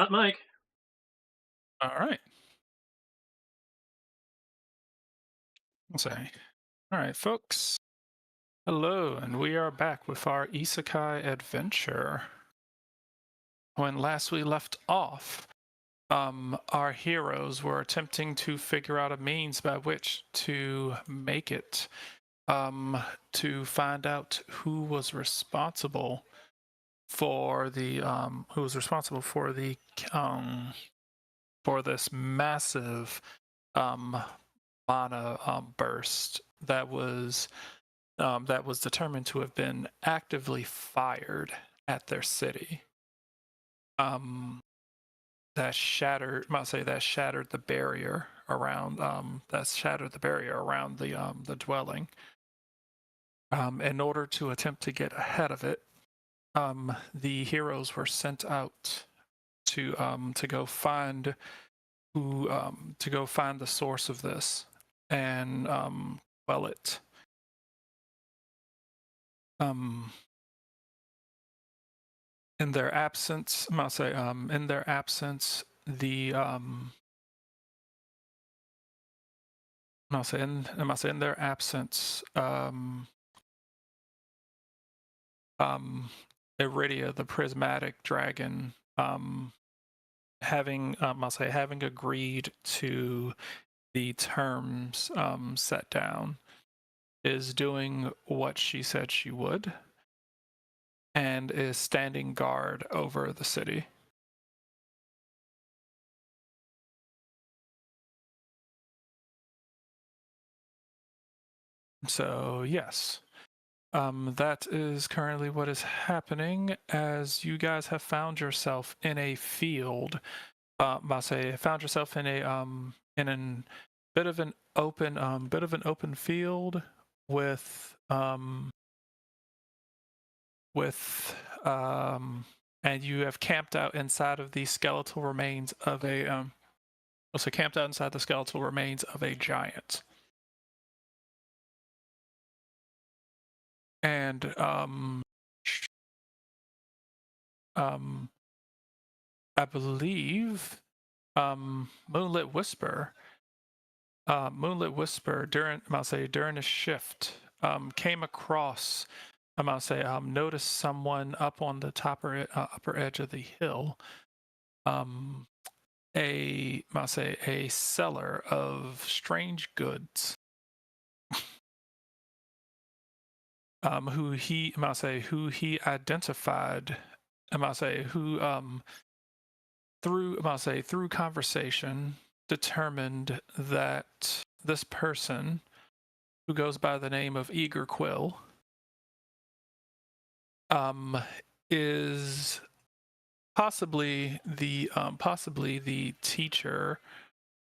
Mike. All right. Let's say. All right, folks. Hello, and we are back with our Isekai adventure. When last we left off, our heroes were attempting to figure out a means by which to make it, to find out who was responsible for this massive um mana burst that was determined to have been actively fired at their city. Um, that shattered the barrier around the dwelling. In order to attempt to get ahead of it, the heroes were sent out to go find the source of this and quell it. Um, in their absence, in their absence, Iridia, the prismatic dragon, having agreed to the terms set down, is doing what she said she would, and is standing guard over the city. So yes, that is currently what is happening. As you guys have found yourself in a field, found yourself in a bit of an open field with with and you have camped out inside of the skeletal remains of a also camped out inside the skeletal remains of a giant. And I believe Moonlit Whisper during a shift came across noticed someone up on the upper edge of the hill, a seller of strange goods, who he identified, through conversation determined that this person, who goes by the name of Eager Quill, is possibly the teacher,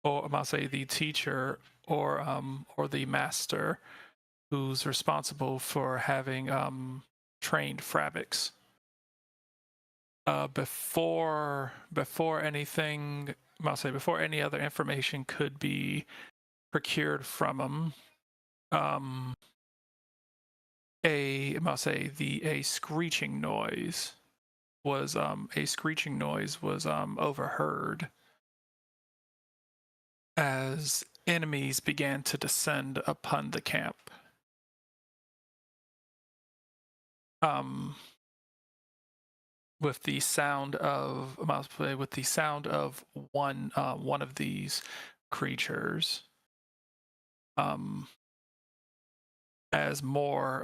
or the master who's responsible for having trained Frabics. Before any other information could be procured from him, a screeching noise was overheard as enemies began to descend upon the camp. With the sound of one of these creatures, as more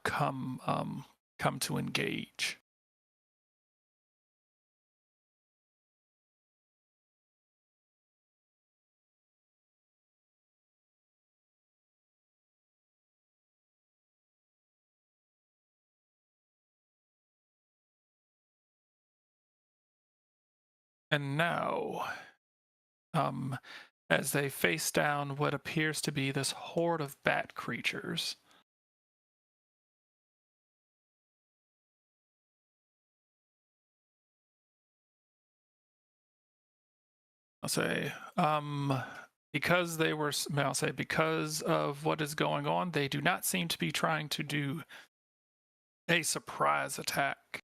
come to engage. And now, as they face down what appears to be this horde of bat creatures, because of what is going on, they do not seem to be trying to do a surprise attack.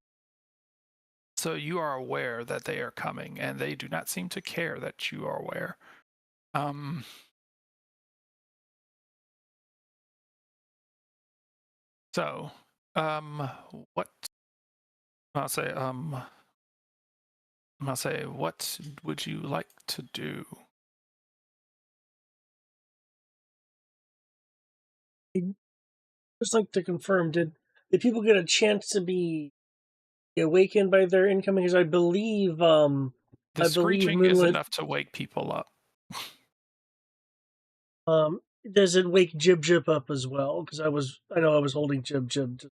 So you are aware that they are coming, and they do not seem to care that you are aware. Um, so, um, what I'll say, I'll say, what would you like to do? I'd just like to confirm, did people get a chance to be awakened by their incoming? Because The I believe screeching is Moonlit, enough to wake people up. does it wake Jib Jib up as well? Because I know I was holding Jib Jib to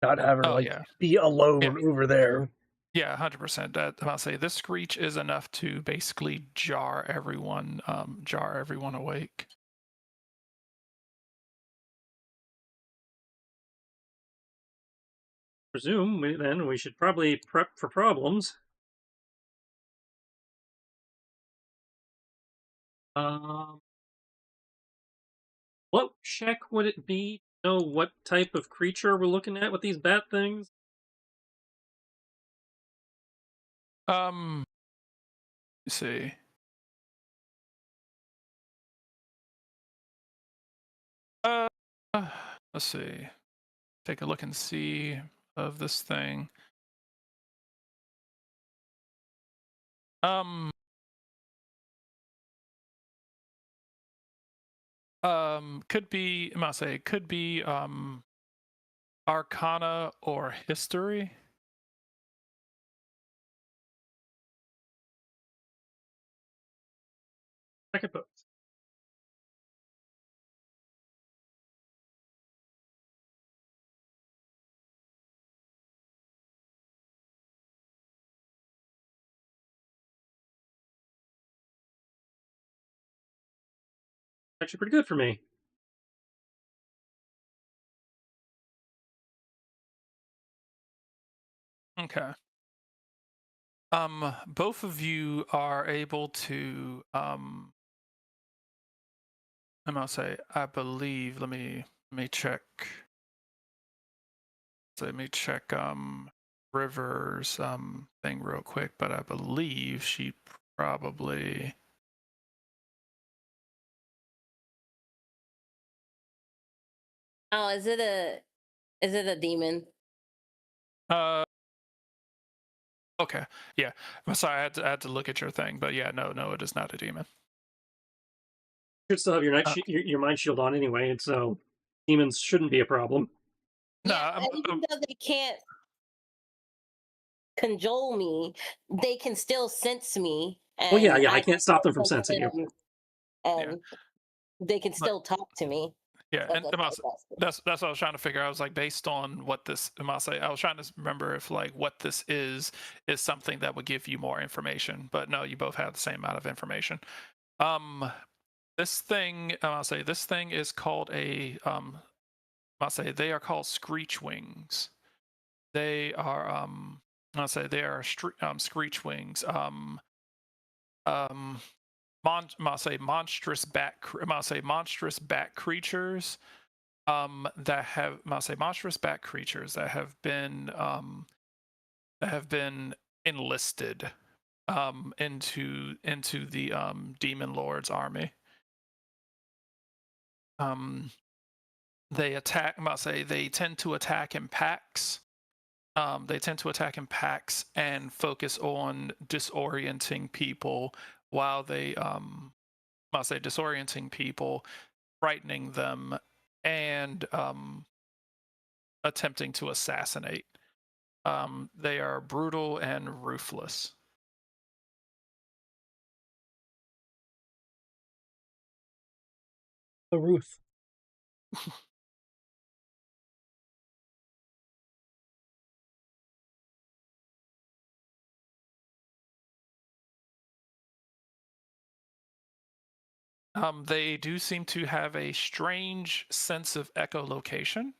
not have her Oh like yeah, be yeah, alone over there. yeah, 100%. That I'll say this screech is enough to basically jar everyone awake. Then we should probably prep for problems. Um, what check would it be to know what type of creature we're looking at with these bat things? Let's see. Uh, let's see. Take a look and see of this thing. Um, could be, I must say, could be Arcana or History. Check it both. Actually, pretty good for me. Okay. Both of you are able to I must say, I believe, let me check. So let me check River's thing real quick, but I believe she probably Oh, is it a demon? uh okay. Yeah. I'm sorry, I had to look at your thing, but yeah, no, it is not a demon. You should still have your Uh, your mind shield on anyway, and so demons shouldn't be a problem. no, Yeah, even though they can't control me, they can still sense me, Well, yeah, and yeah, I I can't stop them from can sense sensing you. them, yeah. and they can But still talk to me. yeah, So and that's what I was trying to figure. I was like, based on what this, I must say, I was trying to remember if like what this is something that would give you more information. But no, you both have the same amount of information. Um, this thing, I'll say, this thing is called a I'll say they are called screech wings. They are I'll say they are screech wings. Um, I'll say monstrous I'll say monstrous bat creatures that have I'll say monstrous bat creatures that have been enlisted into the demon lord's army. Um, they attack. I'll say they tend to attack in packs. They tend to attack in packs and focus on disorienting people while they I'll say disorienting people, frightening them, and attempting to assassinate. They are brutal and ruthless. The Ruth. They do seem to have a strange sense of echolocation.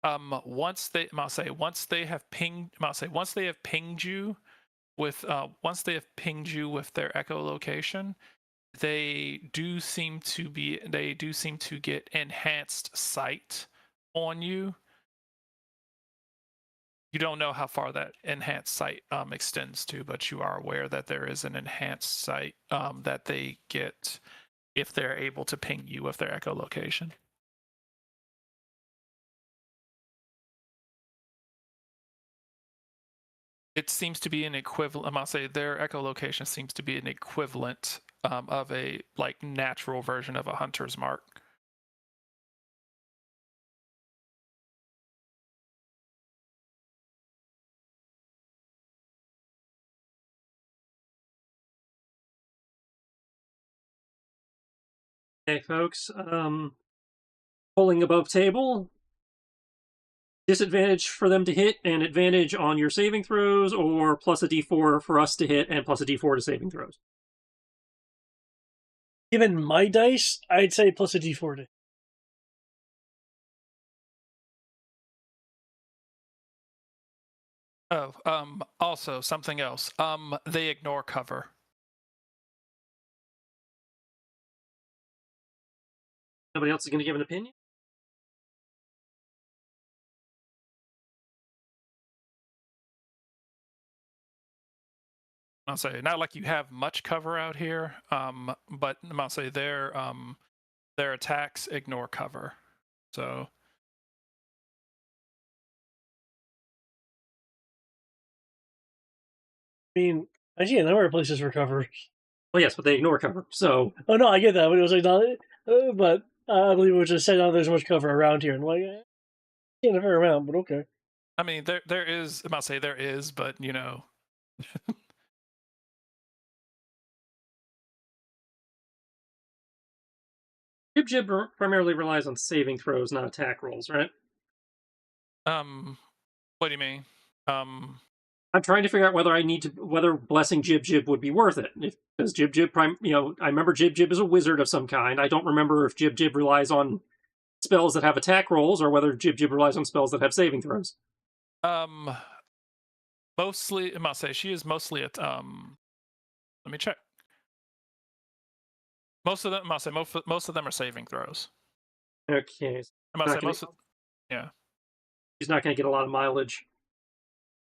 Once they, I'll say, once they have pinged, I'll say, once they have pinged you once they have pinged you with their echolocation, they do seem to get enhanced sight on you. You don't know how far that enhanced sight extends to, but you are aware that there is an enhanced sight that they get if they're able to ping you with their echolocation. It seems to be an equivalent. I'm gonna say their echolocation seems to be an equivalent of a like natural version of a hunter's mark. Okay, folks. Pulling above table. Disadvantage for them to hit and advantage on your saving throws, or plus a d4 for us to hit and plus a d4 to saving throws. Given my dice, I'd say plus a d4 to. Oh, also something else. They ignore cover. Nobody else is going to give an opinion? I'll say not like you have much cover out here, but I'll say their attacks ignore cover. So I mean, I see a number of places for cover. Well, yes, but they ignore cover. So, Oh no, I get that, but it was like not. But I believe it was just said, "Oh, there's much cover around here," and I'm like, can't a fair amount, but okay. I mean, there is. I'm not say there is, but you know. Jib Jib primarily relies on saving throws, not attack rolls, right? What do you mean? I'm trying to figure out whether blessing Jib Jib would be worth it. Does Jib Jib I remember Jib Jib is a wizard of some kind. I don't remember if Jib Jib relies on spells that have attack rolls or whether Jib Jib relies on spells that have saving throws. Mostly, I must say she is mostly at. Let me check. Most of them, I must say, most of them are saving throws. Okay. I must say most. Yeah. He's not going to get a lot of mileage.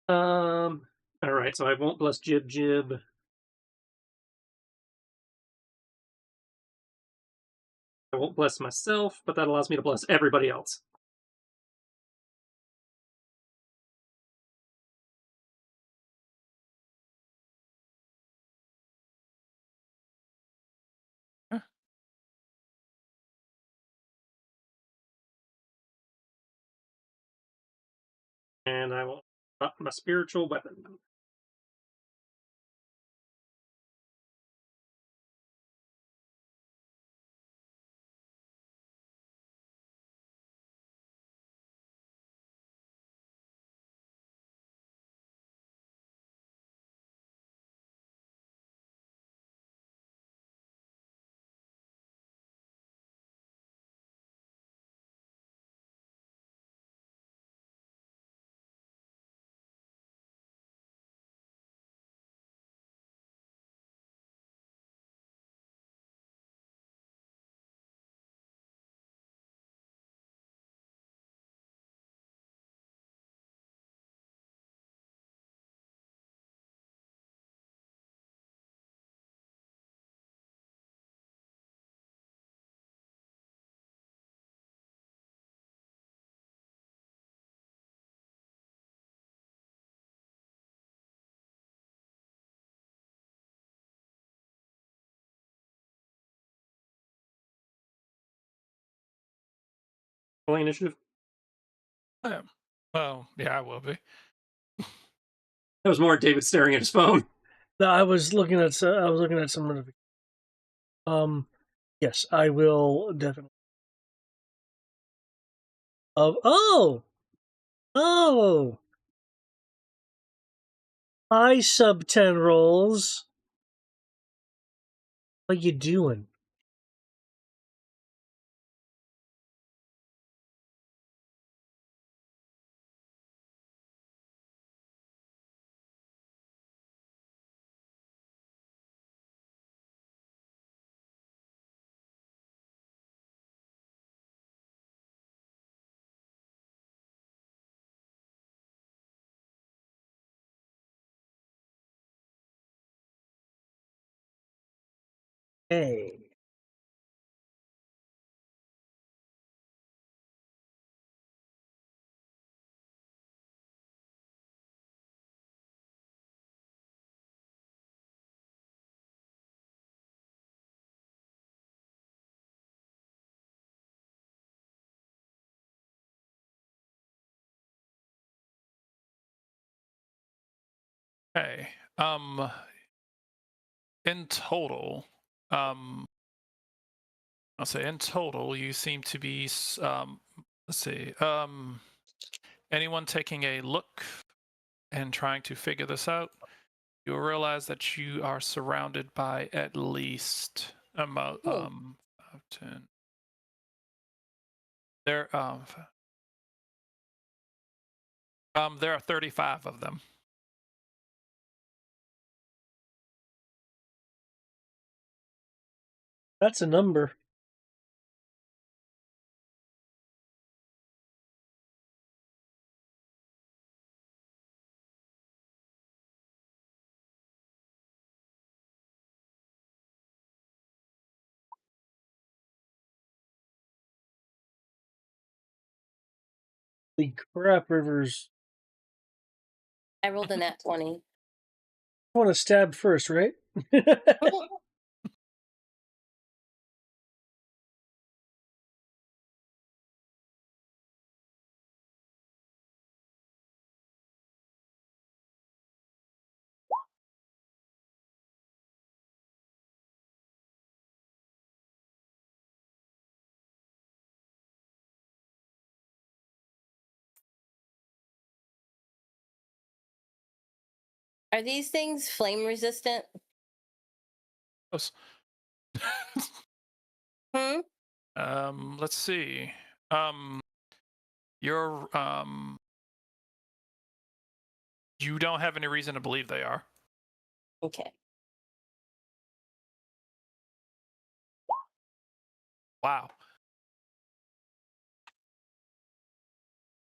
All right, so I won't bless Jib Jib. I won't bless myself, but that allows me to bless everybody else. Huh. And I will up my spiritual weapon. Roll initiative. Well, yeah, I will be. That was more David staring at his phone. No, I was looking at some of the. Yes, I will definitely. Oh, hi sub 10 rolls. What you doing? Hey. Okay. In total, I'll say in total, you seem to be, let's see, anyone taking a look and trying to figure this out, you'll realize that you are surrounded by at least 10. There are 35 of them. That's a number. Holy crap, Rivers. I rolled a nat 20. I want to stab first, right? Are these things flame resistant? Close. Hmm? Let's see. You're you don't have any reason to believe they are. Okay. Wow.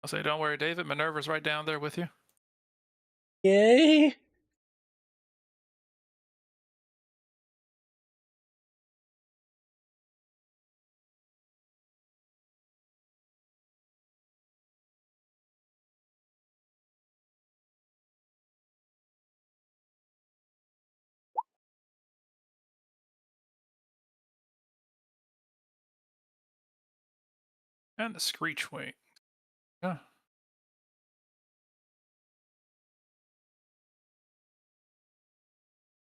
I'll say, don't worry, David. Minerva's right down there with you. Yay. And the screech wing. Yeah.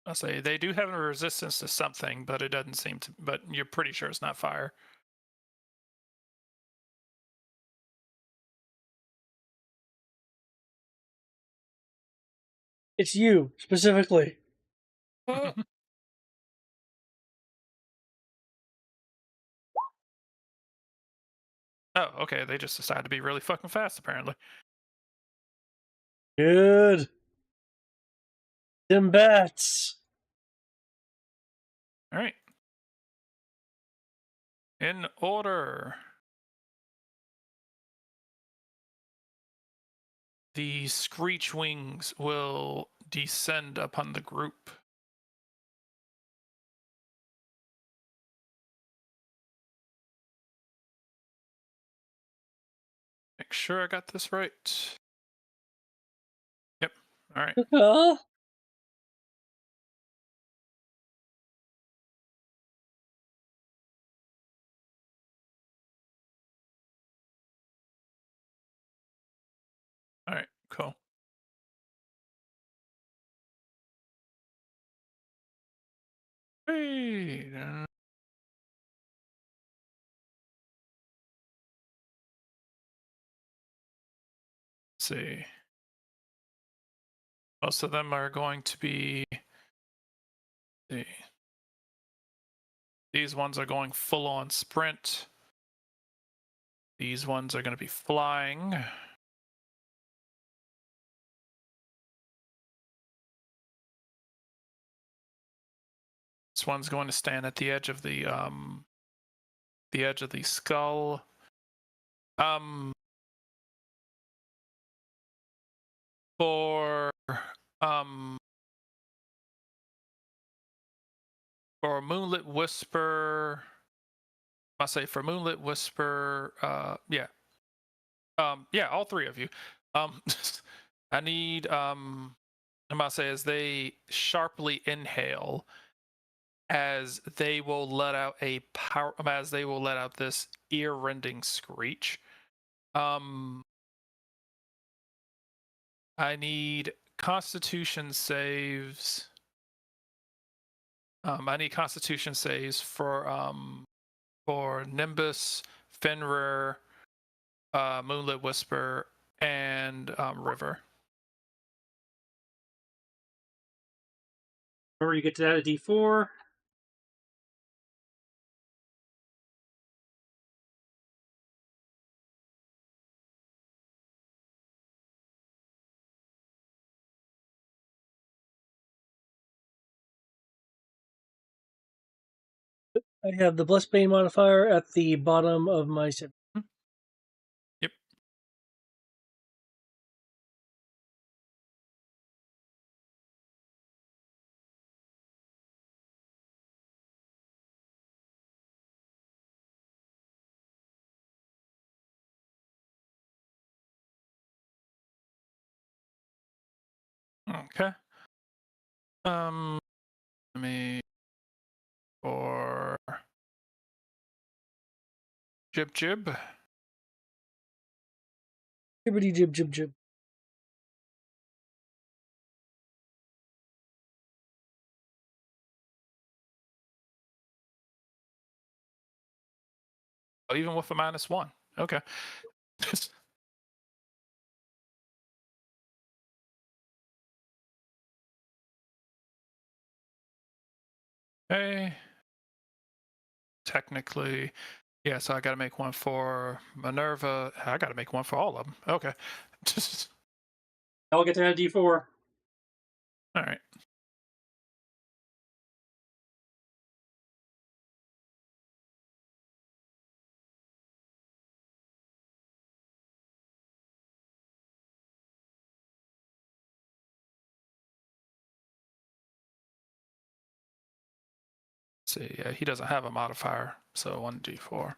I'll say they do have a resistance to something, but it doesn't seem to. But you're pretty sure it's not fire. It's you, specifically. Hmm? Oh, okay. They just decided to be really fucking fast, apparently. Good. Them bats. All right. In order. The screech wings will descend upon the group. Make sure I got this right. Yep. All right. Huh? All right. Cool. Hey. Let's see. Most of them are going to be. These ones are going full on sprint. These ones are going to be flying. This one's going to stand at the edge of the skull. For for Moonlit Whisper, I say for Moonlit Whisper, yeah, all three of you. I need I'm about to say as they sharply inhale, as they will let out as they will let out this ear-rending screech. I need Constitution saves. I need Constitution saves for Nimbus, Fenrir, Moonlit Whisper, and River. Remember, you get to add a D4. I have the Bless Bane modifier at the bottom of my set. Yep. Okay. Let me for Jib. Jibbity jib jib jib. Oh, even with a -1. Okay. Okay. Technically, yeah, so I got to make one for Minerva. I got to make one for all of them. Okay. I'll get to add a D4. All right. See, yeah, he doesn't have a modifier, so 1d4.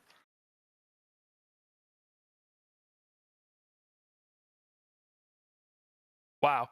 Wow.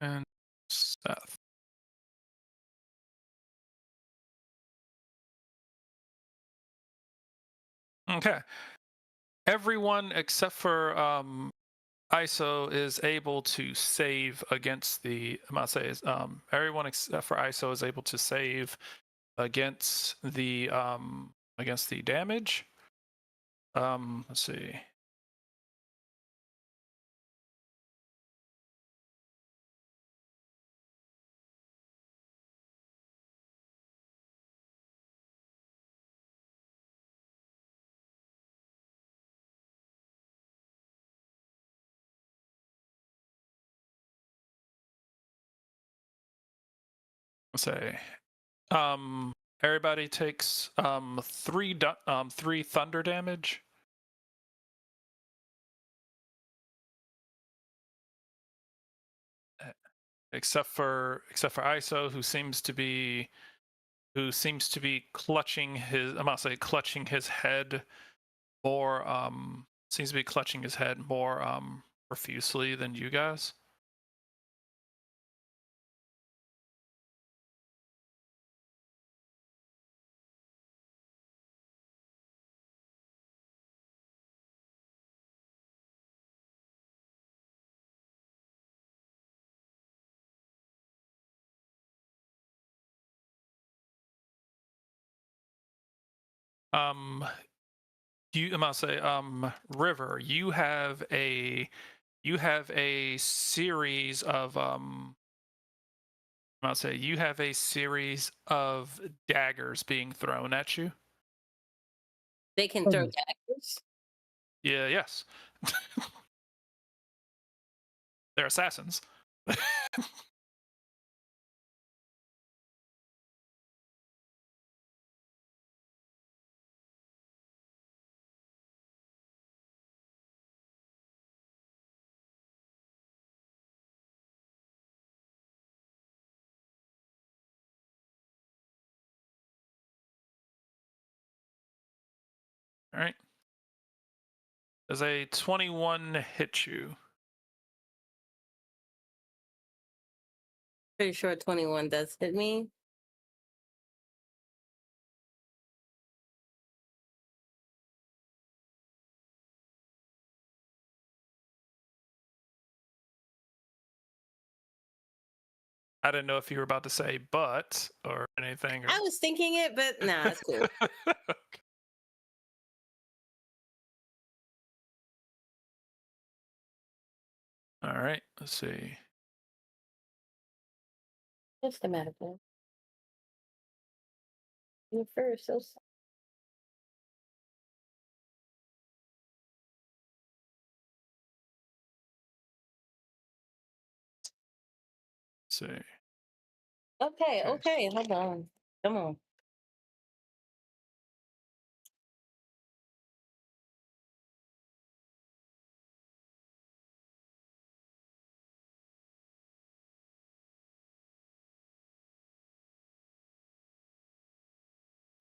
And Seth. Okay. Everyone except for ISO is able to save against the. I'm not saying everyone except for ISO is able to save against the damage. Let's see. Let's say everybody takes 3 thunder damage. Except for ISO, who seems to be clutching his. I'm not saying clutching his head more. Seems to be clutching his head more profusely than you guys. I'm gonna say, River, you have a series of I'll say you have a series of daggers being thrown at you. They can throw daggers. Yeah, yes. They're assassins. All right. Does a 21 hit you? Pretty sure 21 does hit me. I didn't know if you were about to say but or anything. Or... I was thinking it, but nah, it's cool. All right, let's see. What's the matter, bro? Your fur is so soft. See. Okay, okay, hold on. Come on.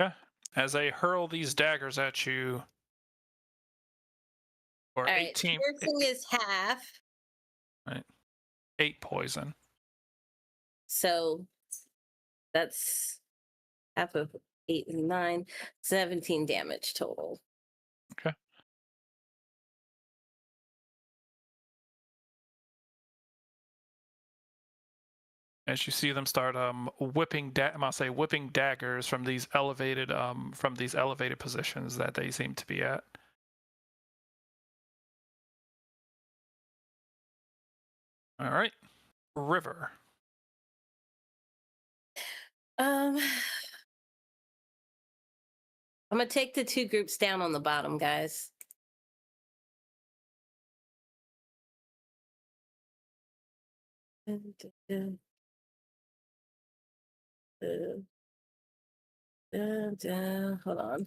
Yeah. As I hurl these daggers at you, or All right, 18. piercing is half. Right. 8 poison. So that's half of 8 and 9, 17 damage total. Okay. As you see them start whipping daggers from these elevated positions that they seem to be at. All right, River. I'm gonna take the 2 groups down on the bottom, guys. Hold on.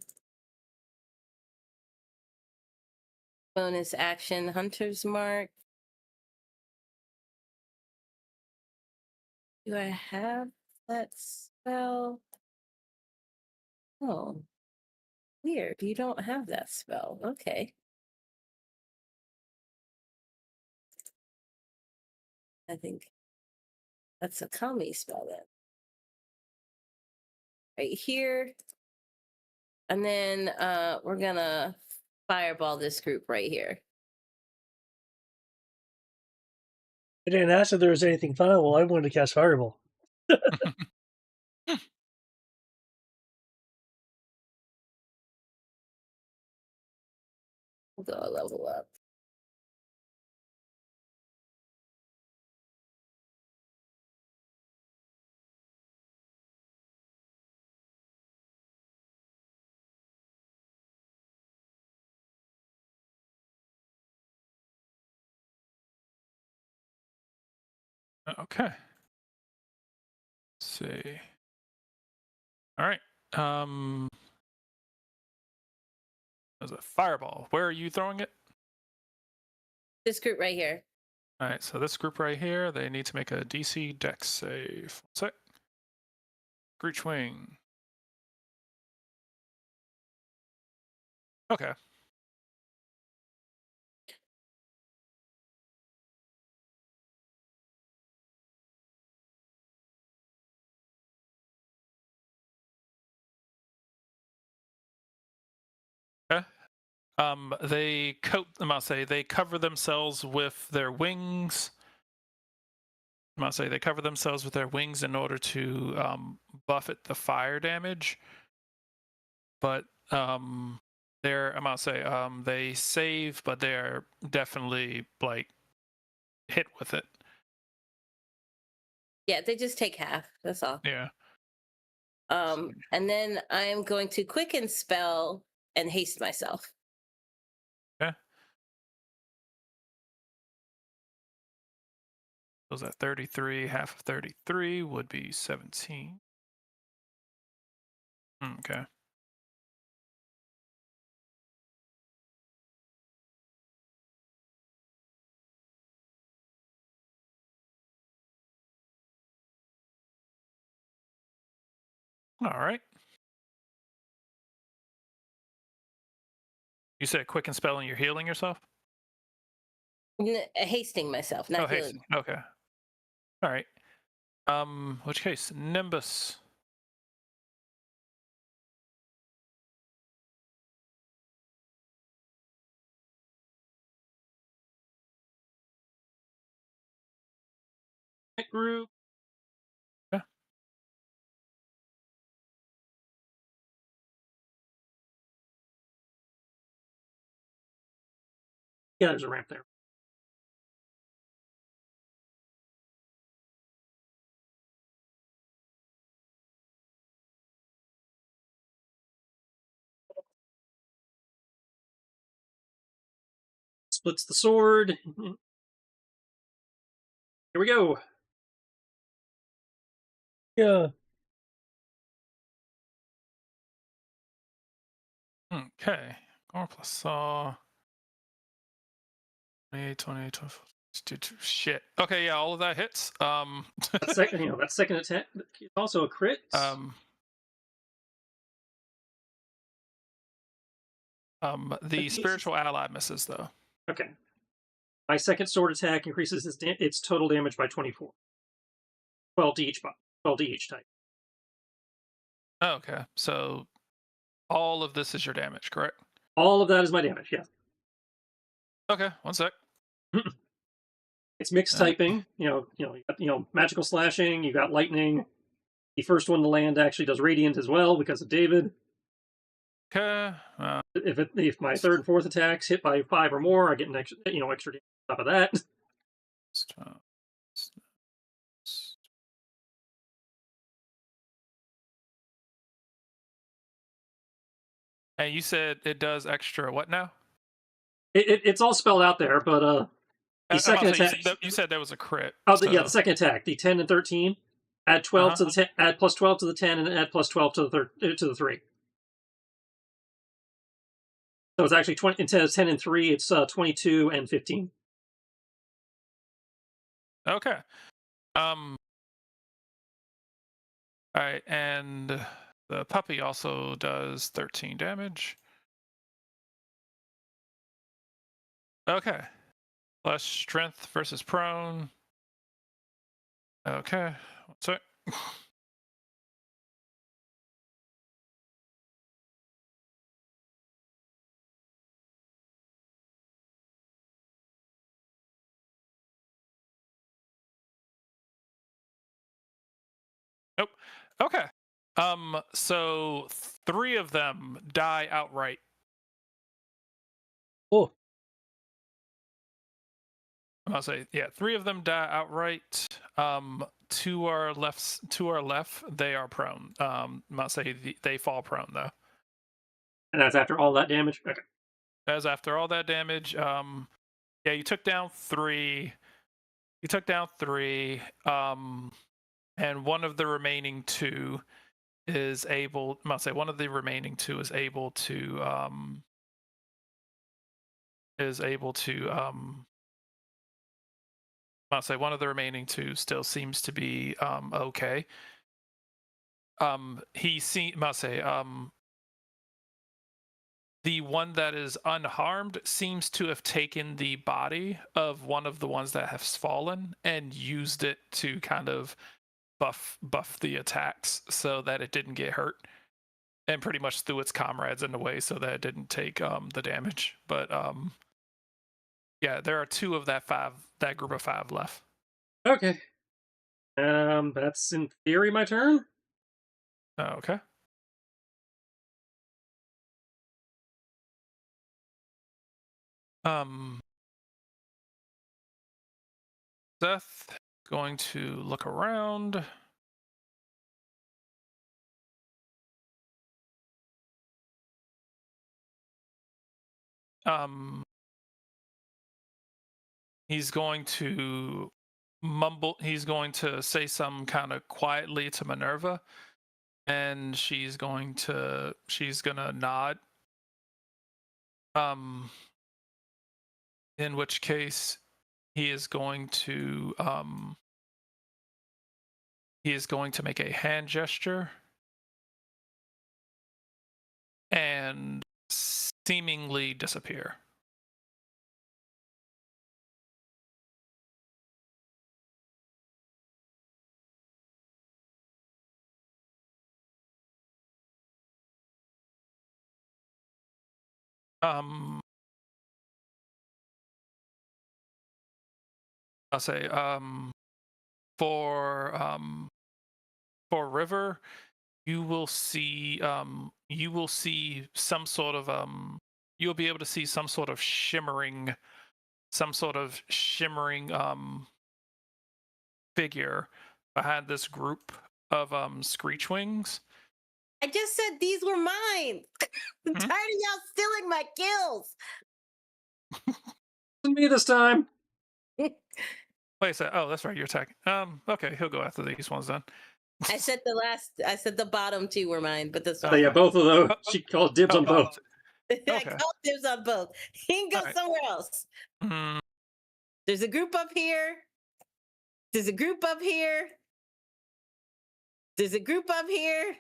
Bonus action, Hunter's Mark. Do I have that spell? Oh, weird. You don't have that spell. Okay. I think that's a kami spell then. Right here. And then we're gonna fireball this group right here. I didn't ask if there was anything fireable. I wanted to cast Fireball. We'll go a level up. Okay. Let's see. All right. There's a fireball. Where are you throwing it? This group right here. All right. So this group right here, they need to make a DC Dex save. One sec. Screech Wing. Okay. Okay. They they cover themselves with their wings. They cover themselves with their wings in order to buffet the fire damage. But they're I'm gonna say they save, but they're definitely like hit with it. Yeah, they just take half. That's all. Yeah. And then I am going to quicken spell and haste myself. Okay. Was that 33? Half of 33 would be 17. Okay. All right. You said quick and spell and you're healing yourself? Hasting myself, not Oh, healing. hasting. Okay. All right. Which case? Nimbus. Group. Yeah. Yeah, there's a ramp there. Splits the sword. Here we go. Yeah. Okay. Or plus saw. 28, 28, 24. Shit. Okay, yeah, all of that hits. That second attack is also a crit. The spiritual ally misses though. Okay. My second sword attack increases its total damage by 24. 12 to each 12 to each type. Okay, so all of this is your damage, correct? All of that is my damage. Yeah. Okay, one sec. It's mixed typing. You got, magical slashing. You got lightning. The first one to land actually does radiant as well because of David. Okay. If my third and fourth attacks hit by 5 or more, I get an extra extra damage on top of that. And you said it does extra what now? It's all spelled out there, but the second attack. You said there was a crit. Oh, yeah, the second attack, the 10 and 13. Add 12 to the 10. Add plus 12 to the 10, and add plus 12 to the 3. So it's actually 20 instead of 10 and 3. It's 22 and 15. Okay. All right, and the puppy also does 13 damage. Okay. Plus strength versus prone. Okay. One sec. Nope. Okay. So 3 of them die outright. Oh. I'll say, yeah, 3 of them die outright. 2 are left. They are prone. I'll say they fall prone though. And that's after all that damage? Okay. As after all that damage, yeah, you took down 3. And one of the remaining 2 is able. I'll say one of the remaining 2 is able to. I'll say one of the remaining 2 still seems to be okay. I'll say the one that is unharmed seems to have taken the body of one of the ones that has fallen and used it to kind of buff the attacks so that it didn't get hurt, and pretty much threw its comrades in the way so that it didn't take the damage. But yeah, there are 2 of that group of 5 left. Okay. That's in theory my turn. Okay. Seth going to look around. He's going to mumble. He's going to say some kind of quietly to Minerva, and she's gonna nod. In which case he is going to make a hand gesture and seemingly disappear. I'll say for River, you will see some sort of you'll be able to see some sort of shimmering figure behind this group of screech wings. I just said these were mine. I'm tired of y'all stealing my kills. Me this time. Wait a second. Oh, that's right. You're attacking. Okay, he'll go after these ones then. I said the bottom two were mine, but this one. Yeah, both of those. She called dibs on both. I called dibs on both. He can go somewhere else. There's a group up here. There's a group up here. There's a group up here.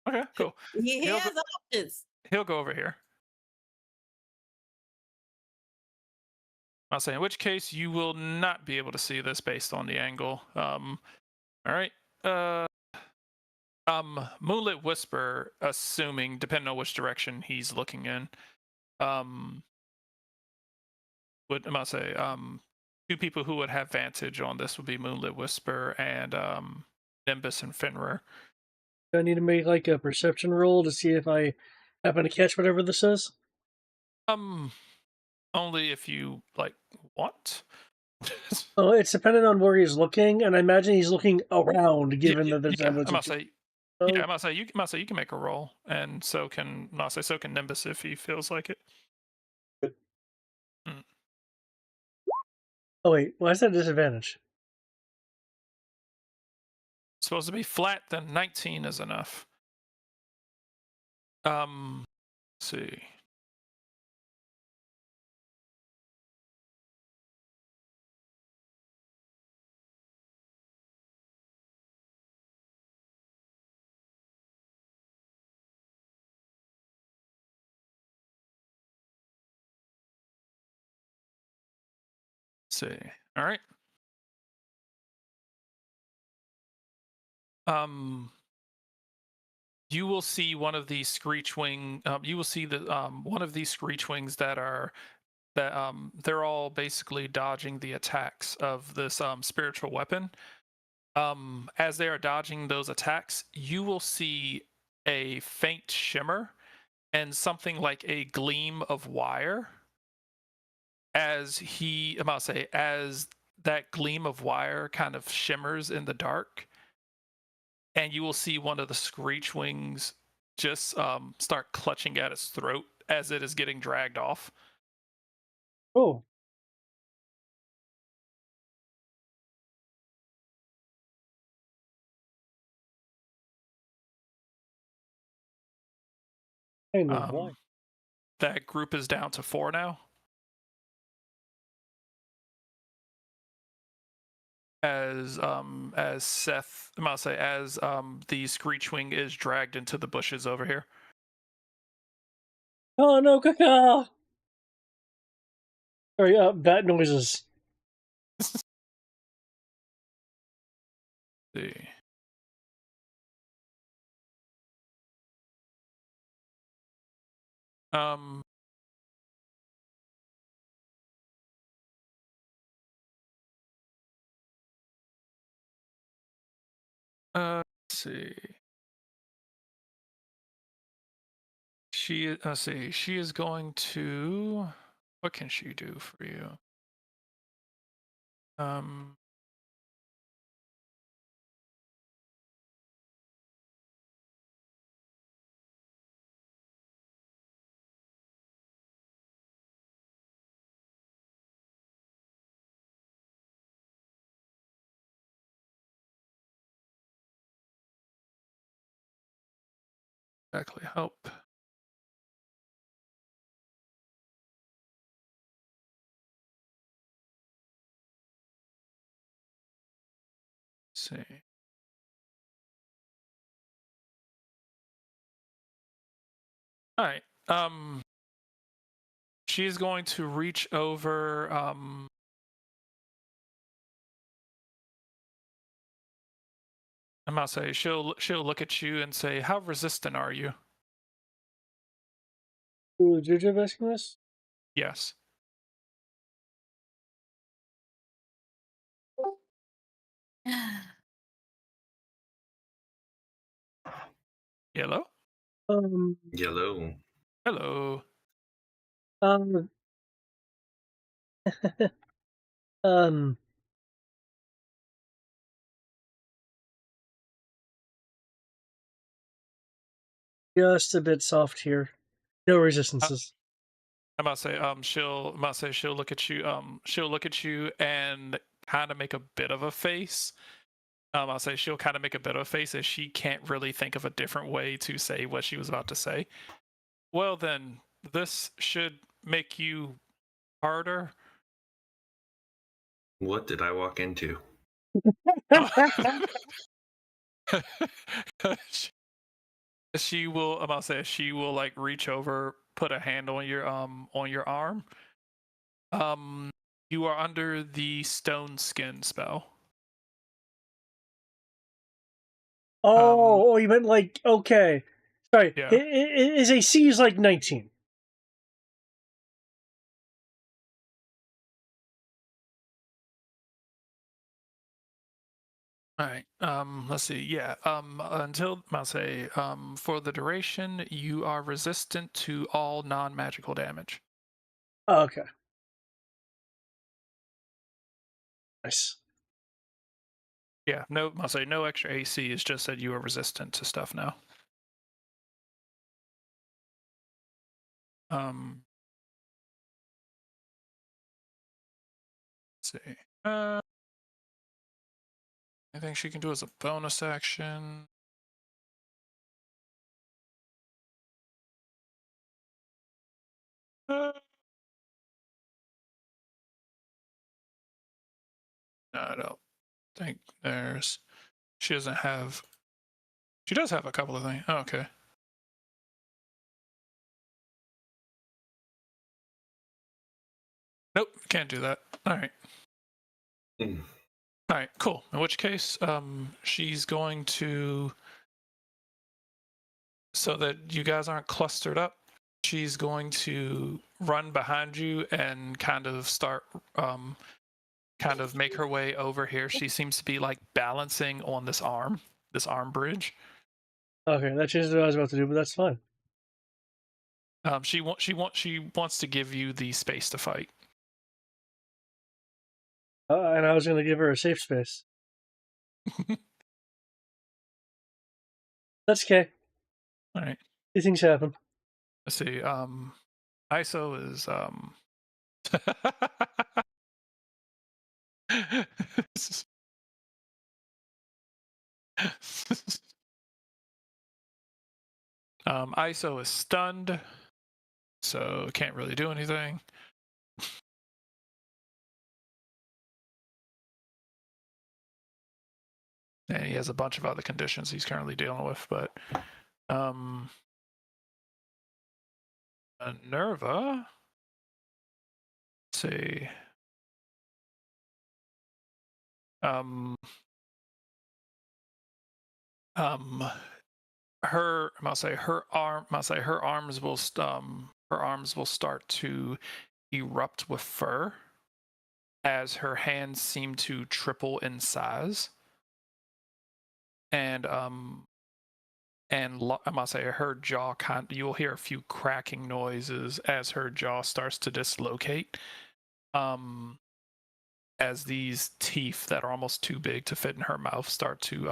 Okay, cool. He has options. He'll go over here. I'll say, in which case you will not be able to see this based on the angle. All right. Moonlit Whisper, assuming, depending on which direction he's looking in, would, I must say, two people who would have vantage on this would be Moonlit Whisper and Nimbus and Fenrir. Do I need to make like a perception roll to see if I happen to catch whatever this is? Only if you like want. Oh, it's dependent on where he's looking, and I imagine he's looking around, given that there's I must say, Oh. yeah, I must say you can make a roll, and so can Nimbus if he feels like it. Oh wait, why is that a disadvantage? It's supposed to be flat, then 19 is enough. Let's see. See. All right. You will see one of these screech wing. You will see the one of these screech wings that they're all basically dodging the attacks of this spiritual weapon. As they are dodging those attacks, you will see a faint shimmer and something like a gleam of wire as that gleam of wire kind of shimmers in the dark, and you will see one of the screech wings just start clutching at its throat as it is getting dragged off. Oh. That group is down to 4 now. As Seth, as the screech wing is dragged into the bushes over here. Oh no, caca! Sorry, bat noises. See. Let's see. She is going to. what can she do for you? Exactly help. Let's see. All right. She's going to reach over. I'm gonna say she'll look at you and say, "How resistant are you?" Ooh, Jojo asking this? Yes. Hello. Yellow. Hello. Um, um, just a bit soft here. No resistances. I'm about to say, she'll look at you, she'll look at you and kind of make a bit of a face. I'll say she'll kind of make a bit of a face as she can't really think of a different way to say what she was about to say. Well, then, this should make you harder. What did I walk into? She will. I'm about to say she will like reach over, put a hand on your arm. You are under the stone skin spell. Oh, you meant like, okay. Sorry. Yeah. His AC is like 19. All right. Let's see. Yeah. Until I'll say, for the duration, you are resistant to all non-magical damage. Oh, okay. Nice. Yeah. No. I'll say no extra AC. It's just that you are resistant to stuff now. Let's see. Anything she can do as a bonus action. No, I don't think there's. She doesn't have. She does have a couple of things. Oh, okay. Nope, can't do that. All right. Mm. All right, cool. In which case, she's going to, so that you guys aren't clustered up, she's going to run behind you and kind of start, kind of make her way over here. She seems to be like balancing on this arm bridge. Okay, that changes what I was about to do, but that's fine. She wants to give you the space to fight. And I was going to give her a safe space. That's okay. All right. These things happen. Let's see. ISO is ISO is stunned, so can't really do anything. And he has a bunch of other conditions he's currently dealing with, but Nerva. Let's see. Her I'll say her arms will start to erupt with fur as her hands seem to triple in size. And and I must say her jaw you'll hear a few cracking noises as her jaw starts to dislocate. As these teeth that are almost too big to fit in her mouth start to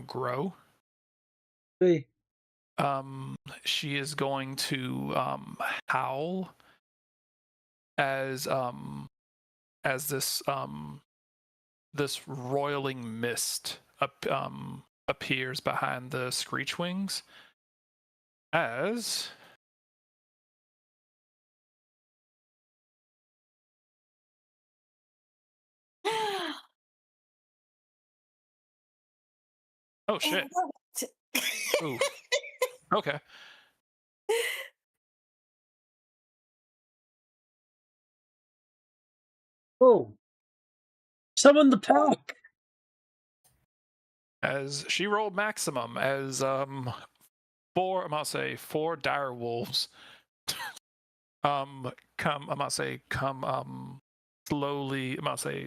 grow. Hey. She is going to howl as this roiling mist appears behind the screech wings as oh shit. Ooh. Okay. Oh. Summon the pack. As she rolled maximum as four dire wolves come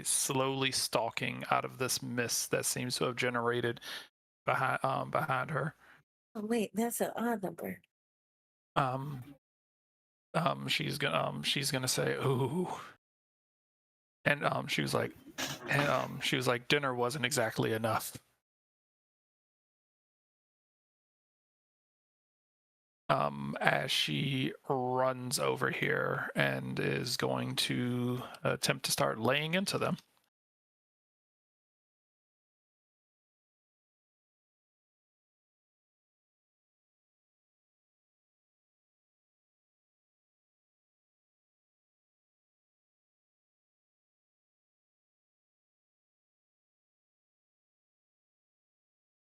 slowly stalking out of this mist that seems to have generated behind her. Oh wait, that's an odd number. She's gonna say ooh, and she was like dinner wasn't exactly enough. As she runs over here and is going to attempt to start laying into them.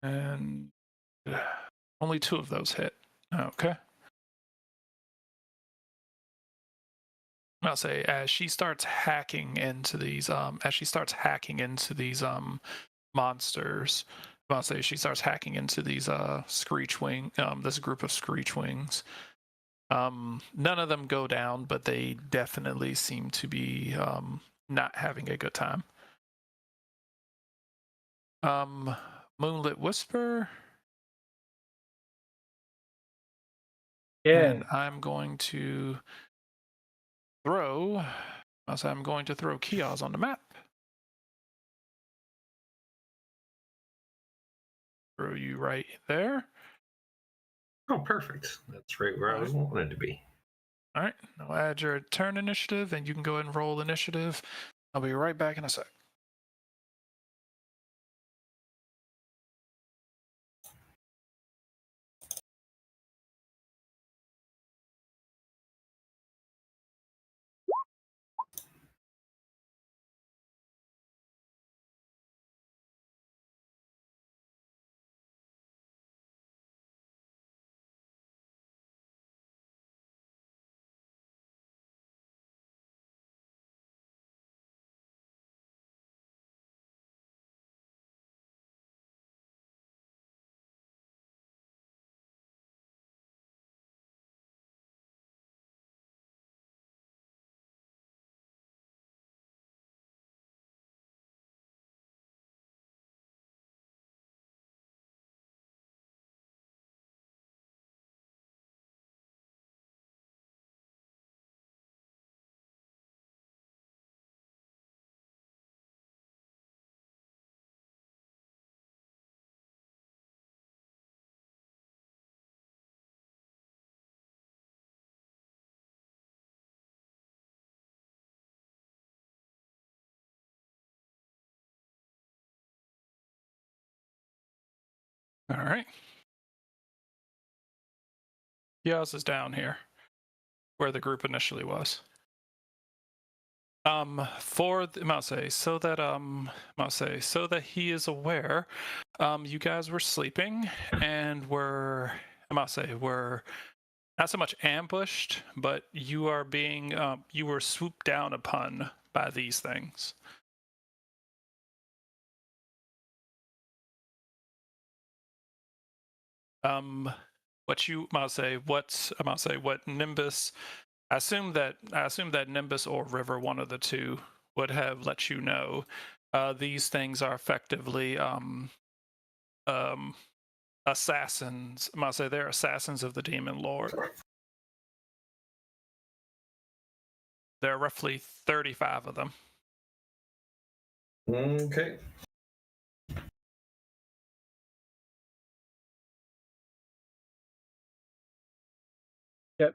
And only 2 of those hit. Okay. I'll say as she starts hacking into these monsters, I'll say she starts hacking into these screech wing this group of screech wings. None of them go down, but they definitely seem to be not having a good time. Moonlit Whisper. Yeah. And I'm going to throw Kios on the map. Throw you right there. Oh, perfect. That's right where I wanted to be. All right. I'll add your turn initiative, and you can go ahead and roll initiative. I'll be right back in a sec. All right. Kios is down here, where the group initially was. So that he is aware, you guys were sleeping and were not so much ambushed, but you were swooped down upon by these things. What Nimbus, I assume that Nimbus or River, one of the two, would have let you know. These things are effectively assassins. I must say they're assassins of the Demon Lord. There are roughly 35 of them. Okay. Yep.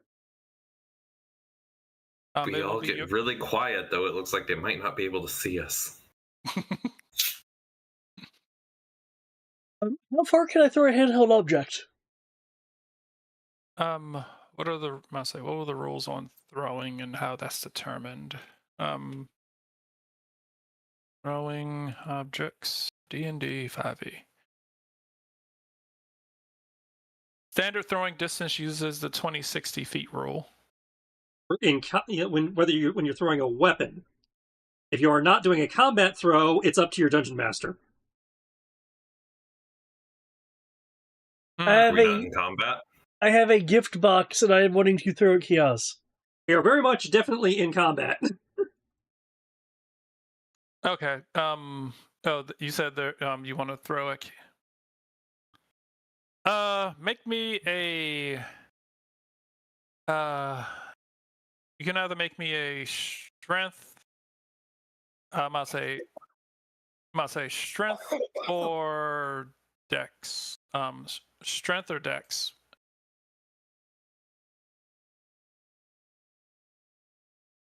We all get really quiet, though. It looks like they might not be able to see us. How far can I throw a handheld object? What are the what were the rules on throwing and how that's determined? Throwing objects, D&D 5e. Standard throwing distance uses the 20-60 feet rule. When you're throwing a weapon, if you are not doing a combat throw, it's up to your dungeon master. We're not in combat. I have a gift box and I am wanting to throw at Kiaz. We are very much definitely in combat. Okay. You said there. You want to throw it. Make me a. You can either make me a strength. I'll say strength or dex. Strength or dex.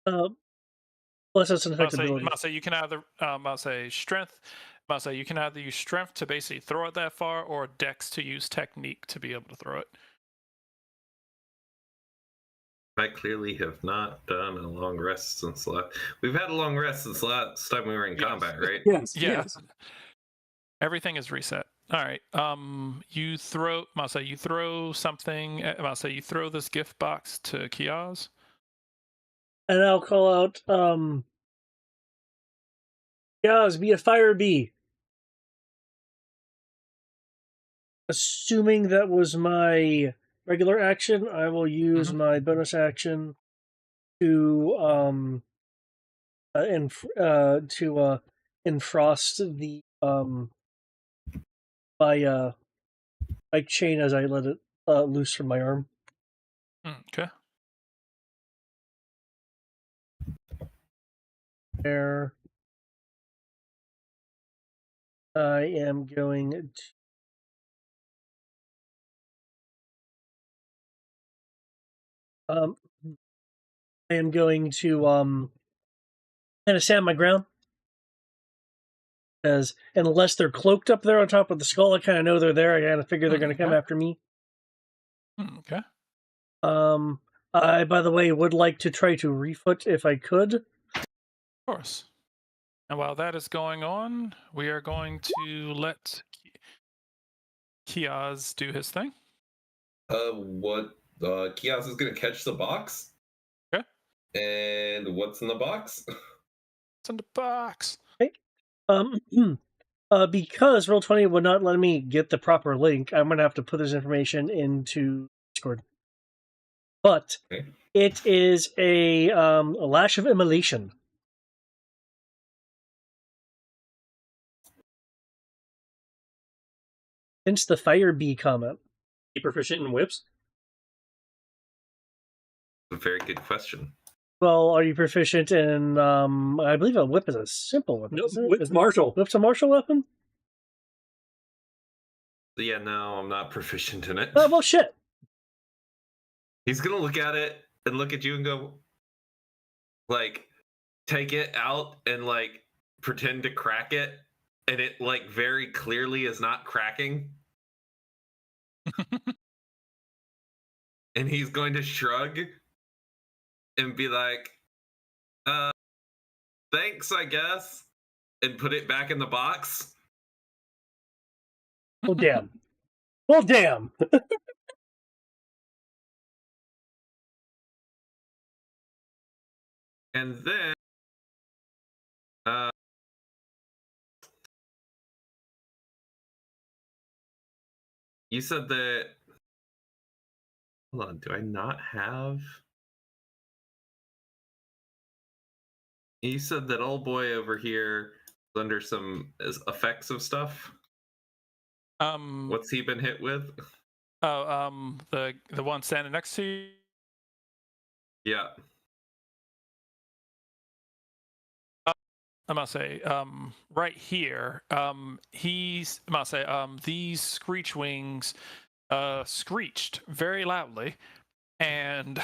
Plus that's an effective ability. I'll say you can either. I'll say strength. I'll say you can either use strength to basically throw it that far, or dex to use technique to be able to throw it. I clearly have not done a long rest since last. We've had a long rest since last time we were in combat, right? Yes. Everything is reset. All right. You throw. I'll say you throw something. I'll say you throw this gift box to Kiaz. And I'll call out, Kiaz, be a fire bee. Assuming that was my regular action, I will use my bonus action to enfrost the my chain as I let it loose from my arm. Okay. There. I am going to. I am going to kind of stand my ground, because unless they're cloaked up there on top of the skull, I kind of know they're there. I kind of figure they're going to come after me. Okay. I, by the way, would like to try to refoot if I could. Of course. And while that is going on, we are going to let Kiaz do his thing. Kiaz is going to catch the box. Okay. And what's in the box? What's in the box? Okay. Because Roll20 would not let me get the proper link, I'm going to have to put this information into Discord. But it is a lash of immolation. Hence the fire bee comment. Be proficient in whips? A very good question. Well, are you proficient in, I believe a whip is a simple weapon. No, whip's martial. Whip's a martial weapon? Yeah, no, I'm not proficient in it. Oh, well, shit. He's going to look at it and look at you and go, like, take it out and, like, pretend to crack it. And it, like, very clearly is not cracking. And he's going to shrug and be like, thanks, I guess. And put it back in the box. Oh, damn. Well, damn. And then, you said that, hold on, do I not have? You said that old boy over here is under some effects of stuff? What's he been hit with? Oh, the one standing next to you. Yeah. I'm gonna say, right here, I'm gonna say, these screech wings, screeched very loudly, and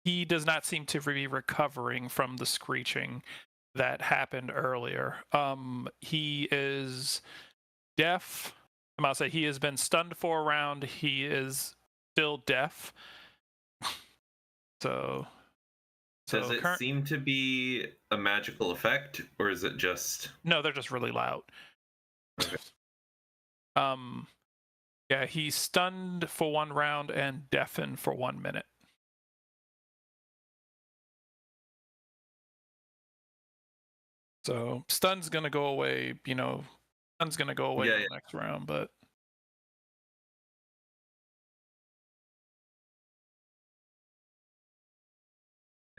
he does not seem to be recovering from the screeching that happened earlier. He is deaf. I'm gonna say he has been stunned for a round. He is still deaf. So Does it seem to be a magical effect, or is it just? No, they're just really loud. Okay. Yeah, he's stunned for 1 round and deafened for 1 minute. So stun's gonna go away. Stun's gonna go away in the next round, but.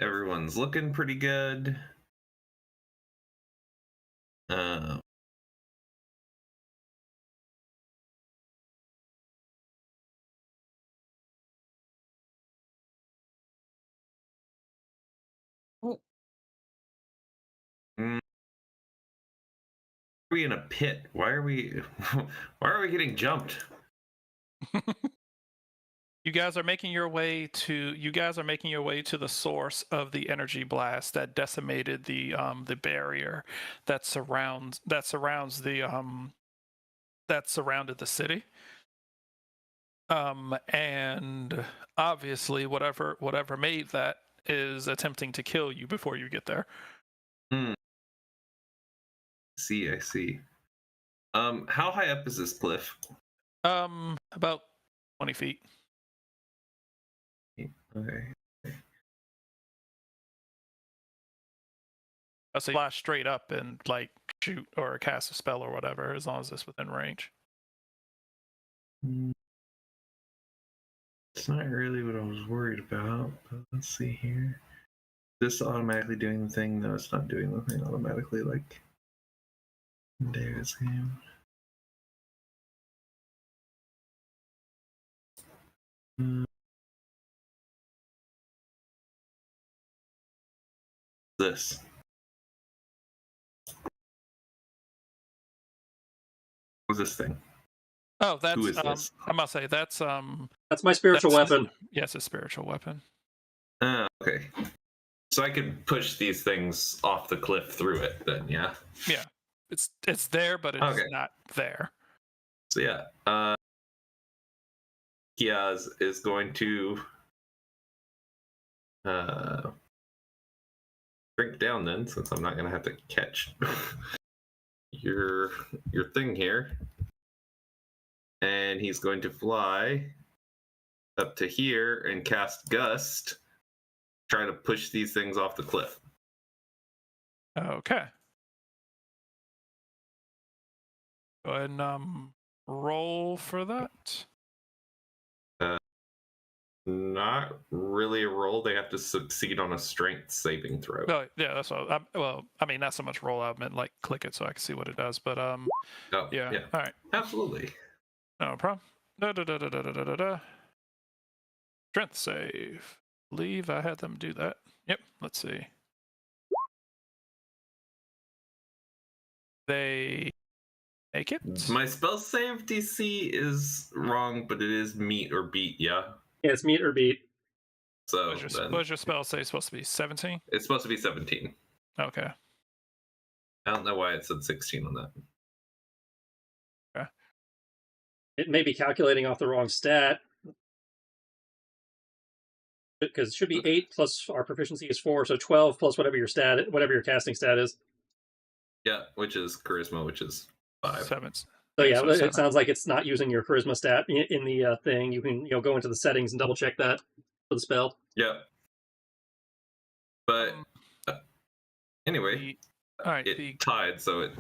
Everyone's looking pretty good. Are we in a pit? Why are we getting jumped? You guys are making your way to the source of the energy blast that decimated the barrier that surrounded the city. And obviously whatever made that is attempting to kill you before you get there. I see. How high up is this cliff? About 20 feet. Okay. I'll say flash straight up and like shoot or cast a spell or whatever, as long as it's within range. It's not really what I was worried about, but let's see here. This automatically doing the thing? No, it's not doing the thing automatically like in David's game. This. What's this thing? Oh, that's Who is this? I must say that's my spiritual weapon. Yes, a spiritual weapon. Okay. So I could push these things off the cliff through it then, yeah? Yeah. It's there, but it's not there. So yeah. Kiaz is going to shrink down then, since I'm not gonna have to catch your thing here. And he's going to fly up to here and cast Gust, try to push these things off the cliff. Okay. Go ahead and roll for that. Not really a roll. They have to succeed on a strength saving throw. Oh, yeah, that's what. I mean, not so much roll out, meant like click it so I can see what it does. But yeah. All right. Absolutely. No problem. Strength save. I believe I had them do that. Yep. Let's see. They make it. My spell save DC is wrong, but it is meet or beat. Yeah. Yeah, it's meet or beat. So what's your spell save supposed to be? 17? It's supposed to be 17. Okay. I don't know why it said 16 on that. Okay. It may be calculating off the wrong stat. Because it should be 8 plus our proficiency is 4, so 12 plus whatever your casting stat is. Yeah, which is charisma, which is 5. 7. So yeah, it sounds like it's not using your charisma stat in the thing. You can go into the settings and double check that for the spell. Yeah. But anyway, all right, it tied, so it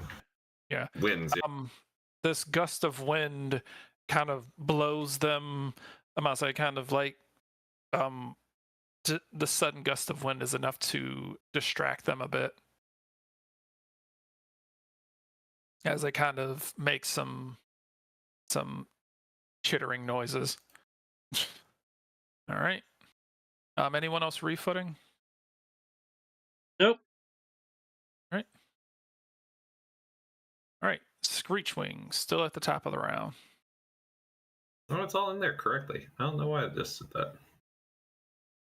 wins. Yeah. This gust of wind kind of blows them. I must say, kind of like the sudden gust of wind is enough to distract them a bit, as they kind of make some some chittering noises. All right. Anyone else refooting? Nope. All right. All right. Screechwing still at the top of the round. Oh, it's all in there correctly. I don't know why I just did that.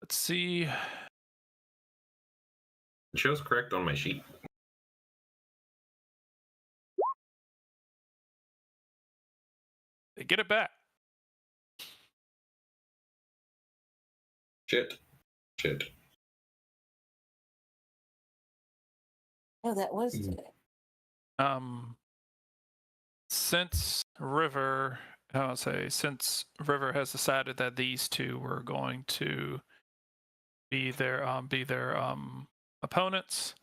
Let's see. It shows correct on my sheet. They get it back. Shit. Oh, that was today. Since River has decided that these two were going to be their opponents.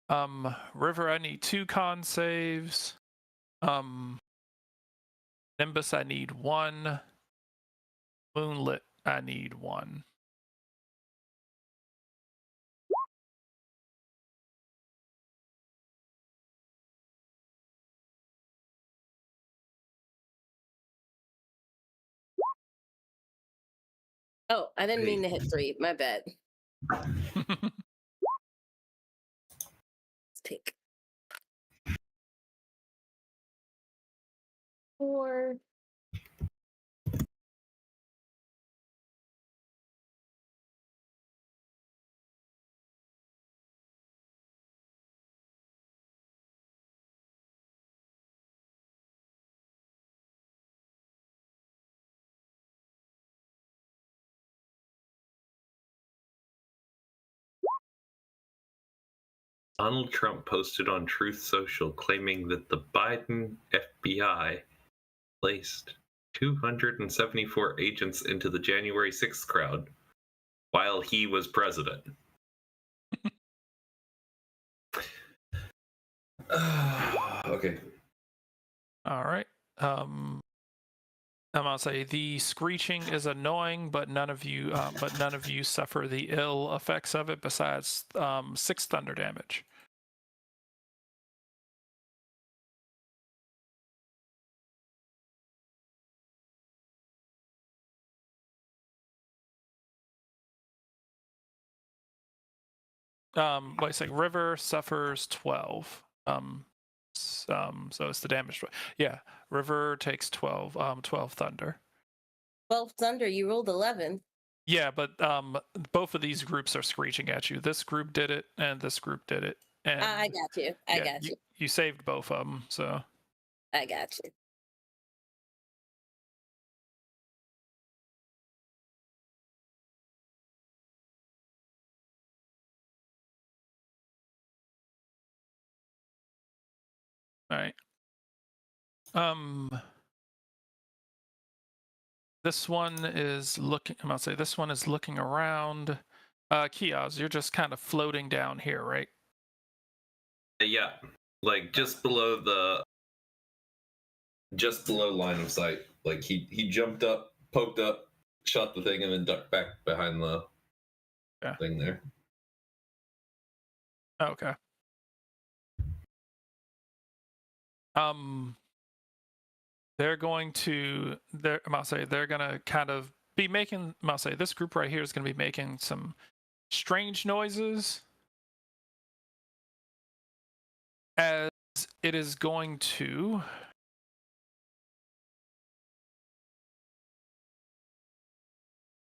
River, I need 2 con saves. Nimbus, I need 1. Moonlit, I need 1. Oh, I didn't mean to hit 3. My bad. Let's pick 4. Donald Trump posted on Truth Social claiming that the Biden FBI placed 274 agents into the January 6th crowd while he was president. Okay. All right. I'm gonna say the screeching is annoying, but none of you suffer the ill effects of it. Besides 6 thunder damage. Wait a second. River suffers 12. So it's the damage. Yeah, River takes 12. 12 thunder. 12 thunder. You rolled 11. Yeah, but both of these groups are screeching at you. This group did it, and this group did it. And I got you. I got you. You saved both of them, so. I got you. All right. This one is looking. I'm gonna say this one is looking around. Kiosk, you're just kind of floating down here, right? Yeah, like just below line of sight. Like he jumped up, poked up, shot the thing, and then ducked back behind the thing there. Okay. They're going to. I'm gonna say they're gonna kind of be making. I'm gonna say this group right here is gonna be making some strange noises as it is going to.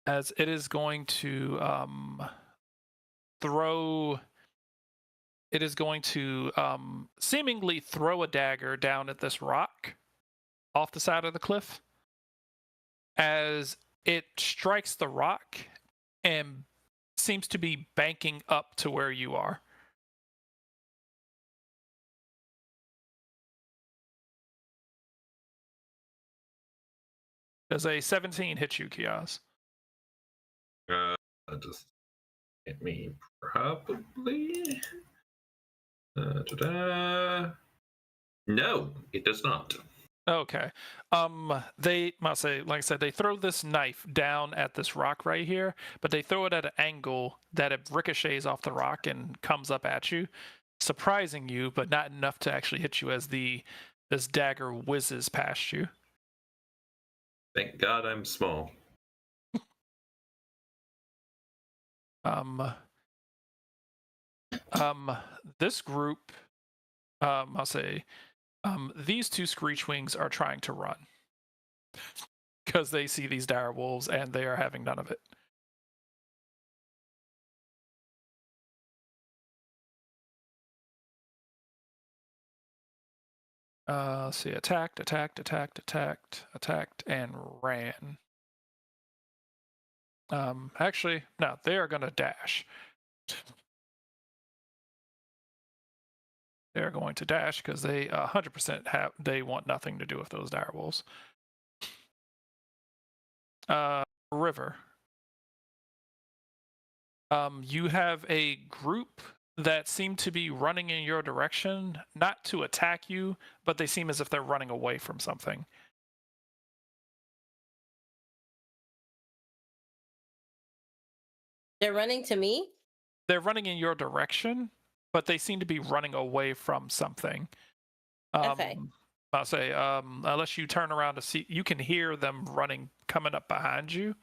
As it is going to throw. It is going to seemingly throw a dagger down at this rock off the side of the cliff. As it strikes the rock and seems to be banking up to where you are. Does a 17 hit you, Kiaz? Just hit me probably. No, it does not. Okay. They must say, like I said, they throw this knife down at this rock right here, but they throw it at an angle that it ricochets off the rock and comes up at you, surprising you, but not enough to actually hit you as the this dagger whizzes past you. Thank God I'm small. This group, I'll say, these two Screech Wings are trying to run because they see these dire wolves and they are having none of it. Let's see, attacked, and ran. Actually, no, they are gonna dash. They're going to dash because they 100% they want nothing to do with those dire wolves. River. You have a group that seem to be running in your direction, not to attack you, but they seem as if they're running away from something. They're running to me? They're running in your direction, but they seem to be running away from something. Okay. I'll say, unless you turn around to see, you can hear them running, coming up behind you.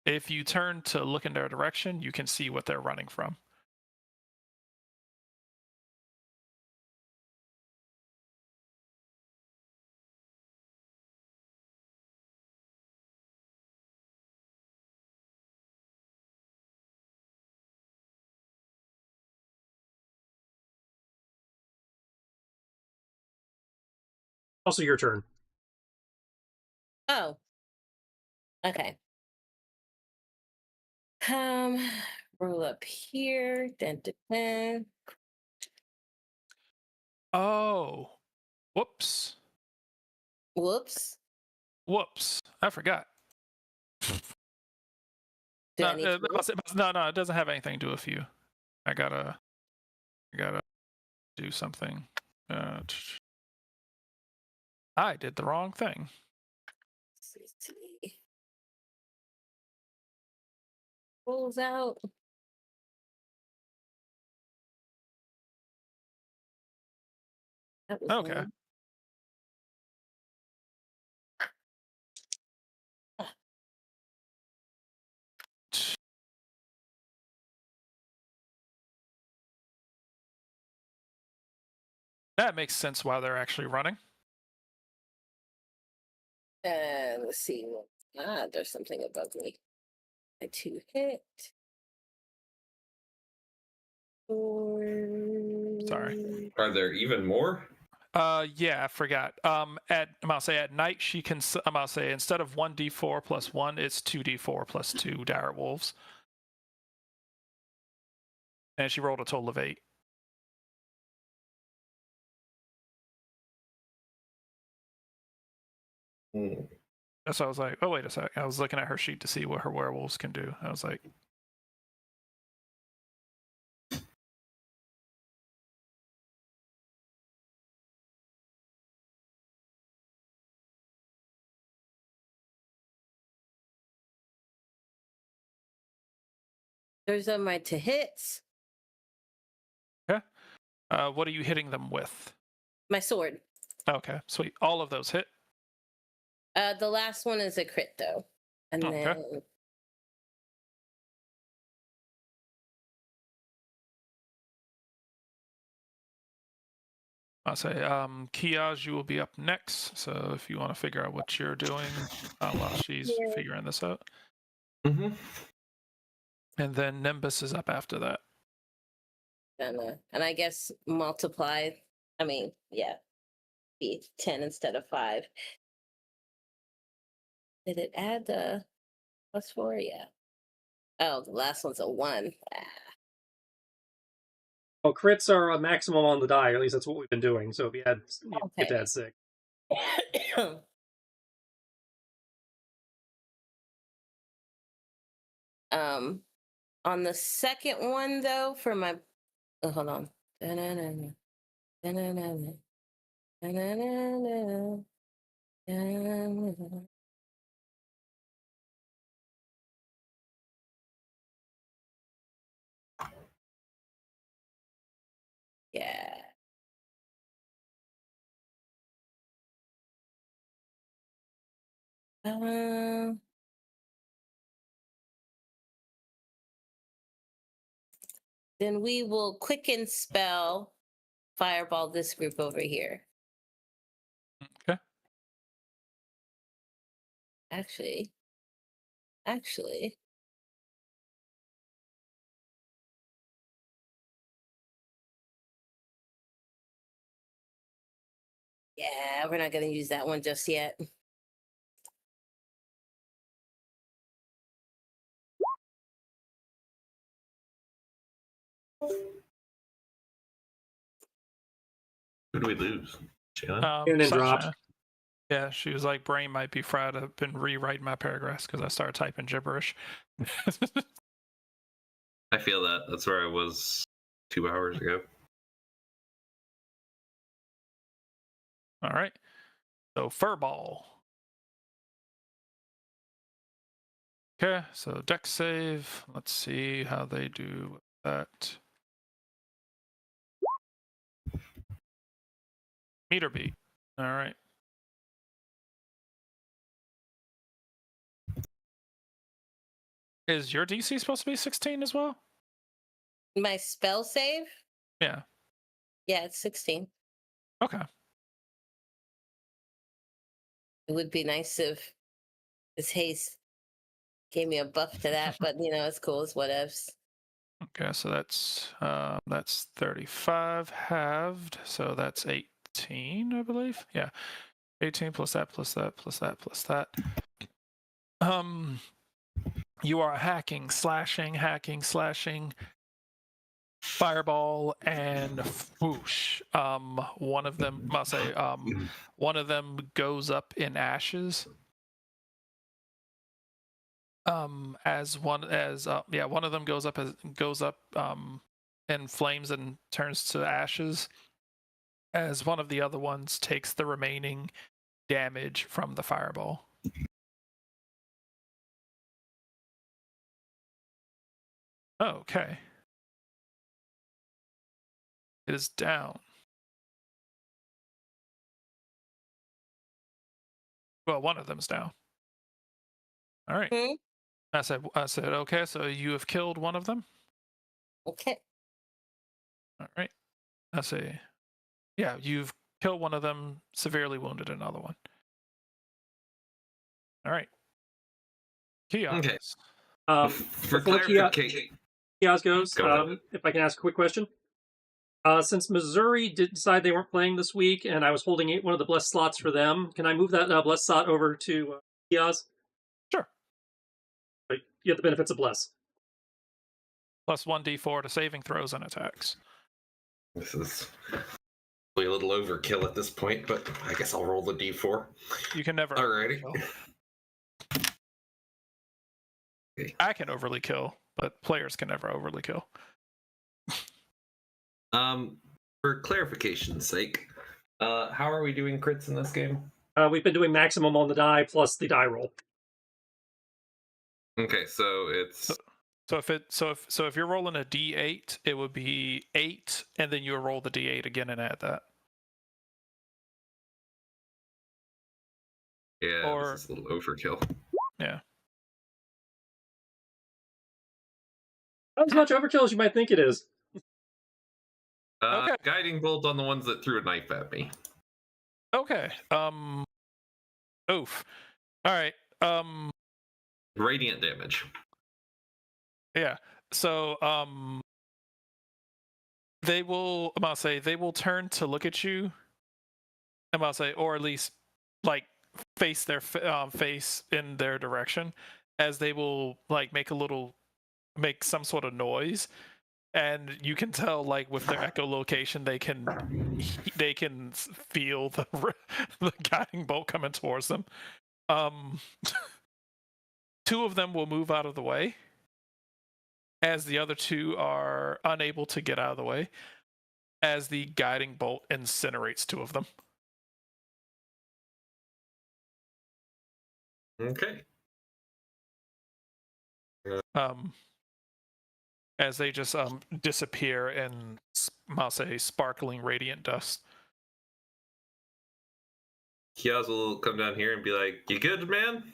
If you turn to look in their direction, you can see what they're running from. Also, your turn. Oh. Okay. Roll up here. Dun, dun, dun. Oh, whoops. Whoops. Whoops. I forgot. Do No, I need to roll? no, it doesn't have anything to do with you. I gotta do something. I did the wrong thing. Pulls out. That was Okay. one. That makes sense why they're actually running. Let's see. There's something above me. A 2 hit. Sorry. Are there even more? Yeah, I forgot. I'll say at night she can. I'll say instead of 1d4 plus 1, it's 2d4 plus 2 dire wolves, and she rolled a total of 8. That's why I was like, oh wait a sec. I was looking at her sheet to see what her werewolves can do. I was like, Those are my to hits. okay. What are you hitting them with? My sword. Okay, sweet. All of those hit. The last one is a crit though. And Okay. then I'll say, Kiaj, you will be up next. So if you want to figure out what you're doing while she's figuring this out. Mm-hmm. And then Nimbus is up after that. and I guess multiply. I mean, yeah, be 10 instead of 5. Did it add the +4? Yeah. Oh, the last one's a 1. Well, crits are a maximum on the die, or at least that's what we've been doing. So if you add, you get to add 6. On the second one though, for my hold on. Yeah. Then we will quicken spell fireball this group over here. Okay. Actually. Yeah, we're not going to use that one just yet. Who do we lose? Shannon? And then Sasha. dropped. Yeah, she was like, brain might be fried. I've been rewriting my paragraphs because I started typing gibberish. I feel that. That's where I was 2 hours ago. All right. So furball. Okay, so deck save. Let's see how they do with that. Meter beat. All right. Is your DC supposed to be 16 as well? My spell save? Yeah. Yeah, it's 16. Okay. It would be nice if this haste gave me a buff to that, but it's cool. It's whatevs. Okay, so that's 35 halved, so that's 18, I believe. Yeah. 18 plus that, plus that, plus that, plus that. You are hacking, slashing, fireball, and whoosh. One of them, I'll say, one of them goes up in ashes. One of them goes up in flames and turns to ashes, as one of the other ones takes the remaining damage from the fireball. Okay. It is down. Well, one of them's down. All right. Hmm? I said, okay, so you have killed one of them? Okay. All right. I say, yeah, you've killed one of them, severely wounded another one. All right. Kiosk. Okay. For Before clarification, Kiosk goes, Go ahead. if I can ask a quick question. Since Missouri did decide they weren't playing this week, and I was holding one of the blessed slots for them, can I move that blessed slot over to Kiosk? Sure. You get the benefits of bless. Plus 1d4 to saving throws and attacks. This is a little overkill at this point, but I guess I'll roll the d4. You can never. Alrighty. Okay. I can overly kill, but players can never overly kill. For clarification's sake, how are we doing crits in this game? We've been doing maximum on the die plus the die roll. Okay, so it's So if you're rolling a d8, it would be 8, and then you roll the d8 again and add that. Yeah, or, this is a little overkill. Yeah. Not as much overkill as you might think it is. Okay. Guiding bolt on the ones that threw a knife at me. Okay. Oof. All right. Radiant damage. Yeah. So they will turn to look at you. Or at least like face their face in their direction, as they will like make some sort of noise, and you can tell like with their echolocation they can feel the guiding bolt coming towards them. Two of them will move out of the way, as the other two are unable to get out of the way, as the guiding bolt incinerates two of them. Okay. As they just disappear in, I'll say, sparkling radiant dust. Kiaz will come down here and be like, "You good, man?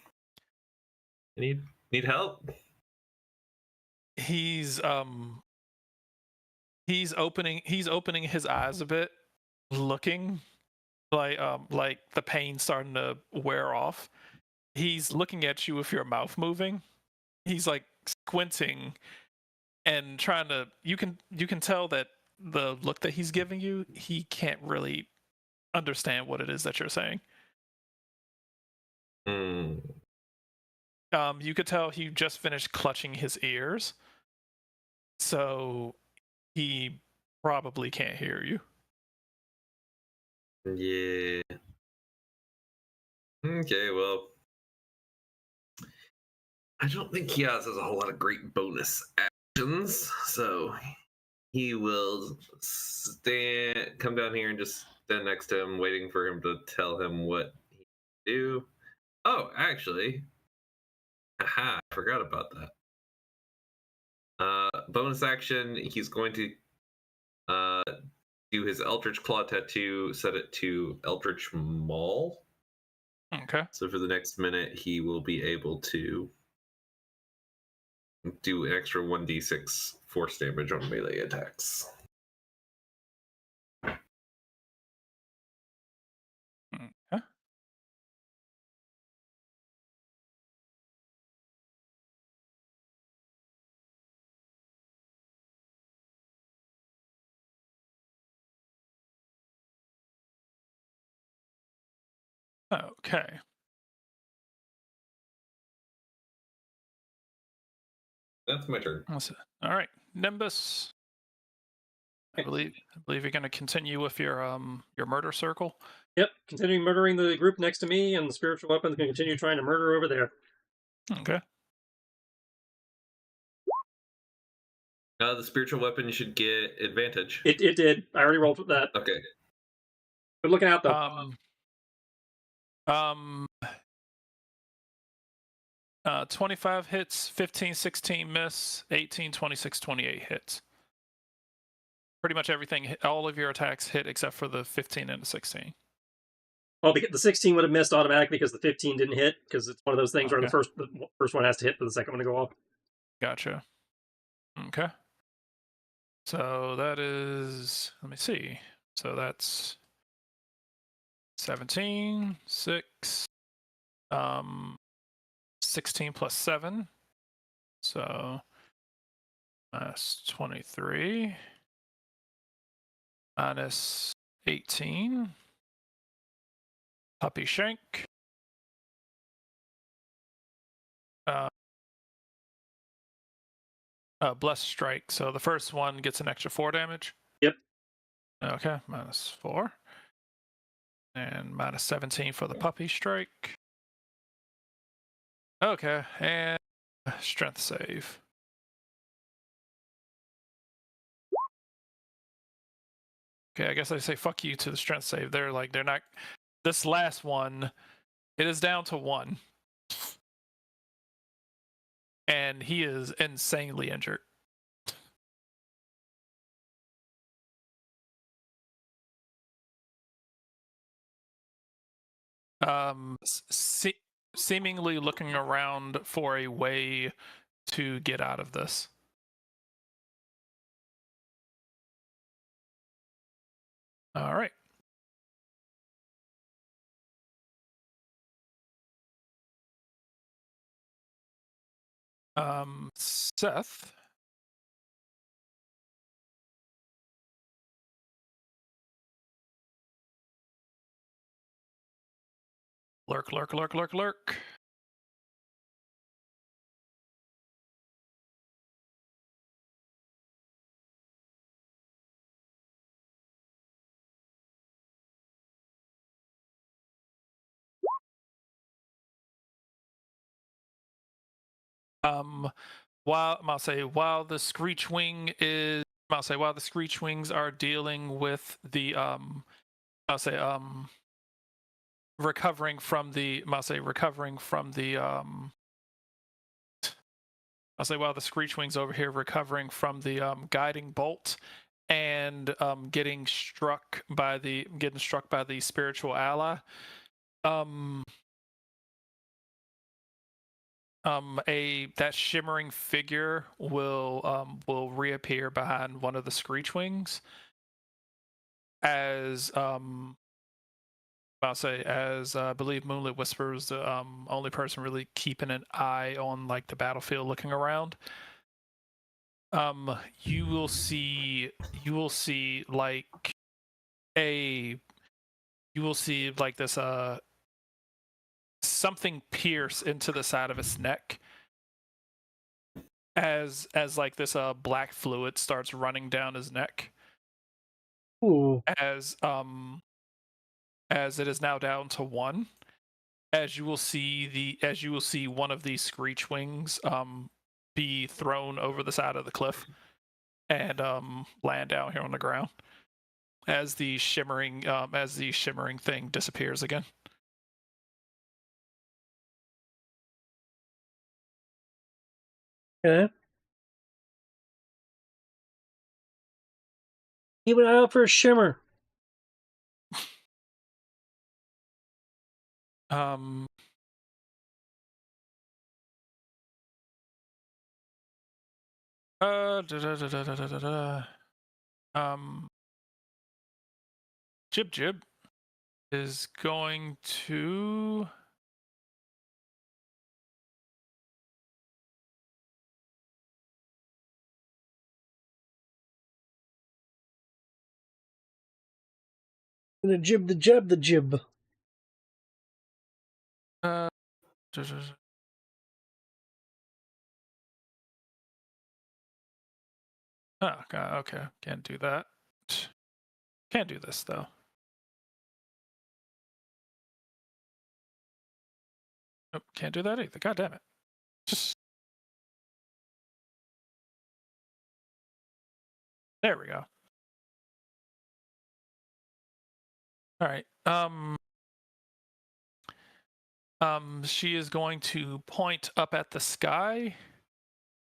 You need help?" He's opening his eyes a bit, looking like the pain starting to wear off. He's looking at you with your mouth moving. He's like squinting and trying to. You can tell that the look that he's giving you, he can't really understand what it is that you're saying. Hmm. You could tell he just finished clutching his ears, so he probably can't hear you. Yeah. Okay, well, I don't think Kiaz has a whole lot of great bonus actions, so he will come down here and just stand next to him, waiting for him to tell him what he can do. Oh, actually, aha, I forgot about that. Bonus action, he's going to do his Eldritch Claw tattoo, set it to Eldritch Maul. Okay. So for the next minute, he will be able to do an extra 1d6 force damage on melee attacks. Okay. Okay. That's my turn. All right, Nimbus. I believe you're going to continue with your murder circle. Yep, continuing murdering the group next to me, and the spiritual weapon's going to continue trying to murder over there. Okay. The spiritual weapon should get advantage. It did. I already rolled with that. Okay. Good looking out, though. 25 hits, 15, 16 miss, 18, 26, 28 hits. Pretty much everything, all of your attacks hit except for the 15 and the 16. Well, because the 16 would have missed automatically because the 15 didn't hit, because it's one of those things where the first one has to hit for the second one to go off. Gotcha. Okay. So that is, let me see. So that's 17, 6, 16 plus 7. So minus 23. Minus 18. Puppy Shank. Blessed Strike. So the first one gets an extra 4 damage. Yep. Okay, minus 4. And minus 17 for the Puppy Strike. Okay, and strength save. Okay, I guess I say fuck you to the strength save. They're not. This last one, it is down to 1. And he is insanely injured. Seemingly looking around for a way to get out of this. All right. Seth. Lurk, lurk, lurk, lurk, lurk. While the Screech Wing is, while the Screech Wings are dealing with the recovering from the while the Screech Wings over here recovering from the guiding bolt and getting struck by the spiritual ally. that shimmering figure will reappear behind one of the screech wings as I'll say, as I believe Moonlit Whispers, the only person really keeping an eye on like the battlefield, looking around. You will see like this something pierce into the side of its neck as like this black fluid starts running down his neck. Ooh. As it is now down to 1. As you will see one of these screech wings be thrown over the side of the cliff and land down here on the ground as the shimmering thing disappears again. Okay. Keep an eye out for a shimmer. Jib Jib is going to Gonna jib the jab the jib. Oh, God, okay. Can't do that. Can't do this, though. Nope, can't do that either. God damn it. There we go. All right. She is going to point up at the sky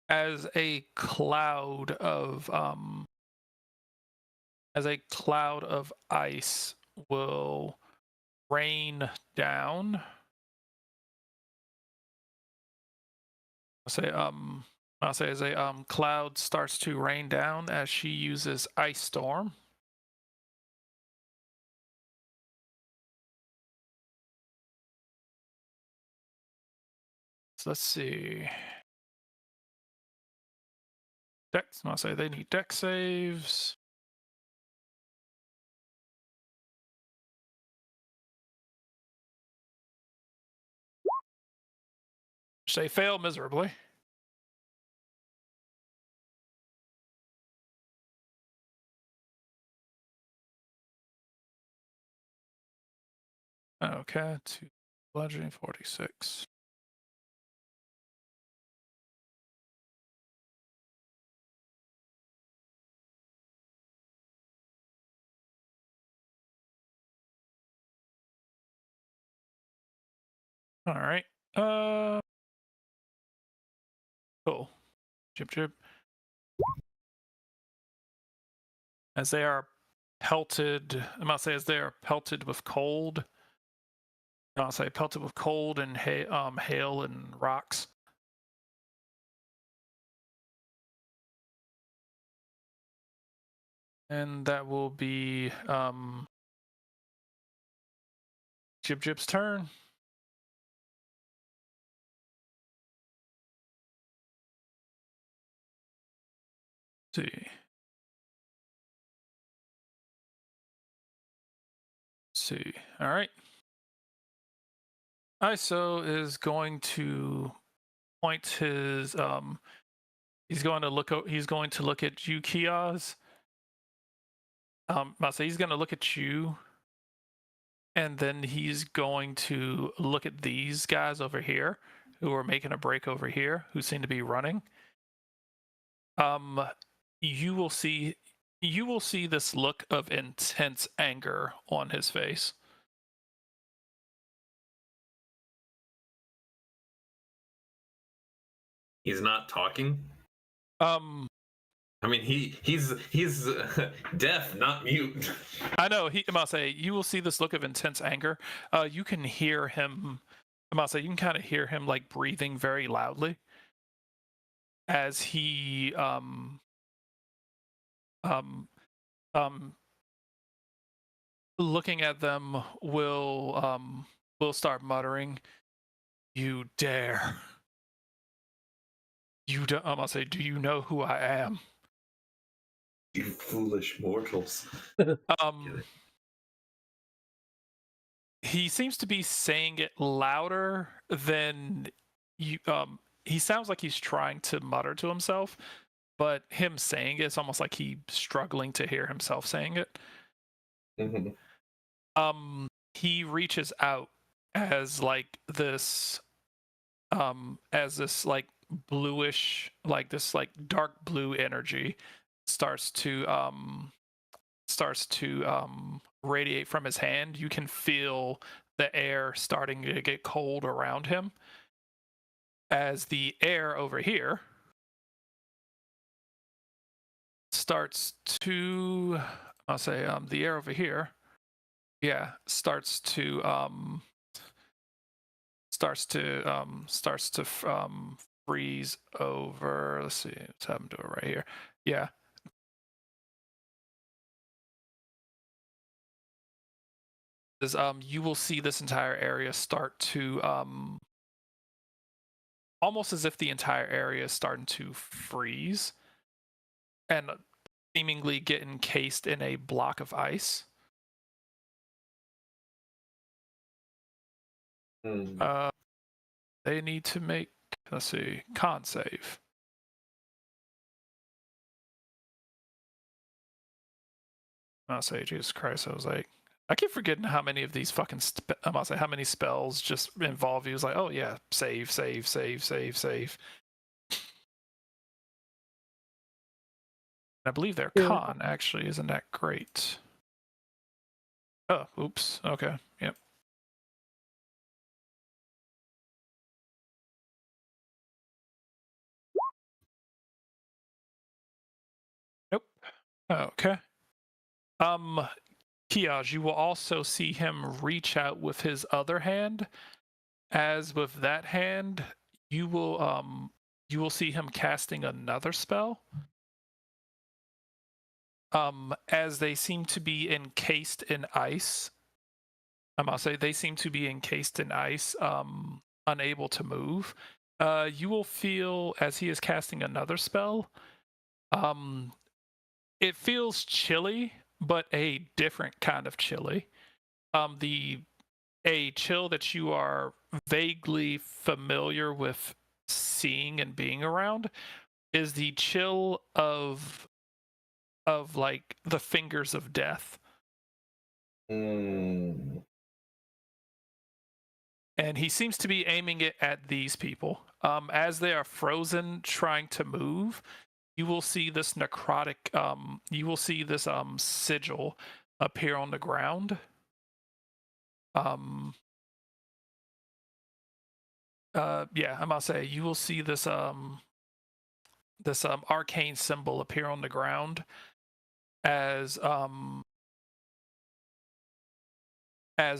as a cloud of ice will rain down. I'll say as a cloud starts to rain down as she uses Ice Storm. So let's see. Dex, I'll say they need dex saves. They fail miserably. Okay, 2 bludgeoning, 46. All right. Cool. Jib Jib. As they are pelted, I must say, as they are pelted with cold. I'll say pelted with cold and hail and rocks. And that will be Jib Jib's turn. Let's see. All right. ISO is going to point his he's going to look at you, Kiaz. I'll say he's going to look at you, and then he's going to look at these guys over here who are making a break over here, who seem to be running. You will see this look of intense anger on his face. He's not talking? I mean, he's deaf, not mute. I know. I'm gonna say you will see this look of intense anger. You can hear him. I'm gonna say you can kind of hear him like breathing very loudly as he um looking at them will start muttering, "You dare! You don't." I'm gonna say, "Do you know who I am?" You foolish mortals. He seems to be saying it louder than you. He sounds like he's trying to mutter to himself, but him saying it's almost like he's struggling to hear himself saying it. Mm-hmm. He reaches out as like this like bluish, like this like dark blue energy starts to radiate from his hand. You can feel the air starting to get cold around him as the air over here starts to, I'll say the air over here starts to freeze over. Let's see, let's have him do it right here. Yeah. You will see this entire area start to almost as if the entire area is starting to freeze and seemingly get encased in a block of ice. They need to make, let's see, con save. I'll say, Jesus Christ, I was like, I keep forgetting how many of these fucking, I'm gonna say how many spells just involve you. It's like, oh yeah, save. I believe their con actually isn't that great. Oh, oops. Okay. Yep. Nope. Okay. Kiaj, you will also see him reach out with his other hand. As with that hand, you will see him casting another spell. As they seem to be encased in ice. I'll say they seem to be encased in ice, unable to move. You will feel as he is casting another spell. It feels chilly, but a different kind of chilly. A chill that you are vaguely familiar with seeing and being around is the chill of like the fingers of death. And he seems to be aiming it at these people. As they are frozen, trying to move, you will see this necrotic, you will see this sigil appear on the ground. Yeah, I'm gonna say you will see this arcane symbol appear on the ground as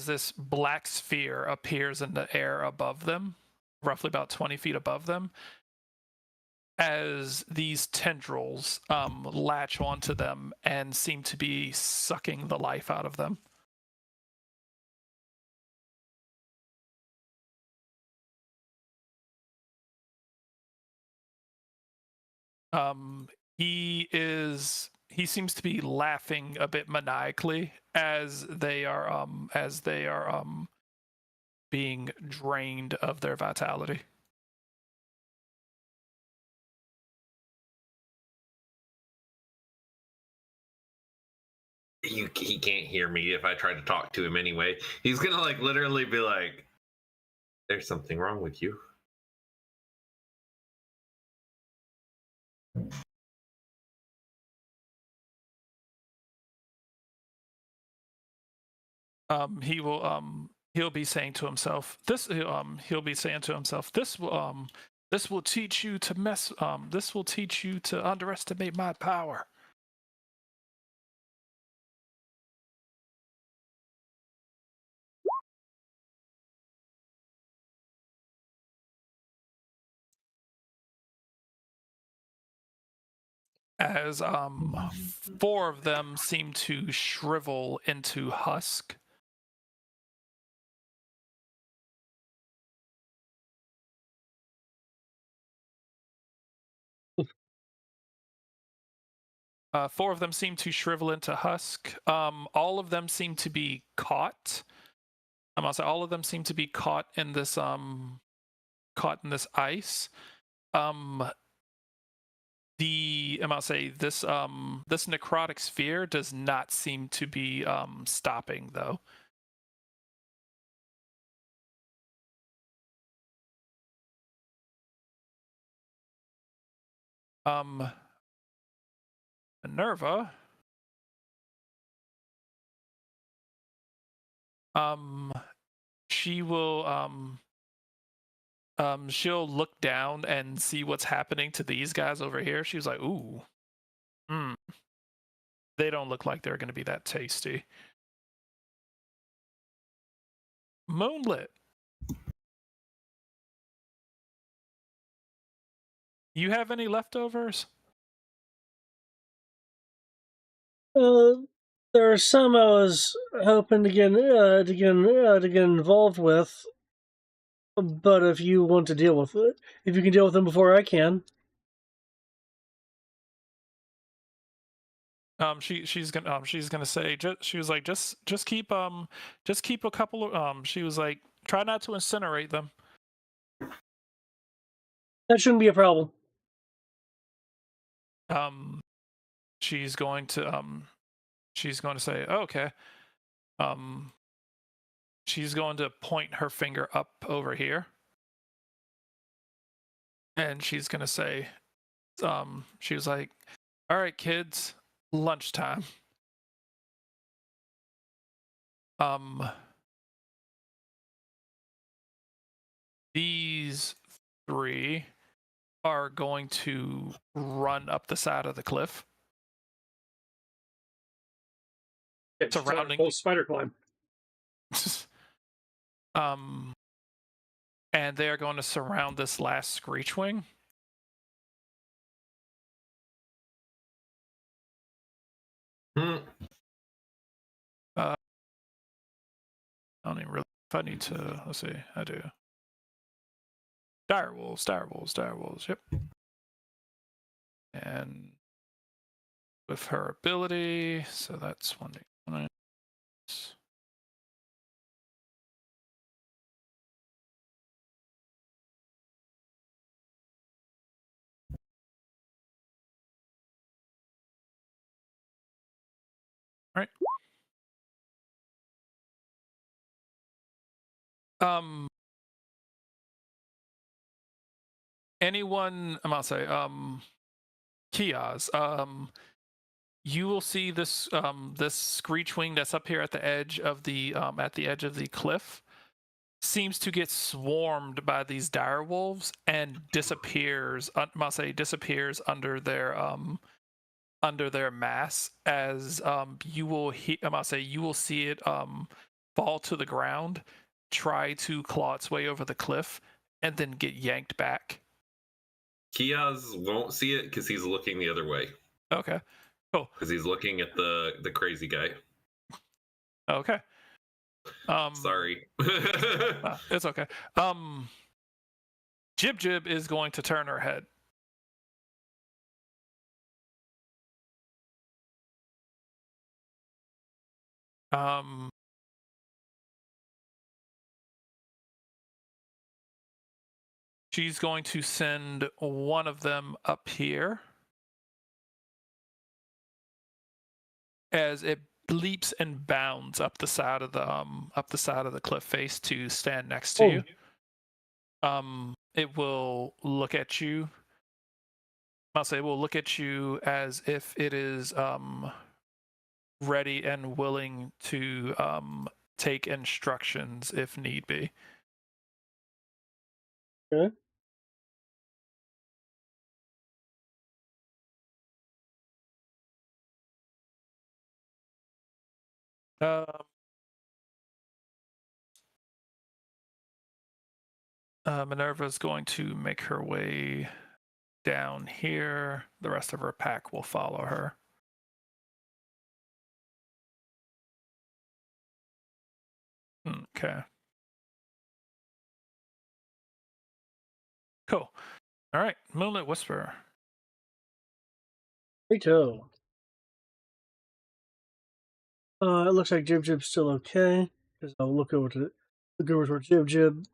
this black sphere appears in the air above them, roughly about 20 feet above them, as these tendrils latch onto them and seem to be sucking the life out of them. He seems to be laughing a bit maniacally as they are being drained of their vitality. He can't hear me if I try to talk to him anyway. He's gonna like literally be like, "There's something wrong with you." He'll be saying to himself, this will This will teach you to this will teach you to underestimate my power. As 4 of them seem to shrivel into husk. Four of them seem to shrivel into husk. All of them seem to be caught. I'll say all of them seem to be caught in this ice. I'll say this this necrotic sphere does not seem to be stopping though. Minerva. She will she'll look down and see what's happening to these guys over here. She's like, ooh. They don't look like they're gonna be that tasty. Moonlit. You have any leftovers? There are some I was hoping to get involved with, but if you want to deal with it, if you can deal with them before I can. She's gonna say she was like just keep a couple of she was like try not to incinerate them. That shouldn't be a problem. She's going to say, oh, okay. She's going to point her finger up over here. And she's gonna say, she was like, all right, kids, lunchtime. These 3 are going to run up the side of the cliff. Surrounding whole spider climb. And they are going to surround this last Screechwing. I don't even really. If I need to, let's see. I do. Direwolves. Yep. And with her ability, so that's 1d9. Right. Anyone, I'm gonna say, Kiaz, you will see this this Screechwing that's up here at the edge of the cliff seems to get swarmed by these direwolves and disappears. Disappears under their mass as you will you will see it fall to the ground, try to claw its way over the cliff, and then get yanked back. Kiaz won't see it because he's looking the other way. Okay, cool. Because he's looking at the crazy guy. Okay. Sorry. It's okay. Jib is going to turn her head. She's going to send one of them up here as it leaps and bounds up the side of the cliff face to stand next to you. It will look at you. It will look at you as if it is ready and willing to take instructions if need be. Okay. Minerva's going to make her way down here. The rest of her pack will follow her. Okay. Cool. All right, Moonlit Whisperer. Righto. It looks like Jib Jib's still okay. Because I'll look over towards Jib Jib.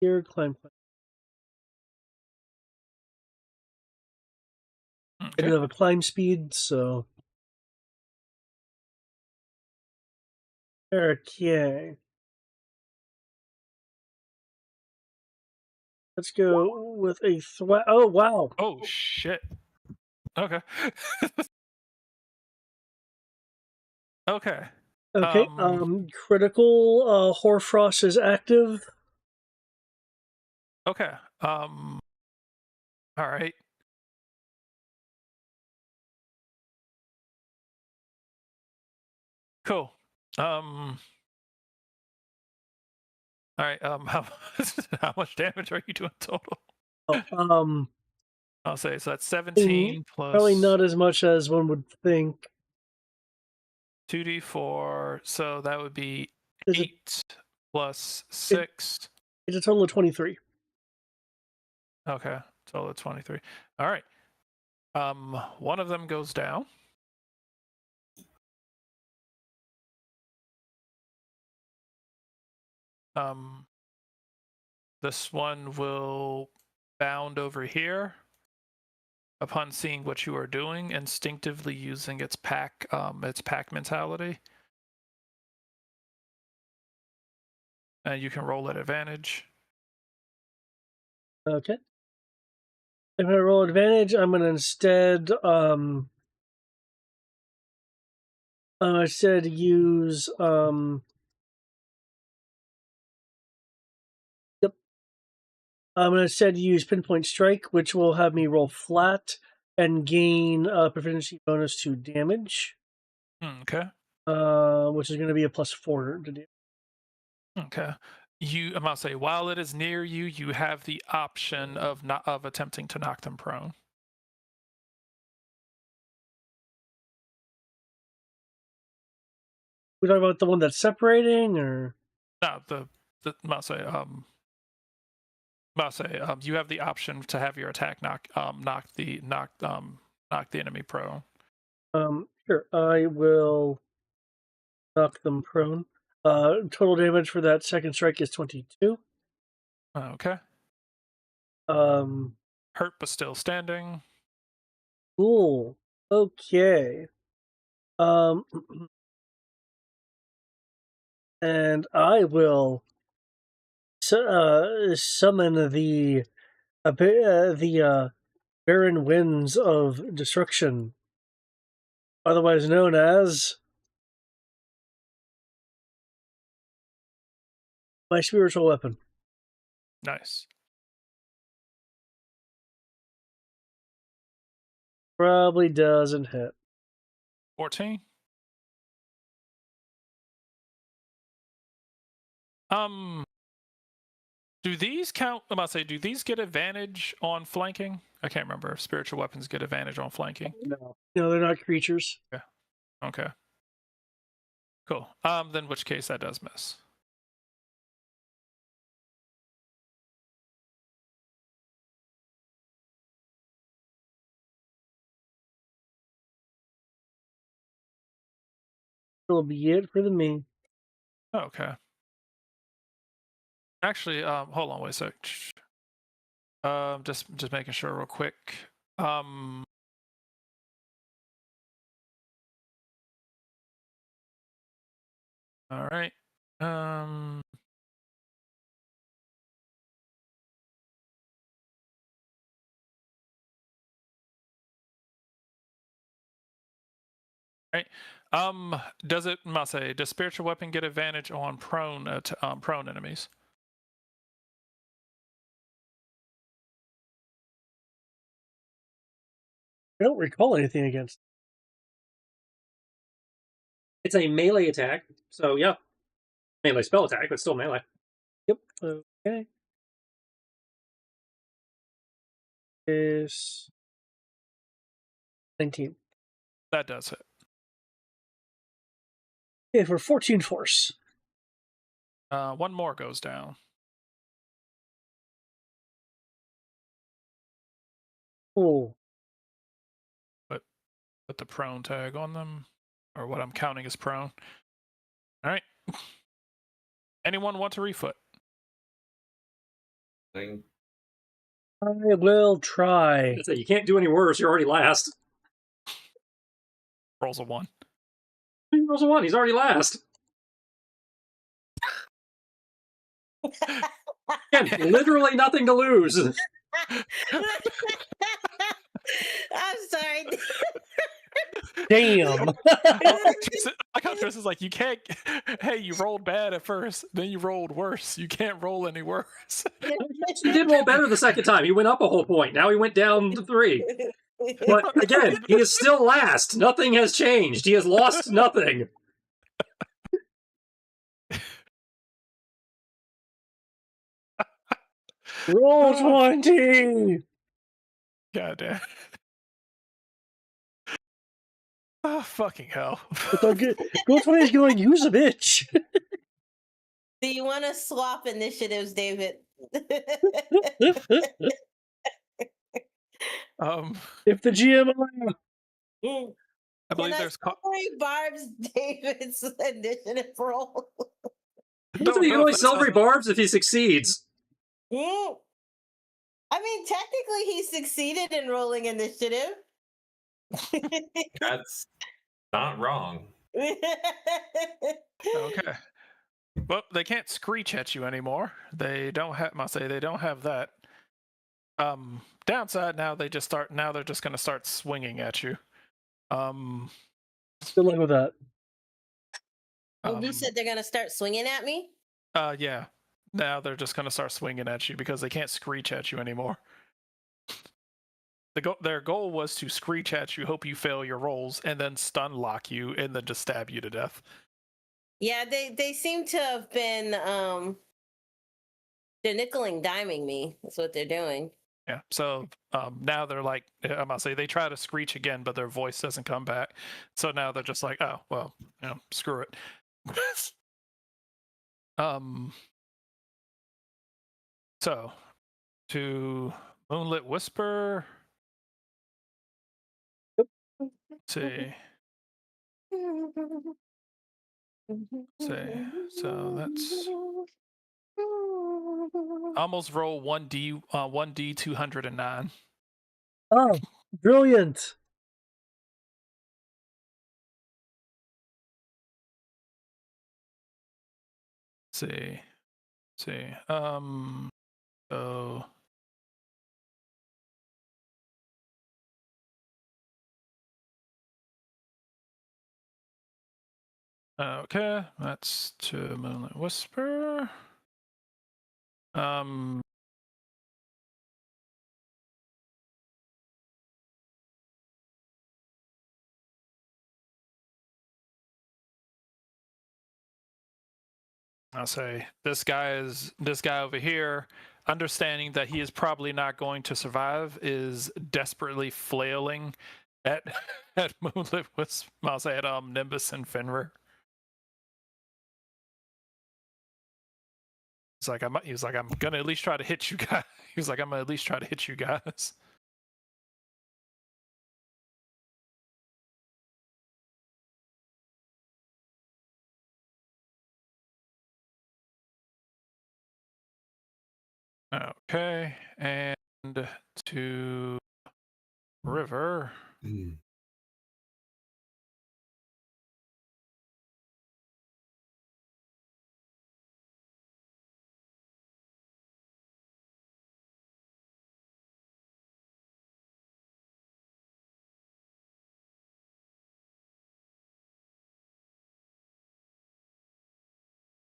Here, climb. Okay. I do have a climb speed, so. Okay. Let's go with a Oh, wow. Oh, shit. Okay. Okay. Okay. Critical Hoarfrost is active. Okay. All right. Cool. All right. How much damage are you doing total? Oh, I'll say so. That's 17 plus. Probably not as much as one would think. 2d4. So that would be 8 plus 6. It's a total of 23. Okay. Total of 23. All right. One of them goes down. This one will bound over here upon seeing what you are doing, instinctively using its pack mentality. And you can roll at advantage. Okay. If I roll advantage, I'm gonna instead use Yep. I'm gonna instead use Pinpoint Strike, which will have me roll flat and gain a proficiency bonus to damage. Okay. Which is gonna be a +4 to damage. Okay. I'm gonna say while it is near you, you have the option of attempting to knock them prone. We talking about the one that's separating, or no? You have the option to have your attack knock the enemy prone. Sure. I will knock them prone. Total damage for that second strike is 22. Okay. Hurt but still standing. Cool. Okay. And I will summon the barren winds of destruction, otherwise known as my spiritual weapon. Nice. Probably doesn't hit. 14. Do these count? I'm about to say, do these get advantage on flanking? I can't remember if spiritual weapons get advantage on flanking. No, they're not creatures. Yeah. Okay. Cool. Then in which case that does miss. That'll be it for the me. Okay. Actually, hold on, wait a sec. Just making sure real quick. All right. Right. Does spiritual weapon get advantage on prone enemies? I don't recall anything against. It's a melee attack, so yeah. Melee spell attack, but still melee. Yep. Okay. Is 19. That does it. Okay, for 14 force. One more goes down. Oh. Put the prone tag on them, or what I'm counting as prone. All right. Anyone want to refoot? Thing. I will try. So you can't do any worse. You're already last. Rolls a 1. He rolls a 1. He's already last. Again, literally nothing to lose. I'm sorry. Damn. I got Tris is like, you can't. Hey, you rolled bad at first, then you rolled worse. You can't roll any worse. He did roll better the second time. He went up a whole point. Now he went down to 3. But again, he is still last. Nothing has changed. He has lost nothing. Roll 20. God damn. Oh, fucking hell. Roll 20 is going, use a bitch. Do you want to swap initiatives, David? If the GM. I believe there's. Barb's David's initiative roll. You can only celebrate Barb's if he succeeds. I mean, technically, he succeeded in rolling initiative. That's not wrong. Okay. Well, they can't screech at you anymore. They don't have. They don't have that. Downside now they're just going to start swinging at you. Good luck with that. You said they're going to start swinging at me? Yeah. Now they're just going to start swinging at you because they can't screech at you anymore. Their goal was to screech at you, hope you fail your rolls, and then stun lock you, and then just stab you to death. Yeah, they seem to have been they're nickel and diming me. That's what they're doing. Yeah. So now they're like, I'm gonna say they try to screech again, but their voice doesn't come back. So now they're just like, oh well, screw it. So to Moonlit Whisper. Let's see. So that's almost roll 1D 209. Oh, brilliant. See. So okay, that's to Moonlit Whisper. I'll say this guy over here, understanding that he is probably not going to survive, is desperately flailing at Moonlit Whisper. I'll say at Nimbus and Fenrir. He was like, I'm gonna at least try to hit you guys. He was like, I'm gonna at least try to hit you guys. Okay, and to River.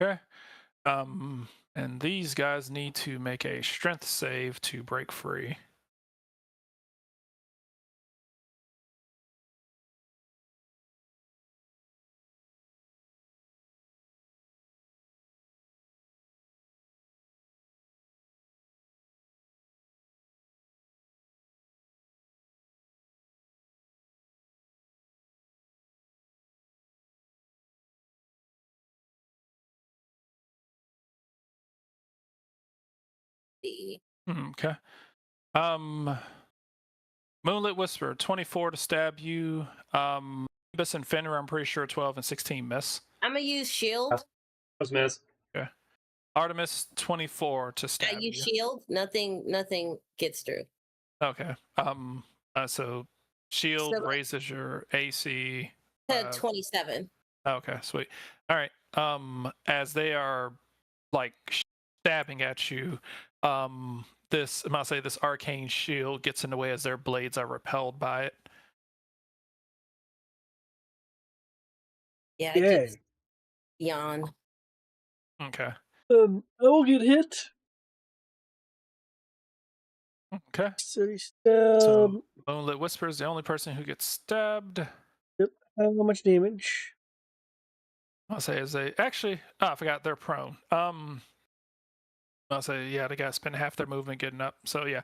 Okay. And these guys need to make a strength save to break free. Okay. Moonlit Whisper, 24 to stab you. Nimbus and Fenrir, I'm pretty sure 12 and 16 miss. I'm gonna use shield. Was miss. Okay. Artemis, 24 to stab I use you. shield. Nothing gets through. Okay. So shield raises your AC to 27. Okay, sweet. All right. As they are like stabbing at you, this arcane shield gets in the way as their blades are repelled by it. Yeah, I just yawn. Okay. I will get hit. Okay. So Moonlit Whisper is the only person who gets stabbed. Yep. How much damage? I'll say I forgot they're prone. I'll say yeah, they gotta spend half their movement getting up. So yeah.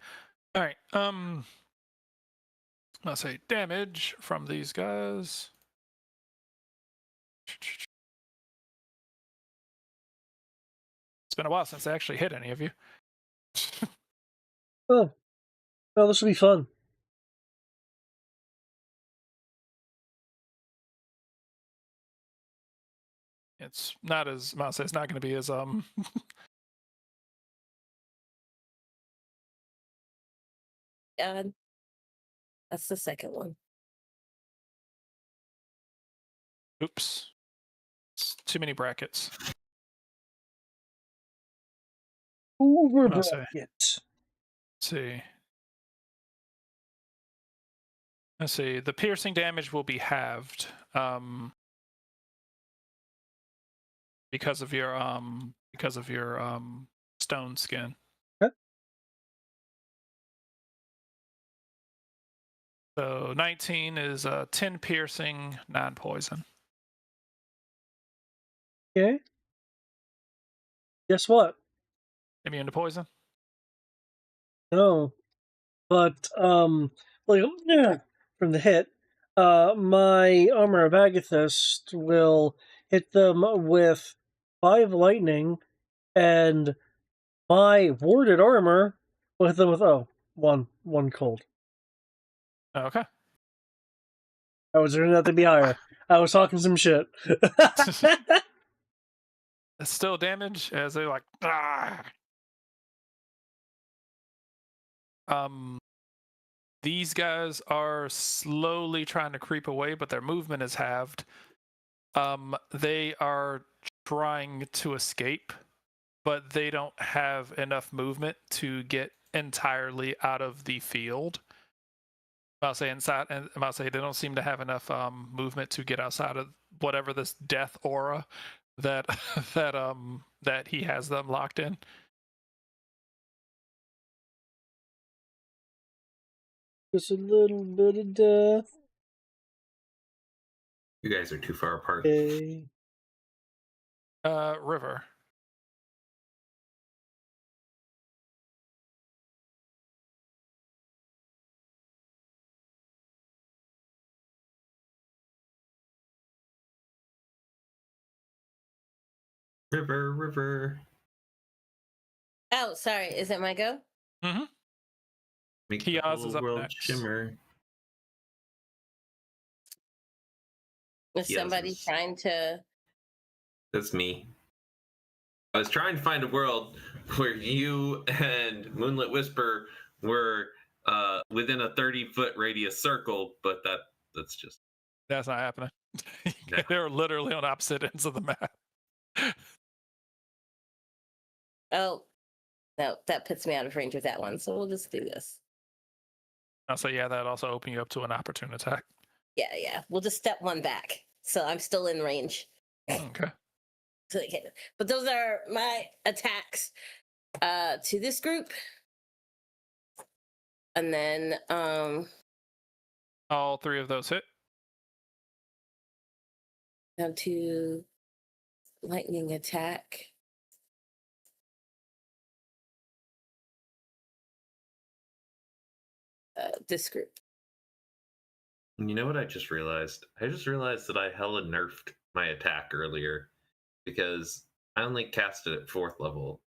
All right. I'll say damage from these guys. It's been a while since I actually hit any of you. Oh, this will be fun. It's not as it's not going to be as That's the second one. Oops. It's too many brackets. Over brackets. Let's see. The piercing damage will be halved. Because of your stone skin. Okay. So 19 is 10 piercing, 9 poison. Okay. Guess what? Immune to poison? No. But from the hit, my armor of Agathist will hit them with 5 lightning, and my warded armor will hit them with one cold. Okay. I was turning out to be higher. I was talking some shit. It's still damage as they like. These guys are slowly trying to creep away, but their movement is halved. They are trying to escape, but they don't have enough movement to get entirely out of the field. I'll say inside, and I'll say they don't seem to have enough movement to get outside of whatever this death aura that that he has them locked in. Just a little bit of death. You guys are too far apart. Okay. River. River. Oh, sorry. Is it my go? Mm-hmm. Make Kiaz the is up world next. shimmer. Is somebody trying to? That's me. I was trying to find a world where you and Moonlit Whisper were within a 30-foot radius circle, but that's not happening. No. They're literally on opposite ends of the map. Oh, no, that puts me out of range with that one. So we'll just do this. So yeah, that also open you up to an opportune attack. Yeah. We'll just step one back. So I'm still in range. Okay. But those are my attacks to this group. And then all 3 of those hit. Down to lightning attack. This group. You know what I just realized? I just realized that I hella nerfed my attack earlier because I only cast it at 4th level.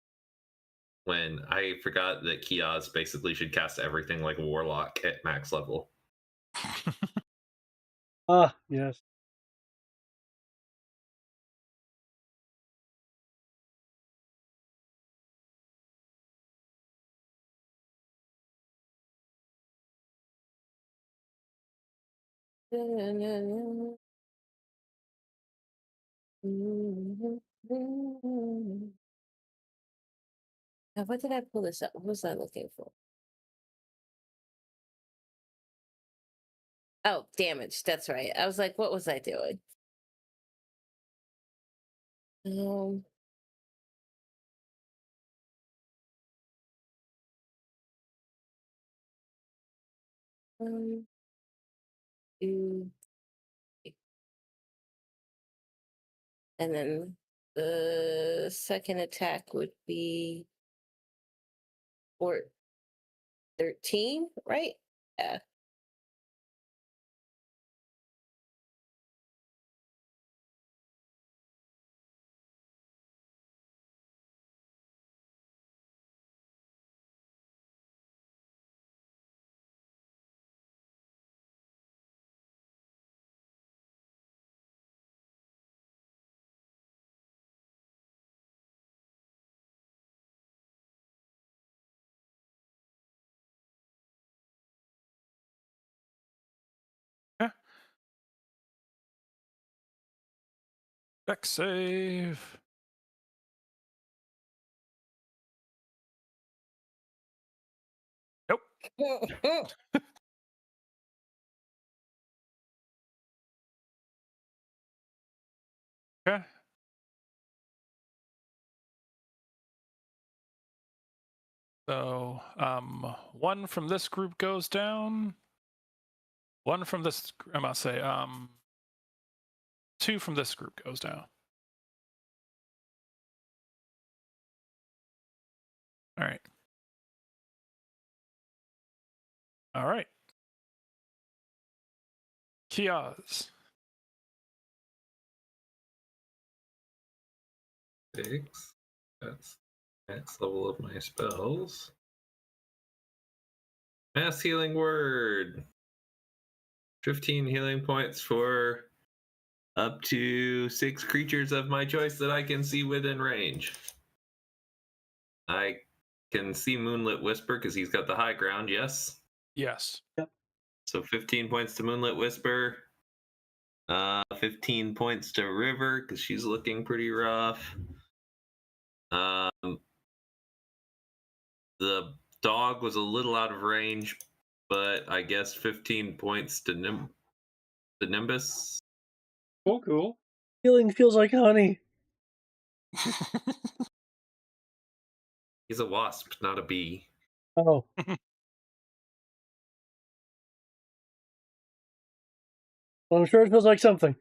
when I forgot that Kiosk basically should cast everything like a warlock at max level. Ah, yes. Now, what did I pull this up? What was I looking for? Oh, damage. That's right. I was like, what was I doing? Um, um, two, and then the second attack would be 13, right? Yeah. Dex save. Nope. Okay. So, one from this group goes down. One from this, I must say, two from this group goes down. All right. All right. Kiaz. 6. That's max level of my spells. Mass healing word. 15 healing points for up to 6 creatures of my choice that I can see within range. I can see Moonlit Whisper because he's got the high ground, yes? Yes. Yep. So 15 points to Moonlit Whisper. 15 points to River because she's looking pretty rough. The dog was a little out of range, but I guess 15 points to the Nimbus. Cool. Healing feels like honey. He's a wasp, not a bee. Oh. Well, I'm sure it feels like something.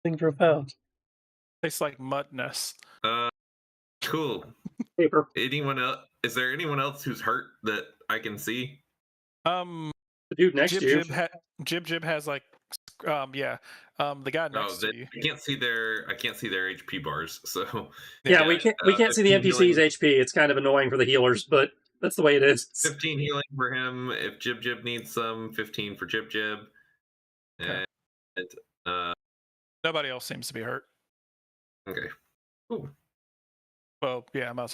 Something profound. Tastes like mudness. Cool. Paper. Anyone else? Is there anyone else who's hurt that I can see? The dude next to you. Jib has like, the guy next to you. I can't see their HP bars. So yeah, we can't see the 15 NPC's healing. HP. It's kind of annoying for the healers, but that's the way it is. 15 healing for him. If Jib needs some, 15 for Jib. Okay. And Nobody else seems to be hurt. okay. Ooh. Well, yeah, I'm about to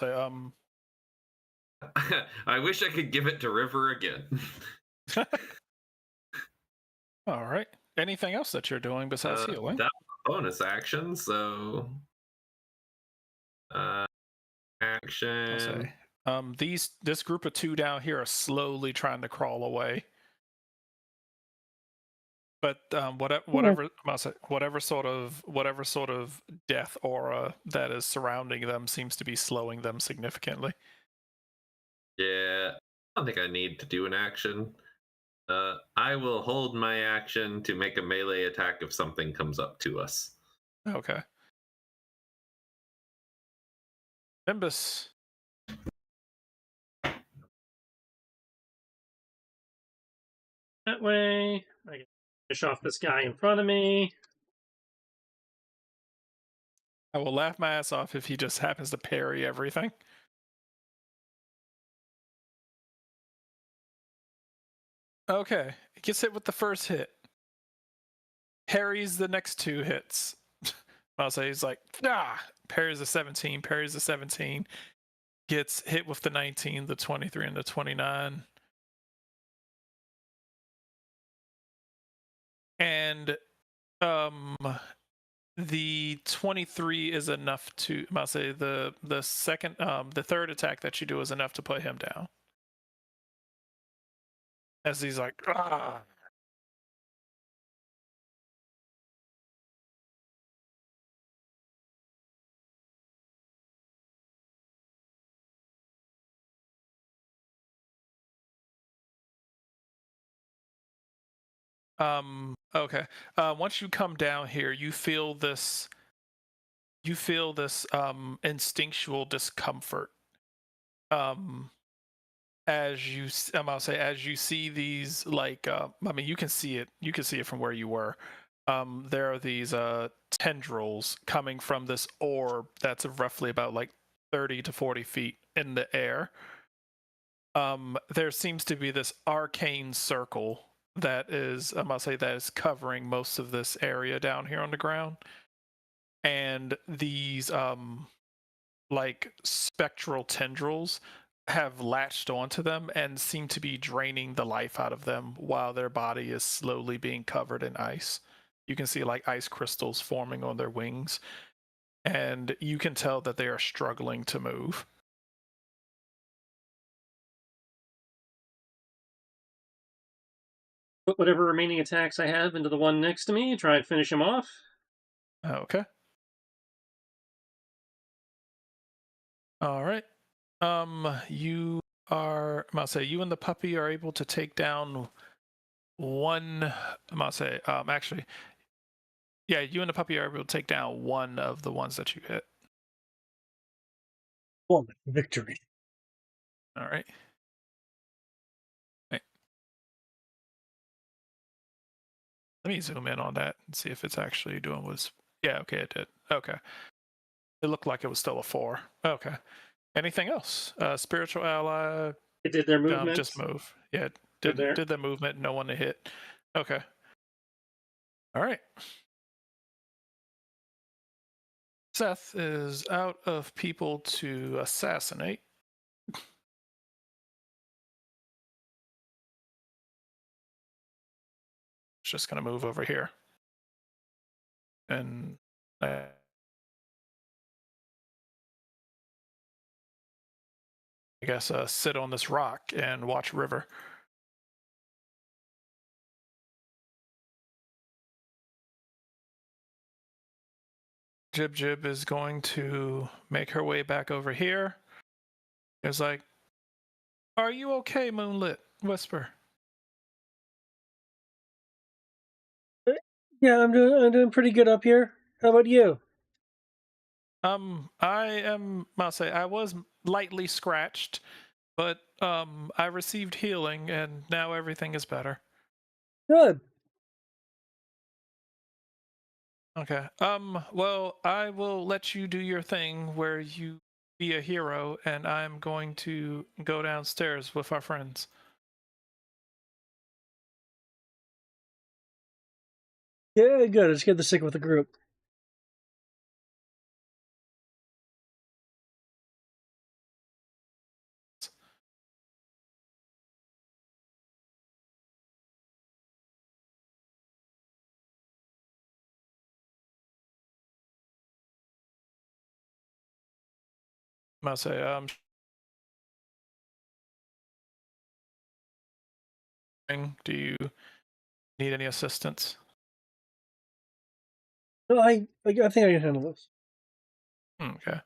say, I wish I could give it to River again. all right. Anything else that you're doing besides healing? That bonus action, so action. I'll say, this group of 2 down here are slowly trying to crawl away. But whatever sort of death aura that is surrounding them seems to be slowing them significantly. Yeah, I don't think I need to do an action. I will hold my action to make a melee attack if something comes up to us. Okay. Nimbus. That way, I can finish off this guy in front of me. I will laugh my ass off if he just happens to parry everything. Okay, gets hit with the first hit. Parries the next 2 hits. I'll say he's like, parries the 17, parries the 17, gets hit with the 19, the 23, and the 29. And the 23 is enough to, I'll say the second, the third attack that you do is enough to put him down. As he's like, okay. Once you come down here, you feel this instinctual discomfort. As you I'll say as you see these, like I mean, you can see it from where you were. There are these tendrils coming from this orb that's roughly about like 30 to 40 feet in the air. There seems to be this arcane circle that is, I'll say, that is covering most of this area down here on the ground. And these like spectral tendrils have latched onto them and seem to be draining the life out of them while their body is slowly being covered in ice. You can see like ice crystals forming on their wings, and you can tell that they are struggling to move. Put whatever remaining attacks I have into the one next to me, try and finish him off. Okay. All right. You are, I'll say, you and the puppy are able to take down one, I'll say, actually, yeah, you and the puppy are able to take down one of the ones that you hit. One victory. All right. Wait. Let me zoom in on that and see if it's actually doing was. Yeah, okay, it did. Okay. It looked like it was still a 4. Okay. Anything else? Spiritual ally. It did their movement. Just move. Yeah, Did the movement. No one to hit. Okay. All right. Seth is out of people to assassinate. Just gonna move over here, and I guess sit on this rock and watch river. Jib Jib is going to make her way back over here. It's like, "Are you okay, Moonlit Whisper?" Yeah, I'm doing pretty good up here. How about you? I'll say I was lightly scratched, but I received healing and now everything is better. Good. Okay. Well, I will let you do your thing where you be a hero, and I'm going to go downstairs with our friends. Yeah, good. It's good to stick with the group. I'll say, do you need any assistance? No, I think I can handle this. Okay.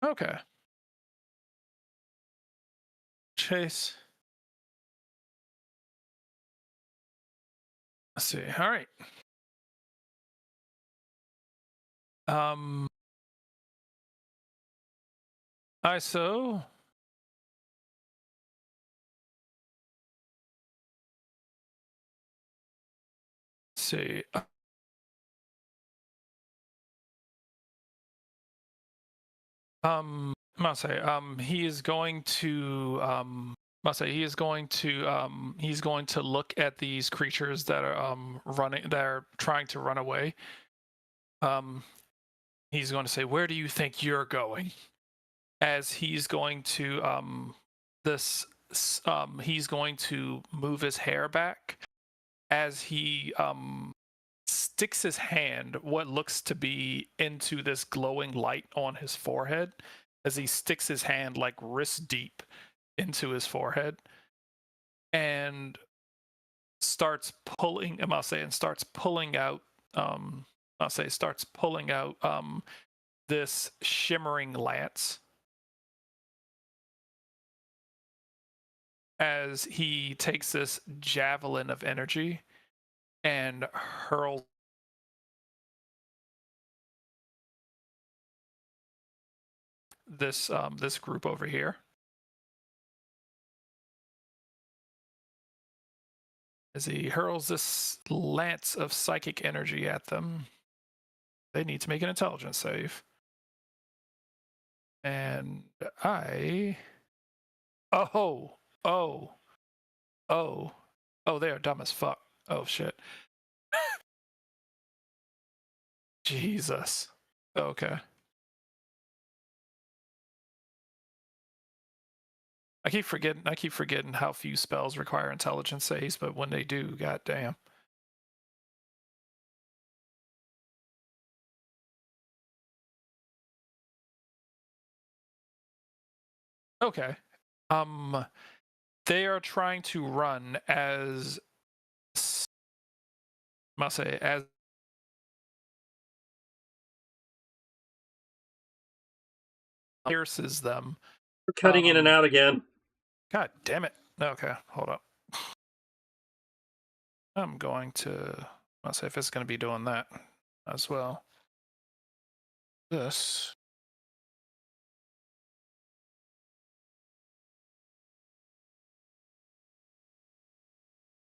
Okay. Chase. Let's see. All right. ISO. Let's see. Must say, he is going to he's going to look at these creatures that are running, that are trying to run away. He's going to say, "Where do you think you're going?" As he's going to he's going to move his hair back as he sticks his hand, what looks to be, into this glowing light on his forehead, as he sticks his hand like wrist deep into his forehead and starts pulling, starts pulling out this shimmering lance as he takes this javelin of energy and hurls this this group over here. As he hurls this lance of psychic energy at them, they need to make an intelligence save. And they are dumb as fuck. Oh shit. Jesus. Okay. I keep forgetting how few spells require intelligence saves, but when they do, goddamn. Okay. They are trying to run as pierces them. We're cutting in and out again. God damn it. Okay, hold up. I'm going to, I'll say if it's going to be doing that as well. This.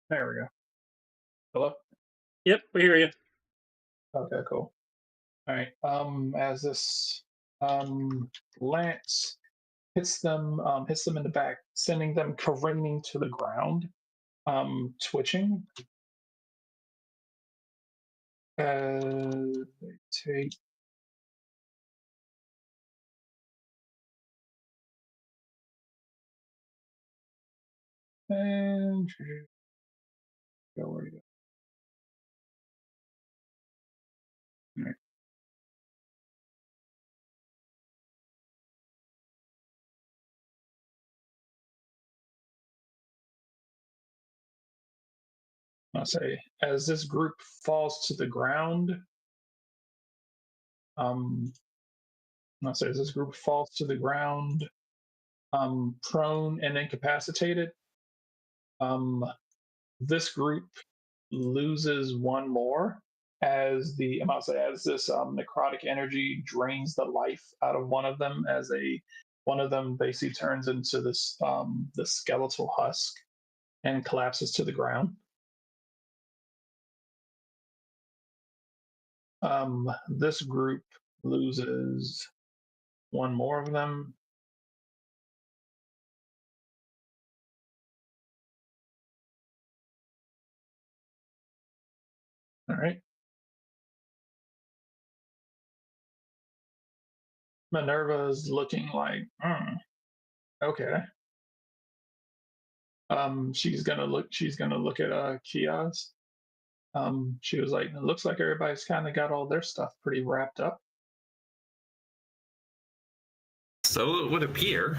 There we go. Hello? Yep, we hear you. Okay, cool. All right. As this lance hits them in the back, sending them careening to the ground, twitching. They take and go where you go. All right. I'll say as this group falls to the ground, I'll say as this group falls to the ground, prone and incapacitated, this group loses one more as the as this necrotic energy drains the life out of one of them, as one of them basically turns into this the skeletal husk and collapses to the ground. This group loses one more of them. All right. Minerva's looking like, okay. She's gonna look at Kiaz. She was like, it looks like everybody's kind of got all their stuff pretty wrapped up. So it would appear.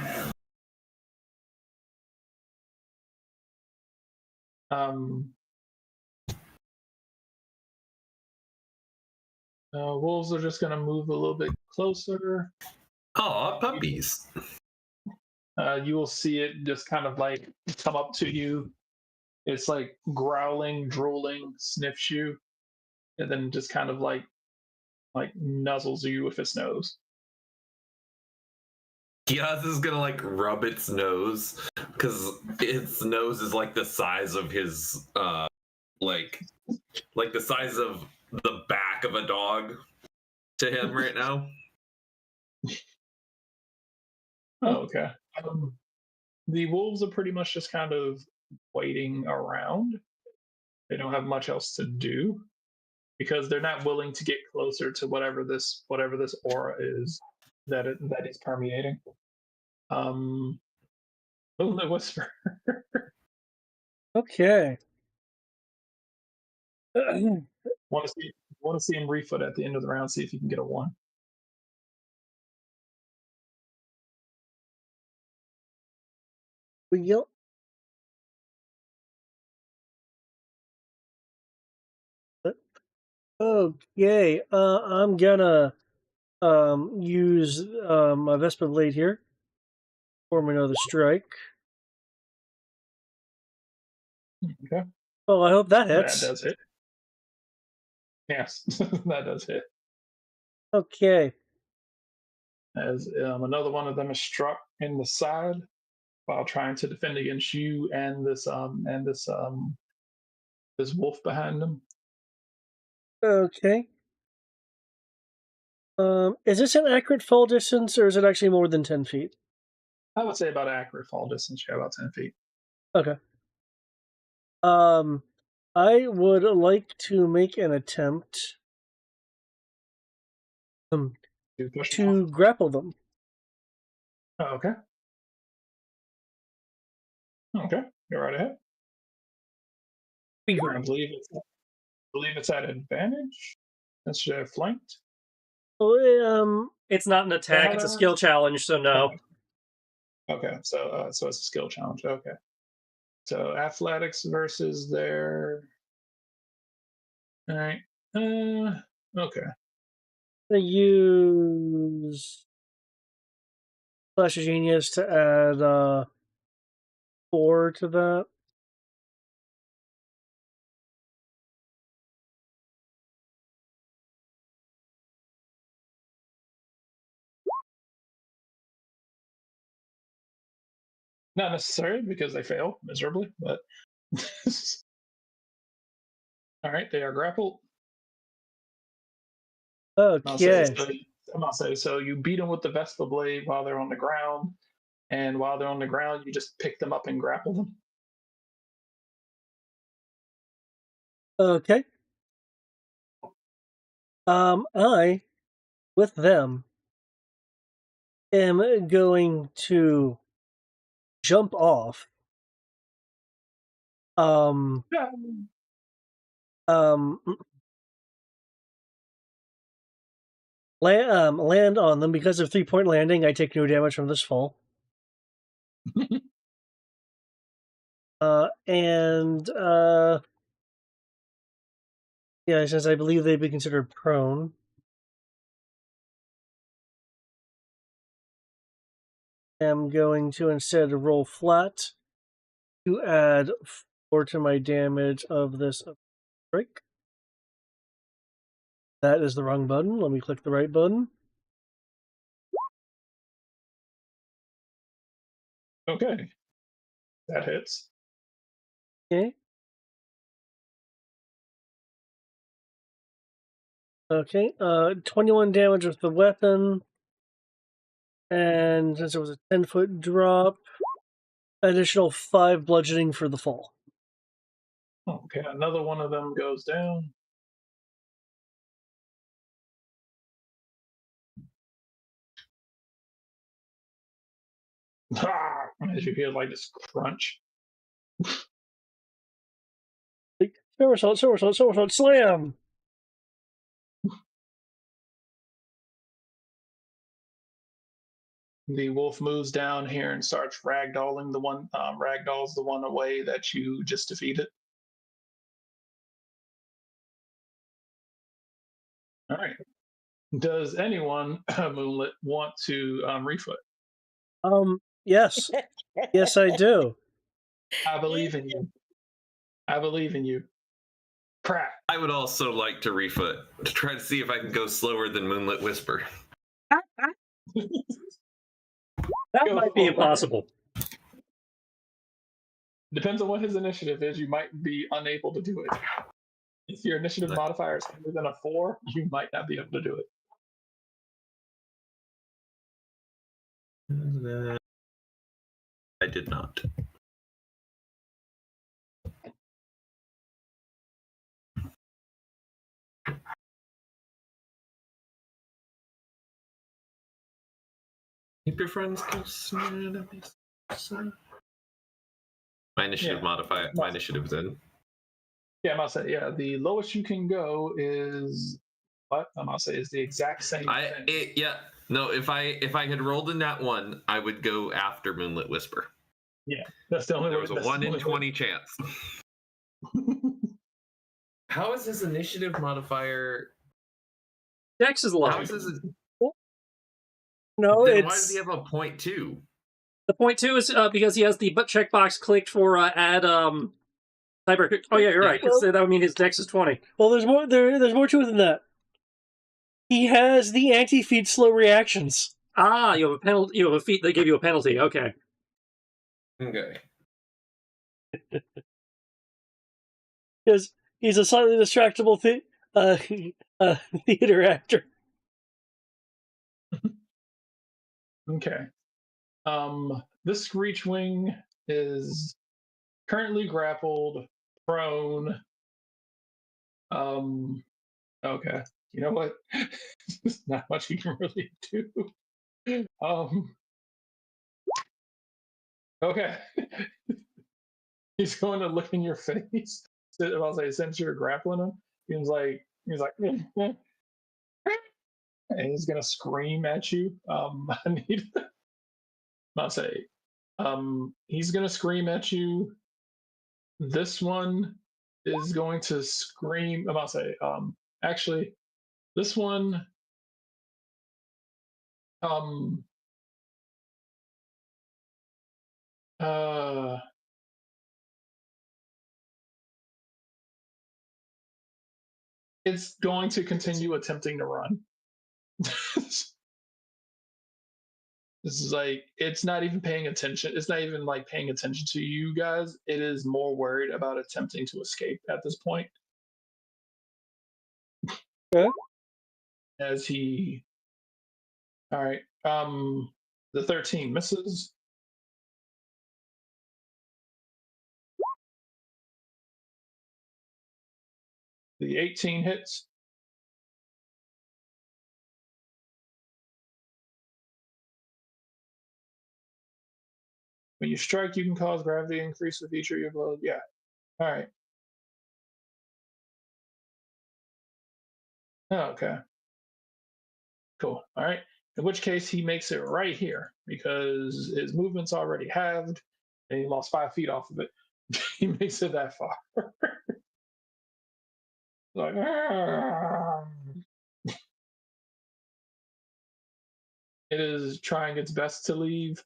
Wolves are just going to move a little bit closer. Oh, puppies. You will see it just kind of like come up to you. It's like growling, drooling, sniffs you, and then just kind of like nuzzles you with its nose. Kiaz is gonna like rub its nose because its nose is like the size of his like the size of the back of a dog to him right now. Oh, okay. The wolves are pretty much just kind of waiting around. They don't have much else to do because they're not willing to get closer to whatever this aura is that is permeating. The whisper. Okay. Want to see him refoot at the end of the round. See if you can get a 1. Yep. Okay. I'm gonna use my Vespa blade here. Form another strike. Okay. Well, I hope that That hits. does hit. Yes, that does hit. Okay. As another one of them is struck in the side while trying to defend against you and this wolf behind them. Okay. Is this an accurate fall distance, or is it actually more than 10 feet? I would say about accurate fall distance. Yeah, about 10 feet. Okay. I would like to make an attempt to grapple them. Oh, okay. Okay. Go right ahead. Be I great. believe it's at advantage since you're flanked. It's not an attack; it's a skill challenge. So no. Okay, so it's a skill challenge. Okay, so athletics versus their. All right. Okay. I use Flash of Genius to add 4 to that. Not necessary because they fail miserably, but all right, they are grappled. Okay. I'll say so. You beat them with the Vespa blade while they're on the ground, and while they're on the ground, you just pick them up and grapple them. Okay. I, with them, am going to jump off. Um, land on them. Because of 3-point landing, I take no damage from this fall. Yeah, since I believe they'd be considered prone. I'm going to instead roll flat to add 4 to my damage of this break. That is the wrong button. Let me click the right button. Okay. That hits. Okay. Okay. 21 damage with the weapon. And since it was a 10-foot drop, additional 5 bludgeoning for the fall. Okay, another one of them goes down. As you hear like this crunch. Somersault, slam! The wolf moves down here and starts ragdolling the one. Ragdolls the one away that you just defeated. All right. Does anyone, Moonlit, want to refoot? Yes. Yes, I do. I believe in you. I believe in you. Crap. I would also like to refoot to try to see if I can go slower than Moonlit Whisper. That might be impossible. Depends on what his initiative is. You might be unable to do it. If your initiative modifier is higher than a 4, you might not be able to do it. I did not. Keep your friends close. My initiative modifier. My initiative's in. Yeah, I'm about to say, yeah, the lowest you can go is what? I'm about to say is the exact same thing. No, if I had rolled in that one, I would go after Moonlit Whisper. Yeah, that's the only There way. was a 1 in 20 chance. How is his initiative modifier? Dex is low. How is his? No, then it's... why does he have a 0.2? The 0.2 is because he has the checkbox clicked for add tiebreaker. Oh yeah, you're right. Well, that would mean his Dex is 20. Well, there's more. There's more to it than that. He has the anti-feed slow reactions. Ah, you have a penalty. You have a feat. They give you a penalty. Okay. Okay. Because he's a slightly distractible theater actor. Okay. This Screechwing is currently grappled, prone. Okay. You know what? There's not much he can really do. Okay. He's going to look in your face. I'll say, since you're grappling him, he's like, and he's gonna scream at you. I'll say, he's gonna scream at you. This one is going to scream. I'm about to say, actually, this one, it's going to continue attempting to run. This is like, it's not even paying attention. It's not even like paying attention to you guys. It is more worried about attempting to escape at this point. Okay. As he, all right, the 13 misses. The 18 hits. When you strike, you can cause gravity to increase with each of your blows. Yeah. All right. Oh, okay. Cool. All right. In which case, he makes it right here because his movement's already halved and he lost 5 feet off of it. He makes it that far. Like, it is trying its best to leave.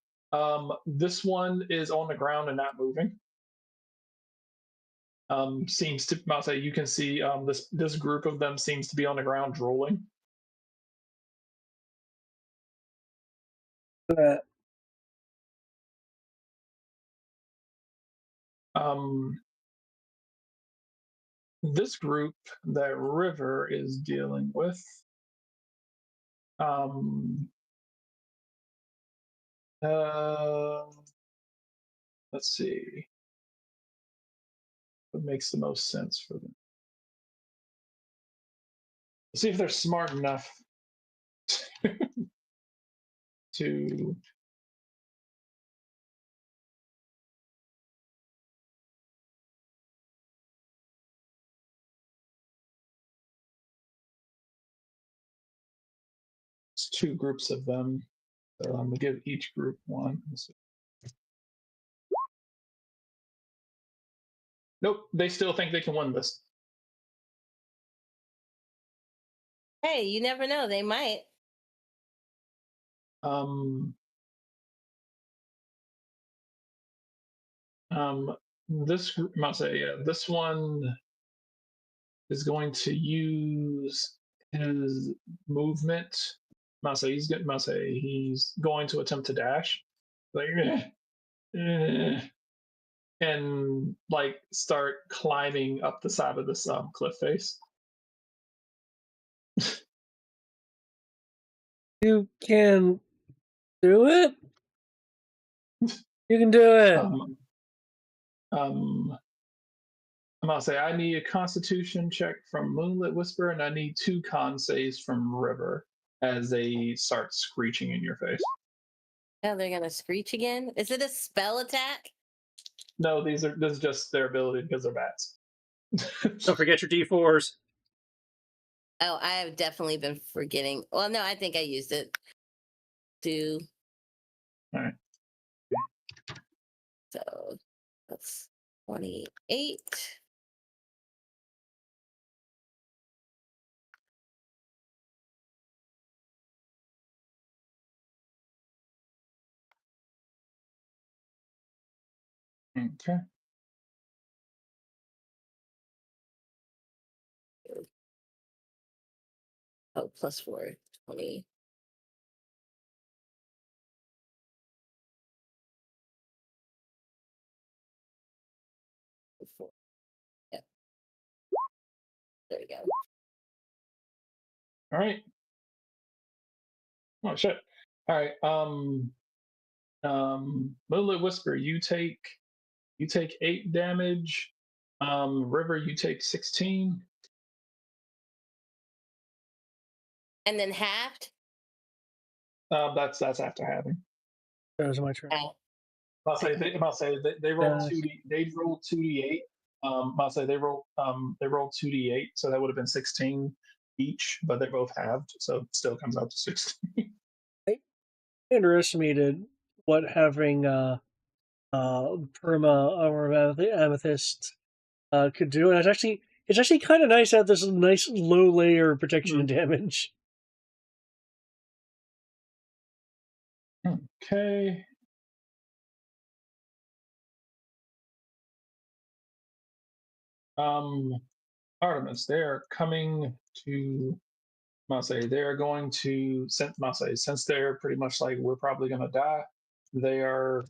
This one is on the ground and not moving. Seems to, I'll say, you can see this group of them seems to be on the ground drooling. This group that River is dealing with, let's see what makes the most sense for them. Let's see if they're smart enough to it's 2 groups of them. So I'm gonna give each group one. Nope, they still think they can win this. Hey, you never know. They might. This group, I must say, yeah, this one is going to use his movement. Must say he's going to attempt to dash, like, and like start climbing up the side of this cliff face. You can do it? You can do it. I'm gonna say I need a Constitution check from Moonlit Whisper, and I need 2 con saves from River as they start screeching in your face. Oh, they're gonna screech again. Is it a spell attack? No, this is just their ability because they're bats. Don't forget your D4s. Oh, I have definitely been forgetting. Well, no, I think I used it. All right. So that's 28. Okay. Oh, plus 4, 20. Four. Yeah. There we go. All right. Oh shit. All right. Moonlit Whisper, you take 8 damage. River, you take 16. And then halved. That's after having. That was my turn. Oh. I'll say they rolled 2D. They rolled 2d8. I'll say they rolled 2d8, so that would have been 16 each, but they both halved, so it still comes out to 16. I underestimated what having perma armor of amethyst could do, and it's actually kind of nice to have this nice low layer protection and damage. Okay. Artemis, they're coming to Marseille. They're going to Marseille, since they're pretty much like we're probably gonna die, they are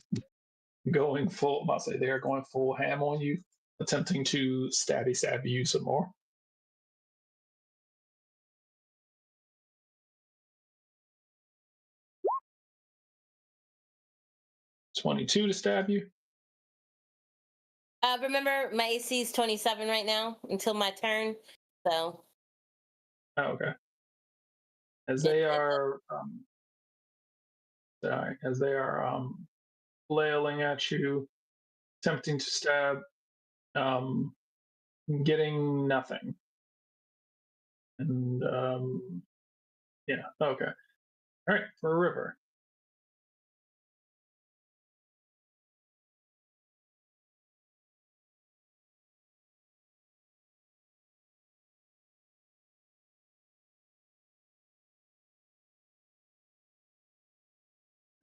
going full Marseille. They are going full ham on you, attempting to stab you some more. 22 to stab you. Remember, my AC is 27 right now until my turn. So. Oh, okay. As they are, flailing at you, attempting to stab, getting nothing. And yeah, okay. All right, for River.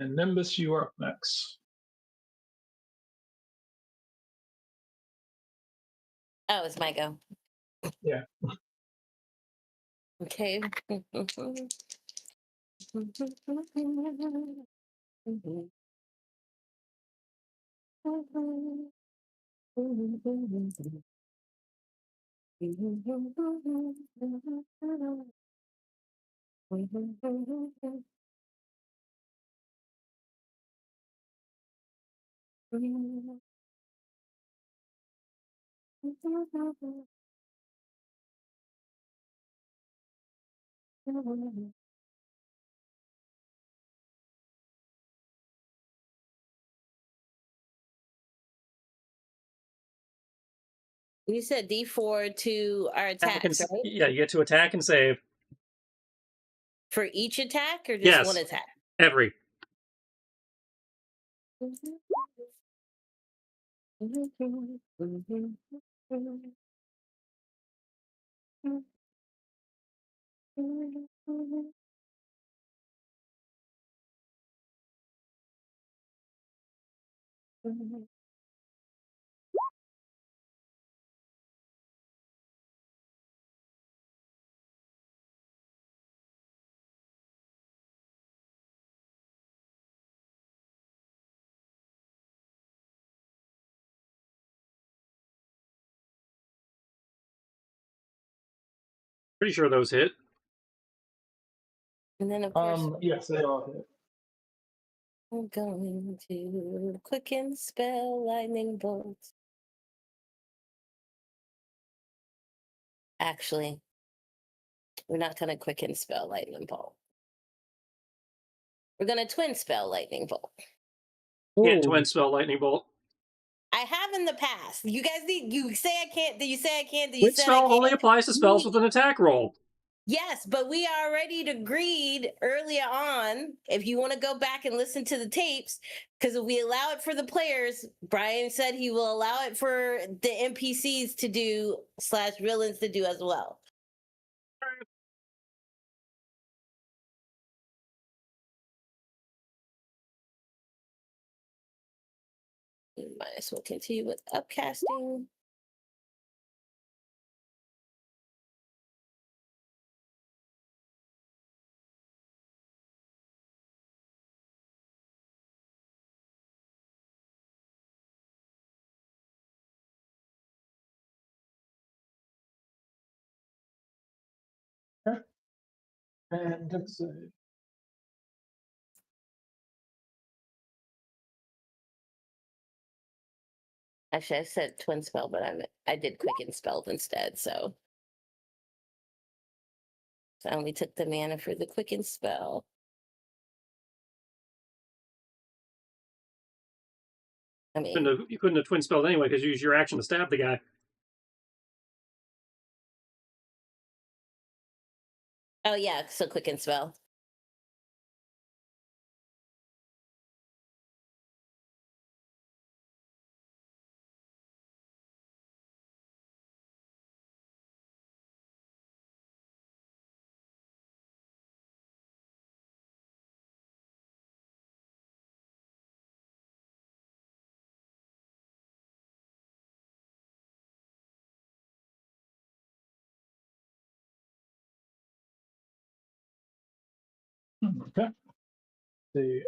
And Nimbus, you are up next. Oh, it's my go. Yeah. Okay. You said D4 to our attacks, right? Yeah, you get to attack and save. For each attack or just Yes. one attack? Every. Pretty sure those hit. And then of course, yes, they all hit. I'm going to quicken spell lightning bolt. Actually, we're not going to quicken spell lightning bolt. We're going to twin spell lightning bolt. Can't twin spell lightning bolt. I have in the past. You guys need. You say I can't. Do you say I can't? Do you Twin say I spell can't? only applies to spells with an attack roll. Yes, but we already agreed earlier on, if you want to go back and listen to the tapes, because if we allow it for the players, Brian said he will allow it for the NPCs to do / villains to do as well. You might as well continue with upcasting. Okay. And let's see. Actually, I said twin spell, but I did quicken spell instead. So I only took the mana for the quicken spell. I mean, You couldn't have twin spelled anyway because you use your action to stab the guy. oh yeah, so quicken spell. Okay. The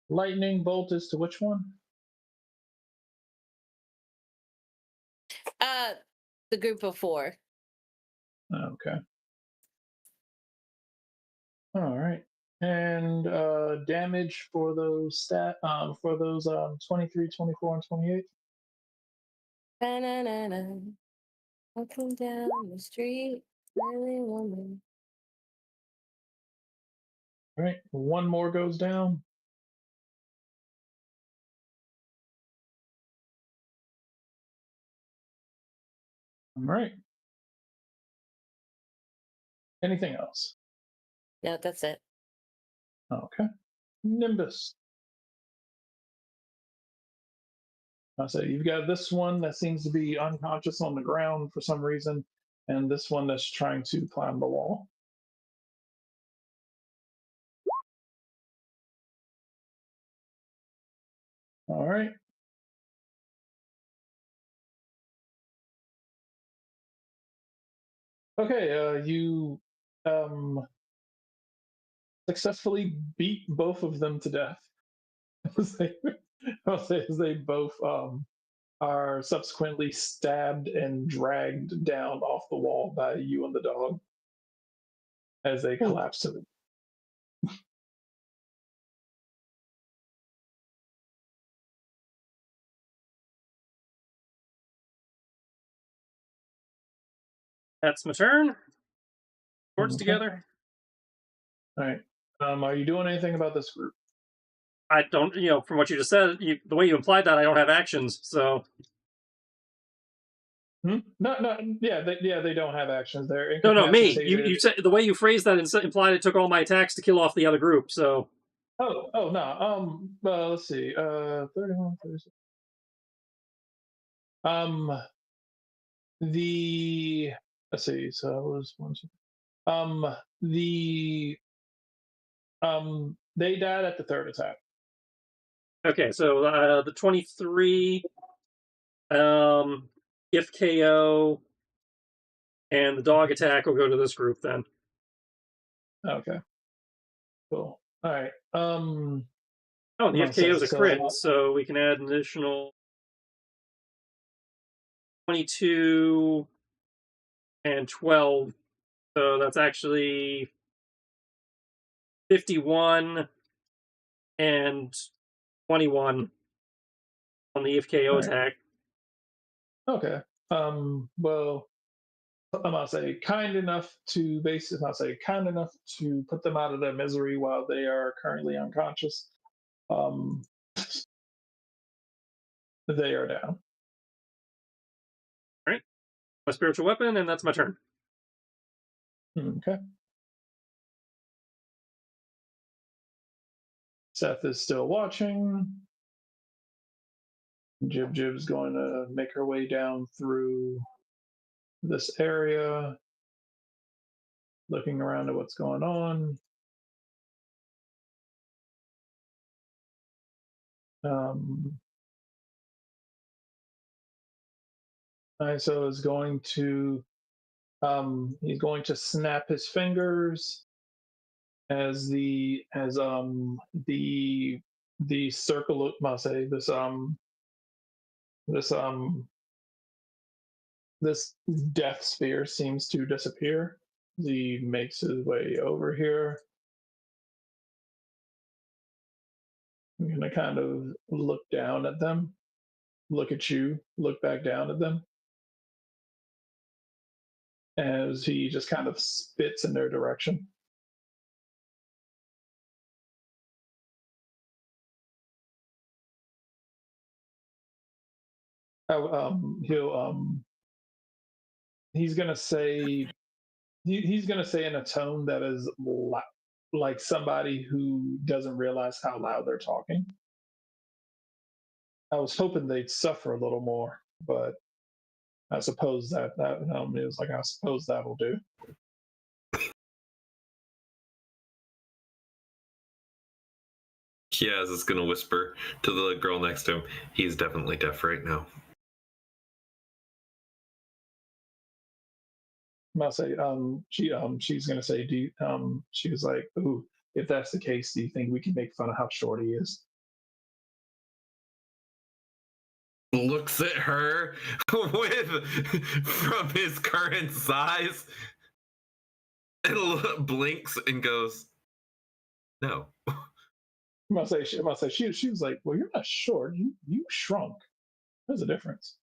lightning bolt is to which one? The group of 4. Okay. All right. And damage for those for those 23, 24, and 28. Ba-na-na-na. Walking down the street, early woman. All right. One more goes down. All right. Anything else? No, that's it. Okay. Nimbus. I say you've got this one that seems to be unconscious on the ground for some reason, and this one that's trying to climb the wall. All right. Okay, you successfully beat both of them to death. I'll say as they both are subsequently stabbed and dragged down off the wall by you and the dog as they collapse to the. That's my turn. Swords Okay. together. All right. Are you doing anything about this group? I don't, from what you just said, the way you implied that, I don't have actions, so. No, they don't have actions. They're No, me. incapacitated. You said the way you phrased that implied it took all my attacks to kill off the other group, so. Oh no. Let's see. 31, 36. Let's see. So it was one, two. They died at the third attack. Okay, so the 23, if KO, and the dog attack will go to this group then. Okay. Cool. All right. Oh, and the FKO is a crit, so we can add an additional 22 and 12. So that's actually 51 and 21 on the FKO attack. Okay. Well, I'm gonna say kind enough to put them out of their misery while they are currently unconscious. Um, they are down. All right. My spiritual weapon, and that's my turn. Okay. Seth is still watching. Jib Jib's going to make her way down through this area, looking around at what's going on. Iso is going to he's going to snap his fingers as the circle, must say, this death sphere seems to disappear. He makes his way over here. I'm gonna kind of look down at them, look at you, look back down at them, as he just kind of spits in their direction. He's gonna say he's gonna say in a tone that is like somebody who doesn't realize how loud they're talking. I was hoping they'd suffer a little more, but I suppose that it was like, I suppose that'll do. Kiaz is gonna whisper to the girl next to him. He's definitely deaf right now. I'll say, she's gonna say, she was like, ooh, if that's the case, do you think we can make fun of how short he is? Looks at her with from his current size and blinks and goes, "No." I'm gonna say she was like, well, you're not short, you shrunk. There's a difference.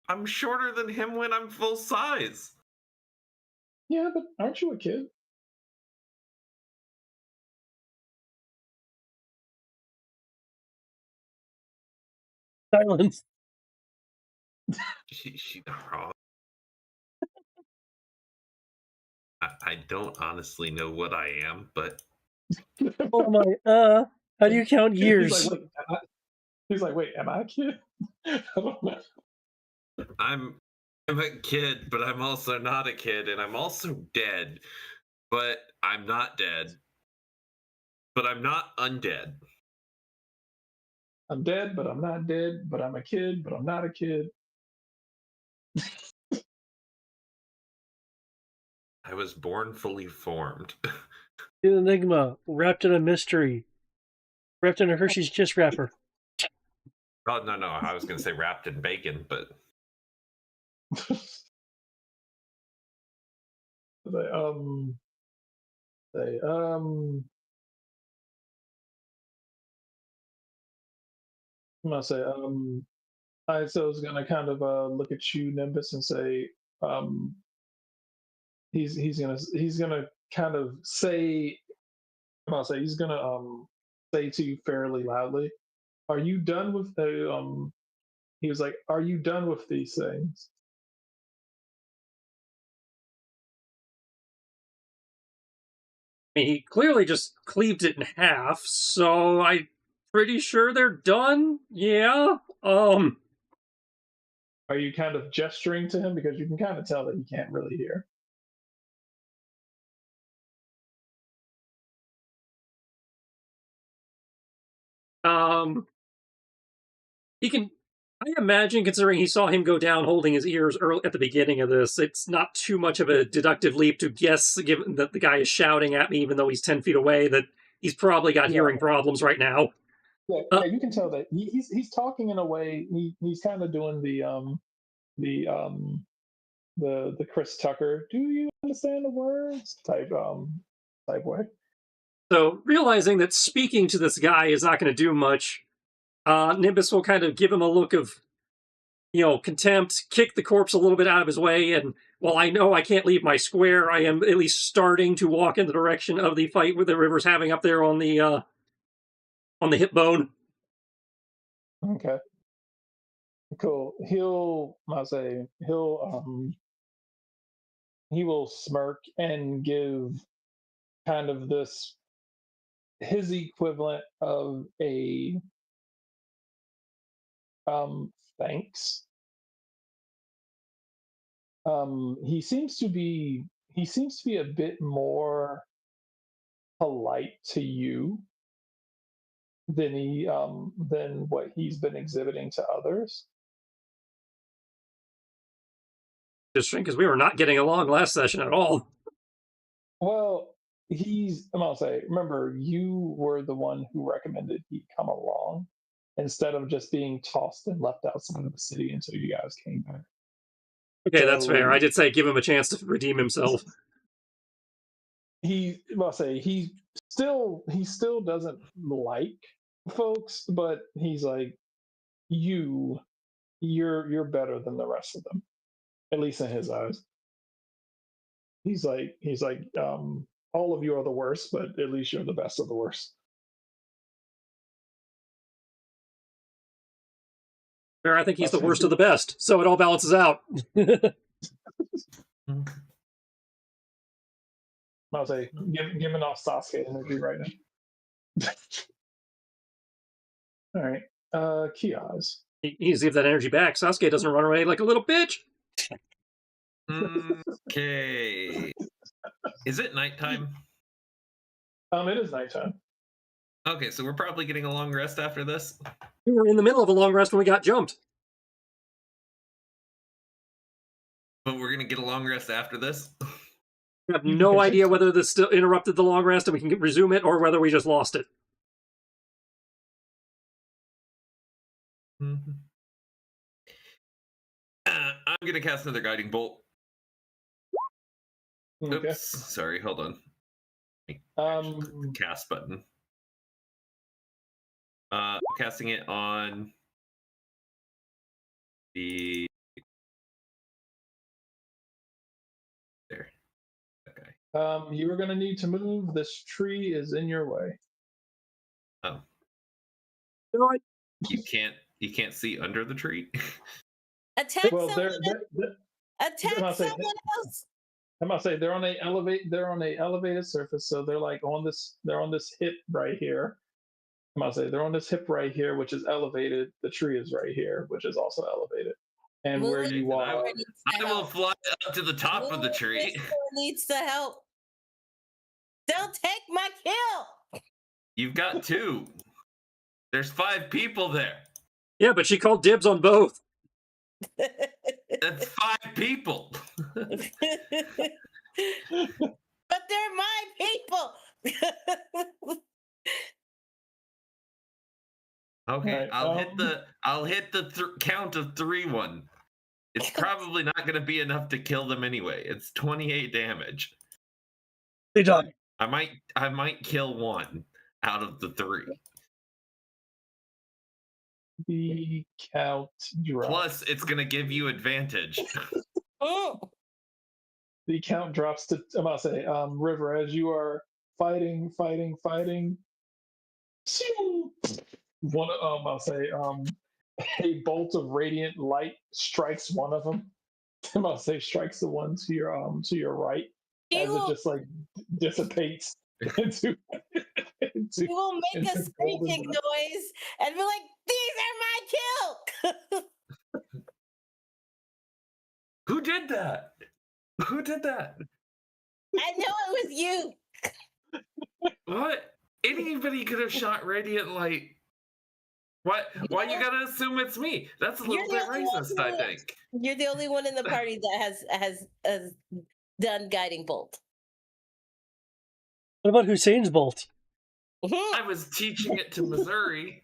I'm shorter than him when I'm full size. Yeah, but aren't you a kid? Silence. She not wrong. I don't honestly know what I am, but Oh my, how do you count years? He's like, wait, am I a kid? I don't know. I'm a kid, but I'm also not a kid, and I'm also dead, but I'm not dead. But I'm not undead. I'm dead, but I'm not dead, but I'm a kid, but I'm not a kid. I was born fully formed. An enigma, wrapped in a mystery, wrapped in a Hershey's Kiss wrapper. Oh no, I was gonna say wrapped in bacon, but I'm gonna say, Iso's gonna kind of look at you, Nimbus, and say, he's gonna kind of say, I'm gonna say, he's gonna say to you fairly loudly, "Are you done with the?" He was like, "Are you done with these things?" I mean, he clearly just cleaved it in half, so I'm pretty sure they're done. Yeah. Are you kind of gesturing to him, because you can kind of tell that he can't really hear? He can. I imagine, considering he saw him go down holding his ears early at the beginning of this, it's not too much of a deductive leap to guess, given that the guy is shouting at me, even though he's 10 feet away, that he's probably got hearing problems right now. Yeah, you can tell that he's talking in a way. He's kind of doing the Chris Tucker, "Do you understand the words?" type type way. So, realizing that speaking to this guy is not going to do much, Nimbus will kind of give him a look of, contempt, kick the corpse a little bit out of his way, and while I know I can't leave my square, I am at least starting to walk in the direction of the fight with the River's having up there on the hip bone. Okay. Cool. He will smirk and give kind of his equivalent of a thanks. He seems to be a bit more polite to you than what he's been exhibiting to others. Interesting, because we were not getting along last session at all. Well, I'm gonna say, remember, you were the one who recommended he come along instead of just being tossed and left outside of the city until you guys came back. Okay, that's fair. I did say give him a chance to redeem himself. He still doesn't like folks, but he's like, you're better than the rest of them, at least in his eyes. He's like, all of you are the worst, but at least you're the best of the worst. Fair, I think he's the worst of the best, so it all balances out. I'll say, giving off Sasuke energy right now. All right, Kiaz. He needs to give that energy back. Sasuke doesn't run away like a little bitch. Okay. Is it nighttime? It is nighttime. Okay, so we're probably getting a long rest after this. We were in the middle of a long rest when we got jumped. But we're gonna get a long rest after this. I have no idea whether this still interrupted the long rest and we can resume it, or whether we just lost it. Mm-hmm. I'm gonna cast another guiding bolt. Okay. Oops, sorry, hold on. The cast button. Casting it on the there. Okay. You were gonna need to move. This tree is in your way. Oh. You know what? You can't see under the tree. Attack Well, someone else. I'm gonna say they're on a elevated surface, so they're like on this hip right here. I'm gonna say they're on this hip right here, which is elevated. The tree is right here, which is also elevated. And where you are, I will fly up to the top of the tree. Needs to help. Don't take my kill. You've got 2. There's 5 people there. Yeah, but she called dibs on both. That's 5 people. But they're my people. Okay, right, I'll hit the count of 3 one. It's probably not going to be enough to kill them anyway. It's 28 damage. They die. I might kill 1 out of the 3. the count drops. Plus, it's going to give you advantage. The count drops to, I'm about to say, River, as you are fighting. I'll say, a bolt of radiant light strikes one of them. I'm about to say, strikes the one to your right, as it just like dissipates into. You will make a screeching noise and be like, "These are my kills." Who did that? Who did that? I know it was you. What? Anybody could have shot radiant light. What? Why you gotta assume it's me? That's a little bit racist, I think. You're the only one in the party that has done guiding bolt. What about Hussein's bolt? I was teaching it to Missouri.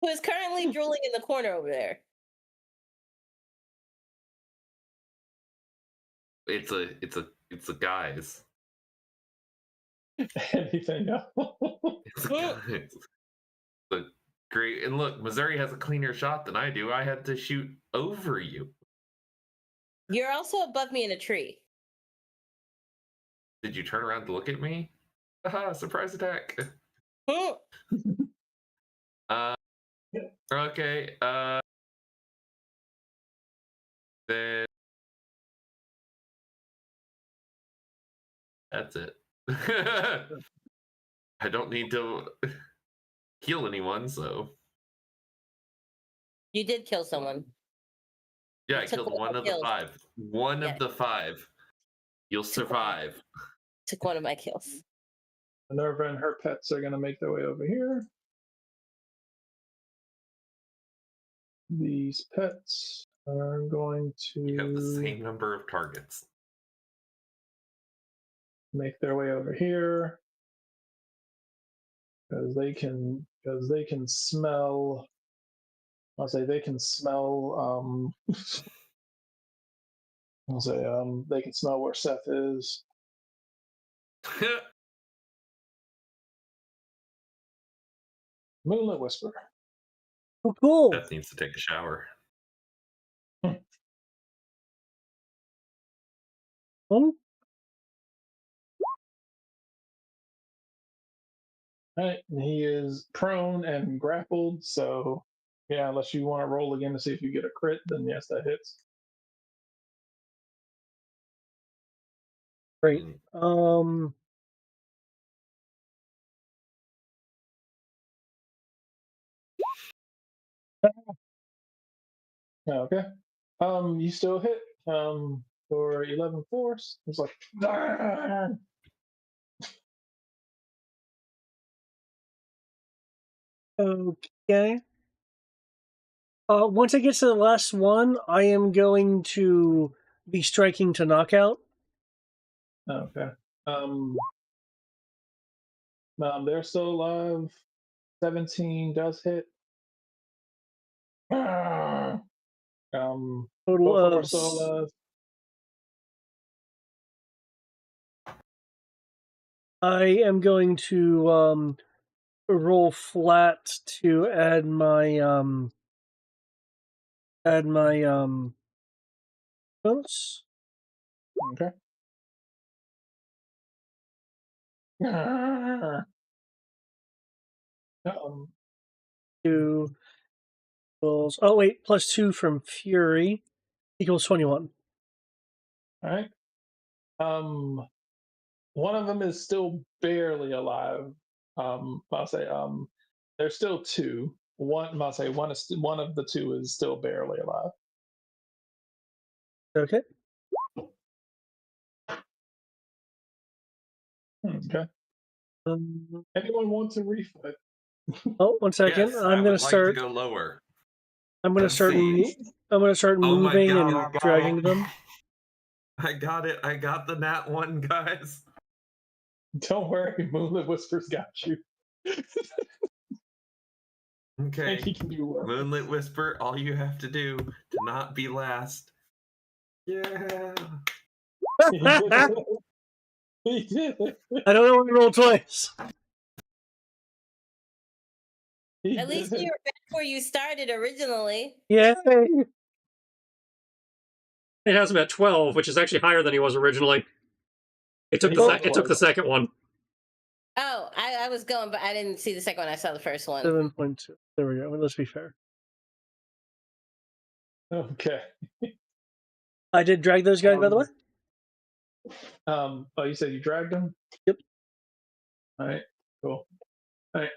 Who is currently drooling in the corner over there. It's a It's the guys. Anything else? It's the guys. The great, and look, Missouri has a cleaner shot than I do. I had to shoot over you. You're also above me in a tree. Did you turn around to look at me? Haha, surprise attack. Okay. Then that's it. I don't need to heal anyone, so. You did kill someone. Yeah, I killed one of the 5. One of the 5. You'll survive. Took one of my kills. Minerva and her pets are going to make their way over here. These pets are going to You have the same number of targets. make their way over here because they can smell. I'll say they can smell. I'll say they can smell where Seth is. Moonlit Whisper. Oh, cool. Beth needs to take a shower. Oh, Right, he is prone and grappled, so yeah, unless you want to roll again to see if you get a crit, then yes, that hits. great. Okay. You still hit for 11 force. It's like Okay. Once I get to the last one, I am going to be striking to knockout. okay. They're still alive. 17 does hit. Total Both of them are of still alive. I am going to roll flat to add my bonus. Okay. Two equals +2 from Fury equals 21. All right. One of them is still barely alive. I'll say there's still 2. I'll say one of the 2 is still barely alive. Okay. Okay. Anyone want to refight? Oh, 1 second. Yes, I'm I going would to like start. to go lower. I'm going to Let's start. see. I'm going to start Oh my moving God, and I got dragging it. them. I got it. I got the nat 1, guys. Don't worry, Moonlit Whispers got you. Okay. He can do work. Moonlit Whisper, all you have to do to not be last. Yeah. He did it. He did it. I don't know when to roll twice. At least you were back where you started originally. Yay! It has him at 12, which is actually higher than he was originally. It took the second one. Oh, I was going, but I didn't see the second one. I saw the first one. 7.2. There we go. Let's be fair. Okay. I did drag those guys, by the way. Oh, you said you dragged them? Yep. All right. Cool. All right.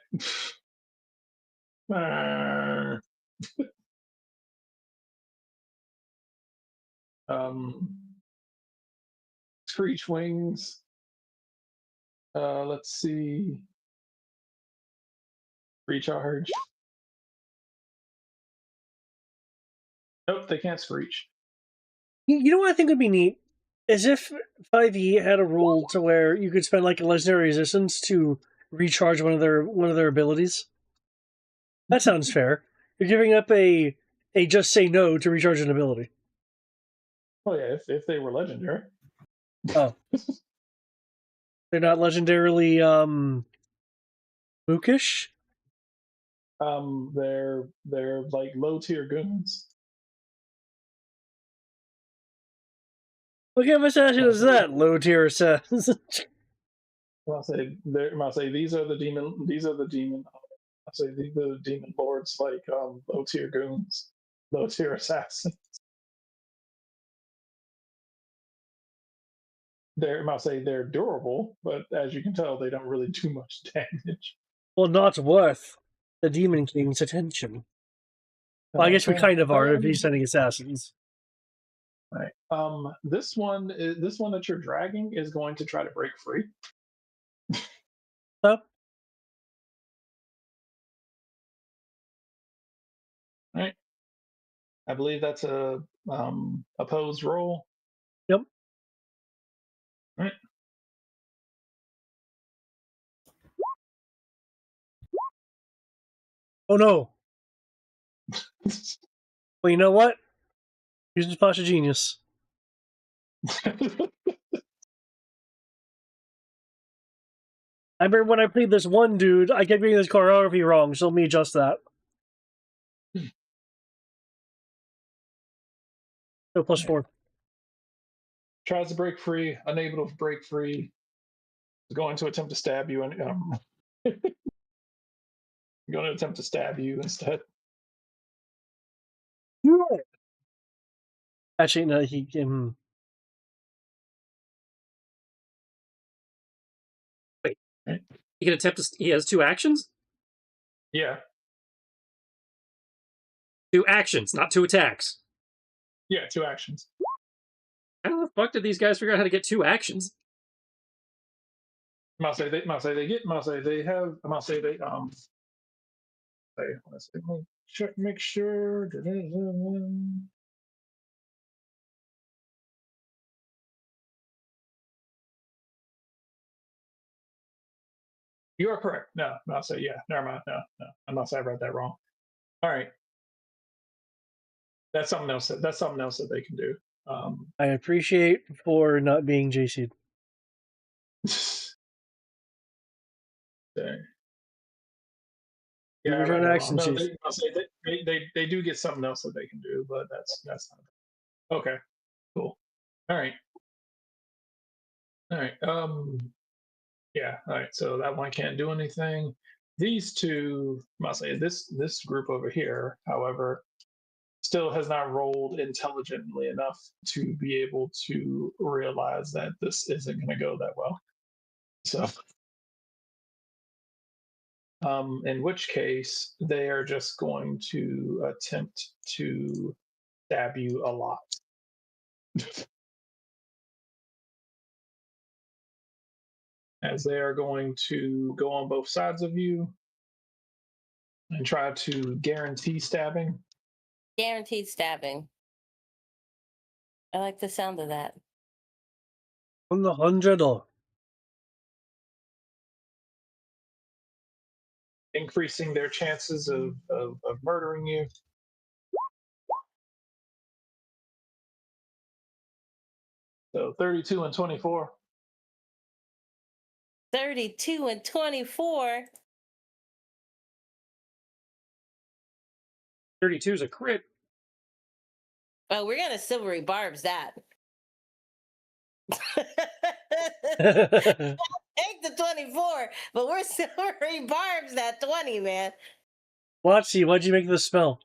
Screech wings. Let's see. Recharge. Nope, they can't screech. You know what I think would be neat? Is if 5e had a rule to where you could spend like a legendary resistance to recharge one of their abilities. That sounds fair. You're giving up a just say no to recharge an ability. Oh yeah, if they were legendary. Oh. They're not legendarily, bookish? They're like low tier goons. What kind of assassin is that? Low tier assassin. I'll say these are the demon. I say these are the demon lords, like low tier goons, low tier assassins. They're durable, but as you can tell, they don't really do much damage. Well, not worth the Demon King's attention. Well, I guess we kind of are if he's sending assassins. Right. This one that you're dragging is going to try to break free. So? Right. I believe that's a opposed roll. Yep. Right. Oh no. Well, you know what? Using Pasha Genius. I remember when I played this one dude, I kept getting this choreography wrong, so let me adjust that. So +4. Tries to break free, unable to break free. Is going to attempt to stab you, and going to attempt to stab you instead. Actually, no, he can. Wait, right. He can attempt to. He has 2 actions. Yeah. 2 actions, not 2 attacks. Yeah, 2 actions. How the fuck did these guys figure out how to get 2 actions? Let's check, make sure. You are correct. No, I'll say yeah. Never mind. No. I must have read that wrong. All right. That's something else that they can do. I appreciate for not being JC'd. Okay. Yeah, Yeah, no, they do get something else that they can do, but that's not okay. Cool. All right. Yeah. All right. So that one can't do anything. These two, I'll say this group over here, however, still has not rolled intelligently enough to be able to realize that this isn't going to go that well. So, in which case, they are just going to attempt to stab you a lot. As they are going to go on both sides of you and try to guarantee stabbing. Guaranteed stabbing. I like the sound of that. On the 100. Increasing their chances of murdering you. So 32 and 24. 32 and 24. 32 is a crit. Oh, we're gonna silvery barbs that. Take the 24, but we're silvery barbs that 20, man. Watsy, why'd you make this spell?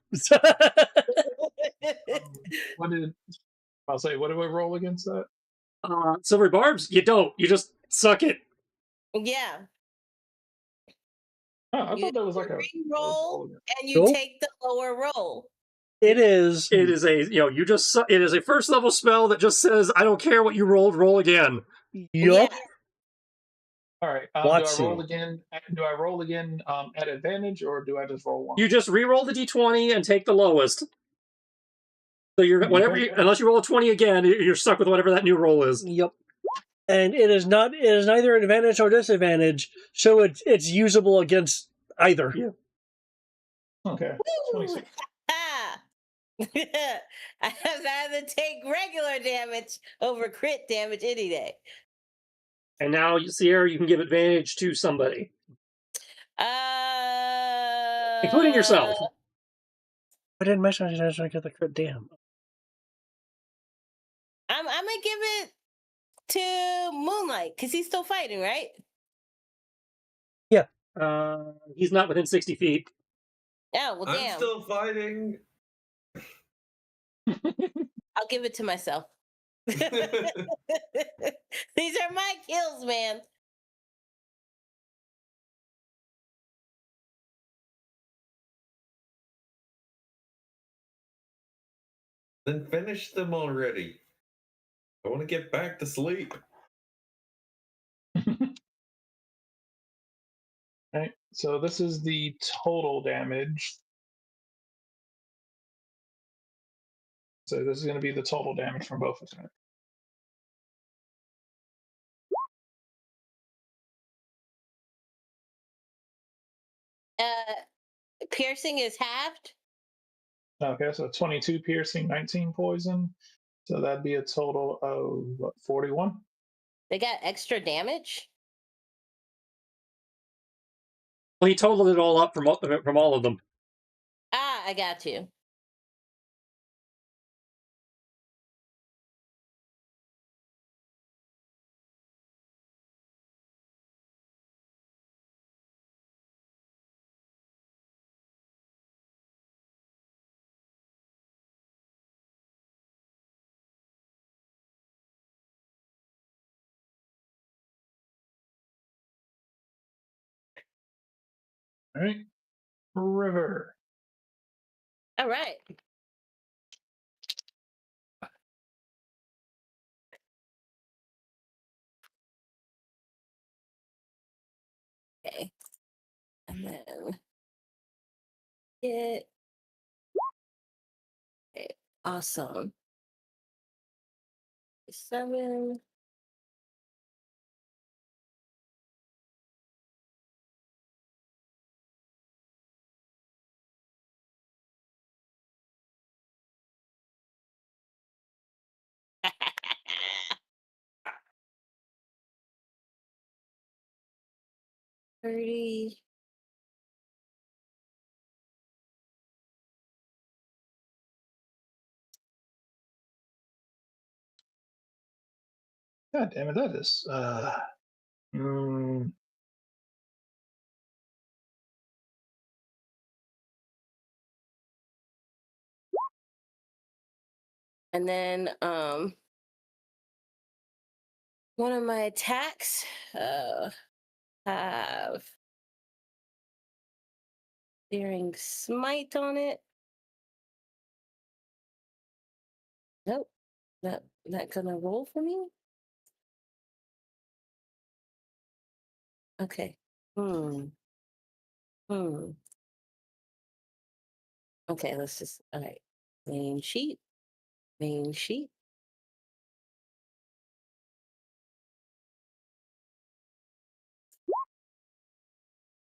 What do I roll against that? Silver barbs? You don't. You just suck it. Yeah. Oh, I thought that was like a roll, and you take the lower roll. It is. It is a it is a first level spell that just says, I don't care what you rolled, roll again. Yup. Yeah. All right. Do I roll again? Do I roll again at advantage, or do I just roll one? You just re-roll the d20 and take the lowest. So you're unless you roll a 20 again, you're stuck with whatever that new roll is. Yep. And it is neither an advantage or disadvantage, so it's usable against either. Yeah. Okay. 26. I'd rather take regular damage over crit damage any day. And now, Sierra, you can give advantage to somebody, including yourself. I didn't mention I didn't get the crit damn. I'm gonna give it to Moonlight because he's still fighting, right? Yeah. He's not within 60 feet. Oh, well, I'm damn. still fighting. I'll give it to myself. These are my kills, man. Then finish them already. I want to get back to sleep. Right. So this is the total damage. So this is going to be the total damage from both of them. Piercing is halved. Okay, so 22 piercing, 19 poison. So that'd be a total of what, 41? They got extra damage. Well, he totaled it all up from all of them. Ah, I got you. All right. River. All right. Okay. And then it. Okay. Awesome. 7. $30. God damn it, that is And then one of my attacks have Daring Smite on it. Nope. Not gonna roll for me? Okay. Hmm. Okay, let's just all right. Main sheet. Main sheet.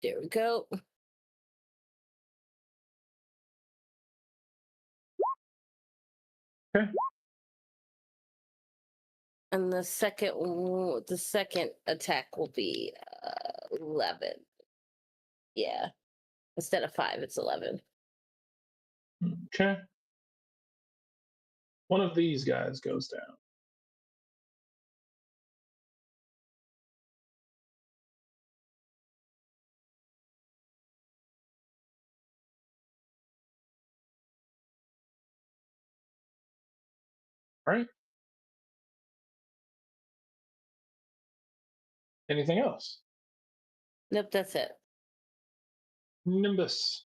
There we go. okay. And the second attack will be 11. Yeah. Instead of 5, it's 11. Okay. One of these guys goes down. All right. Anything else? Nope, that's it. Nimbus.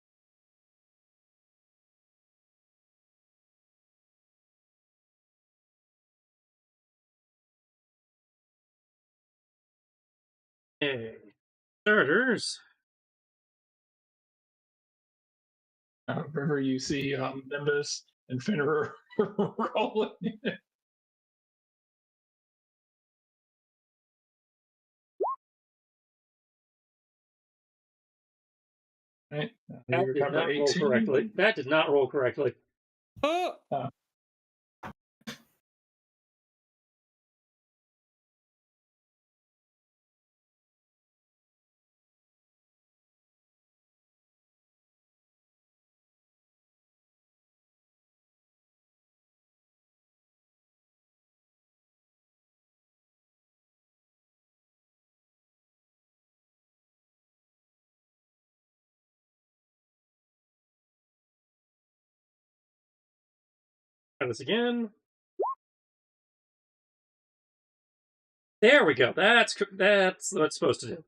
Hey, starters. River, you see Nimbus and Fenrir rolling. Right. You That did recover not roll 18. correctly. That did not roll correctly. Uh, Try this again. There we go. That's what it's supposed to do.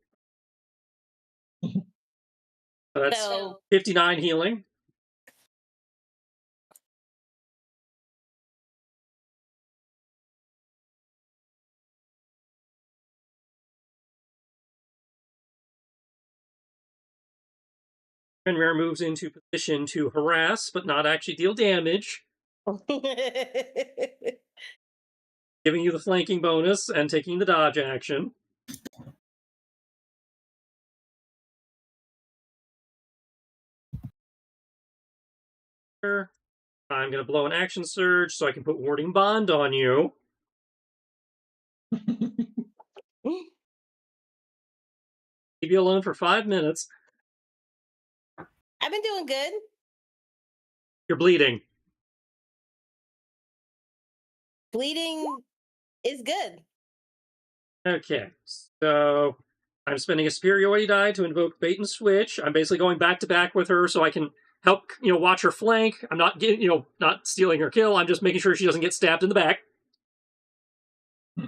So that's 59 healing. Fenrir moves into position to harass, but not actually deal damage, giving you the flanking bonus and taking the dodge action. I'm going to blow an action surge so I can put warding bond on you. Leave you alone for 5 minutes. I've been doing good. You're bleeding. Bleeding is good. Okay, so I'm spending a superiority die to invoke bait and switch. I'm basically going back to back with her so I can help, watch her flank. I'm not getting, not stealing her kill. I'm just making sure she doesn't get stabbed in the back.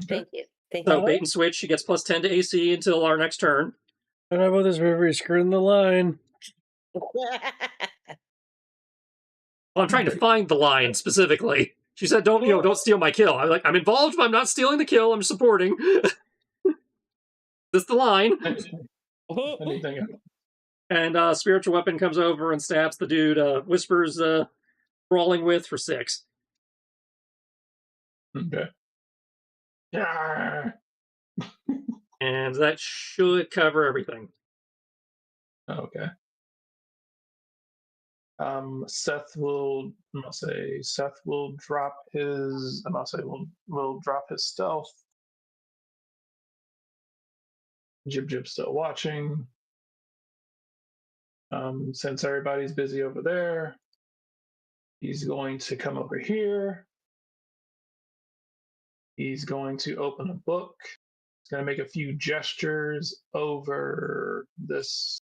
Thank you. So bait and switch. She gets plus 10 to AC until our next turn. And how about this river? He's skirting the line. Well, I'm trying to find the line specifically. She said, "Don't steal my kill." I'm like, I'm involved, but I'm not stealing the kill. I'm supporting. That's the line. Anything else? And spiritual weapon comes over and stabs the dude. Whispers, brawling with for 6. Okay. Yeah. And that should cover everything. Okay. Seth will drop his will drop his stealth. Jib's still watching. Since everybody's busy over there, he's going to come over here. He's going to open a book. He's going to make a few gestures over this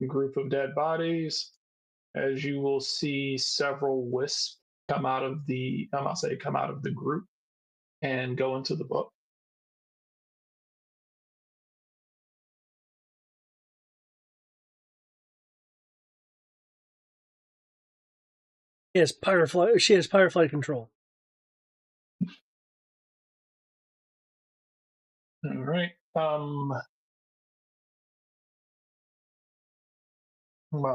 group of dead bodies. As you will see several wisps come out of the group and go into the book. She has pyroflight control. All right. I'll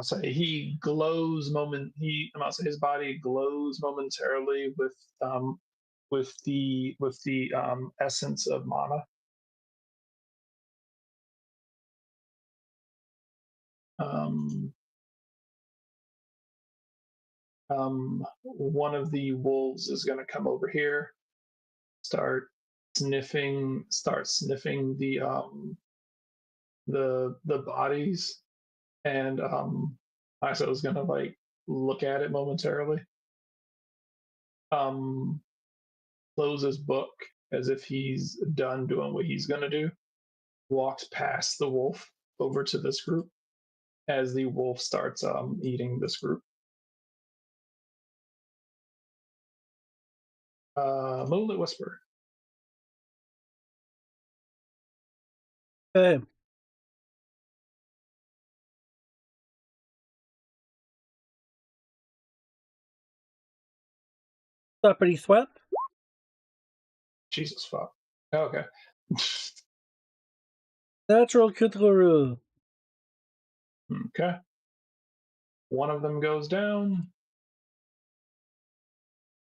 say he glows his body glows momentarily with the essence of mana. One of the wolves is going to come over here, start sniffing the bodies, and Isa was going to look at it momentarily. Close his book as if he's done doing what he's going to do. Walks past the wolf over to this group as the wolf starts eating this group. Moonlit Whisper. Okay. Uppity thwap. Jesus fuck. Okay. Natural Cthulhu. Okay. One of them goes down.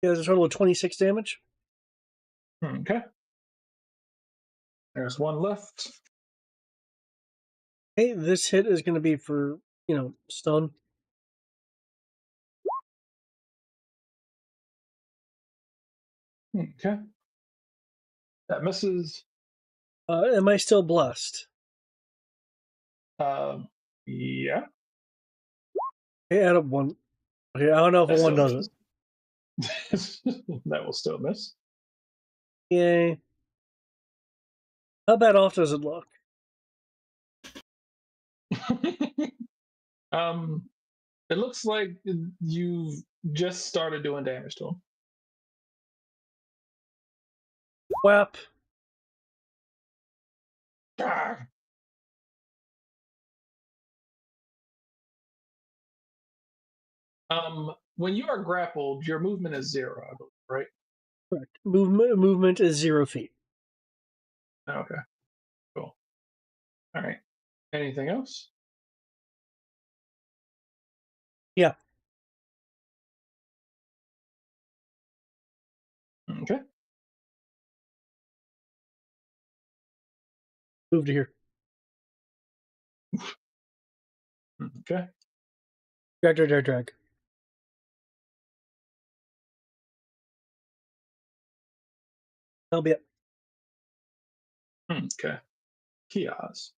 He has a total of 26 damage. Okay. There's one left. Okay, this hit is going to be for, stun. Okay. That misses. Am I still blessed? Yeah. Okay, out of one. Okay, I don't know if a That one still does it. misses. That will still miss. Yay. How bad off does it look? It looks like you've just started doing damage to him. Whap. Ah. When you are grappled, your movement is 0, I believe, right? Correct. Movement is 0 feet. Okay, cool. All right. Anything else? Yeah. Okay. Move to here. Okay. Drag. That'll be it. Okay. Kiaz.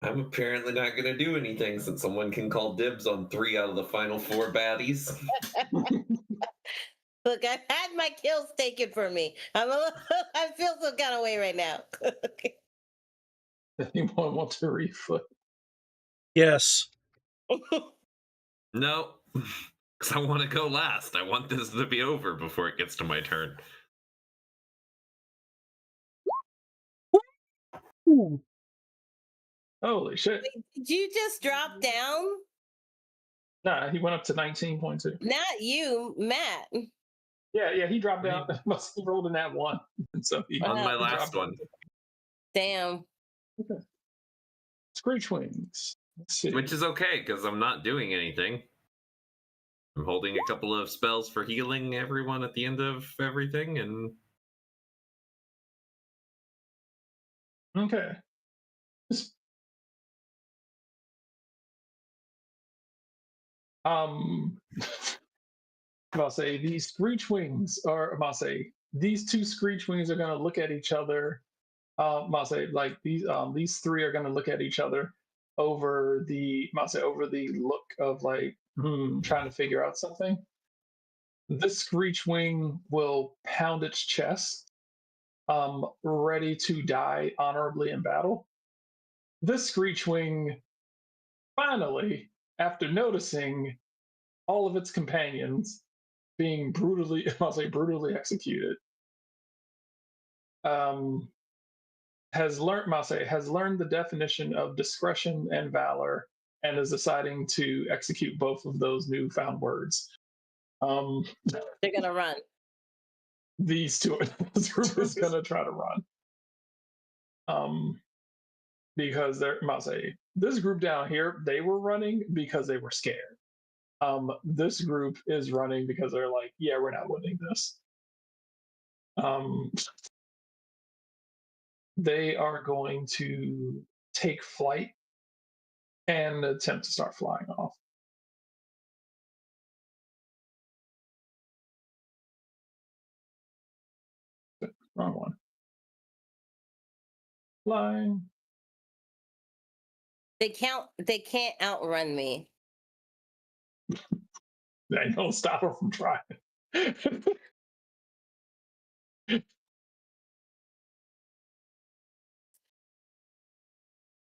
I'm apparently not going to do anything since someone can call dibs on 3 out of the final 4 baddies. Look, I've had my kills taken from me. I feel some kind of way right now. Anyone want to refoot? Yes. No, because I want to go last. I want this to be over before it gets to my turn. Ooh. Holy shit. Wait, did you just drop down? Nah, he went up to 19.2. Not you, Matt. Yeah, he dropped down. Must have rolled in that one. And so he On my Wow. last dropped one. Damn. Okay. Screech Wings. Let's see. Which is okay, because I'm not doing anything. I'm holding a couple of spells for healing everyone at the end of everything, and Okay. I'll say these Screech Wings, or I'll say these two Screech Wings are going to look at each other. I'll say like these three are going to look at each other over the look of like trying to figure out something. This Screech Wing will pound its chest, ready to die honorably in battle. This Screech Wing finally, after noticing all of its companions being brutally, I'll say brutally executed, has learned the definition of discretion and valor, and is deciding to execute both of those newfound words. They're gonna run. These two, this group is gonna try to run. Because this group down here, they were running because they were scared. This group is running because they're like, yeah, we're not winning this. They are going to take flight and attempt to start flying off. Wrong one. Flying. They can't outrun me. They don't stop her from trying.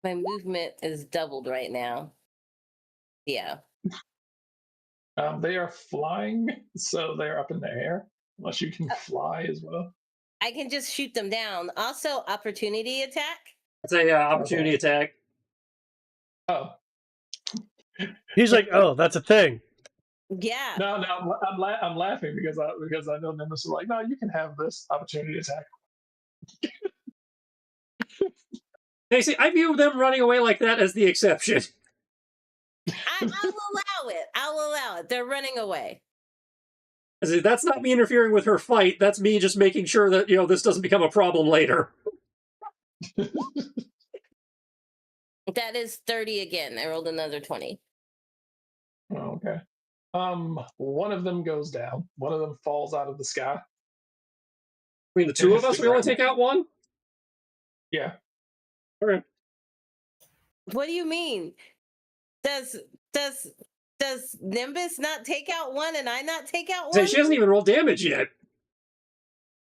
My movement is doubled right now. Yeah. They are flying, so they're up in the air. Unless you can fly as well. I can just shoot them down. Also, opportunity attack. It's a opportunity attack. Oh. He's like, oh, that's a thing. Yeah. No, I'm laughing because I know Nemesis is like, no, you can have this opportunity attack. Hey, see, I view them running away like that as the exception. I'll allow it. I'll allow it. They're running away. That's not me interfering with her fight. That's me just making sure that, this doesn't become a problem later. That is 30 again. I rolled another 20. Okay. One of them goes down. One of them falls out of the sky. Between the two of us, we only take out one? Yeah. Okay. What do you mean? Does Nimbus not take out one and I not take out one? She hasn't even rolled damage yet.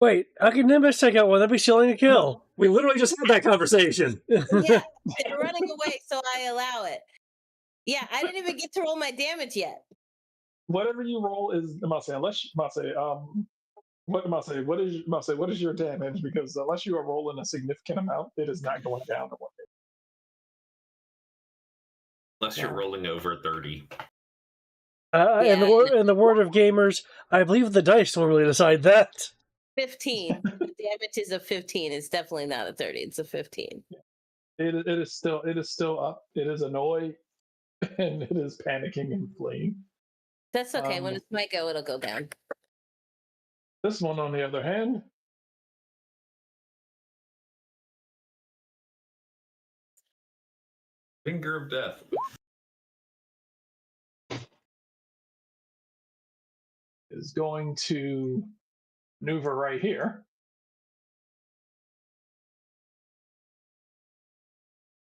Wait, how can Nimbus take out one? That'd be stealing a kill. We literally just had that conversation. Yeah, they're running away, so I allow it. Yeah, I didn't even get to roll my damage yet. Whatever you roll is Mase, unless Mase, what Mase, what is Mase, what is your damage? Because unless you are rolling a significant amount, it is not going down to one. Unless you're rolling over 30. In the word of gamers, I believe the dice don't really decide that. 15. The damage is a 15. It's definitely not a 30. It's a 15. It is still up. It is annoyed, and it is panicking and fleeing. That's okay. When it's my go, it'll go down. This one, on the other hand, Finger of death. is going to maneuver right here.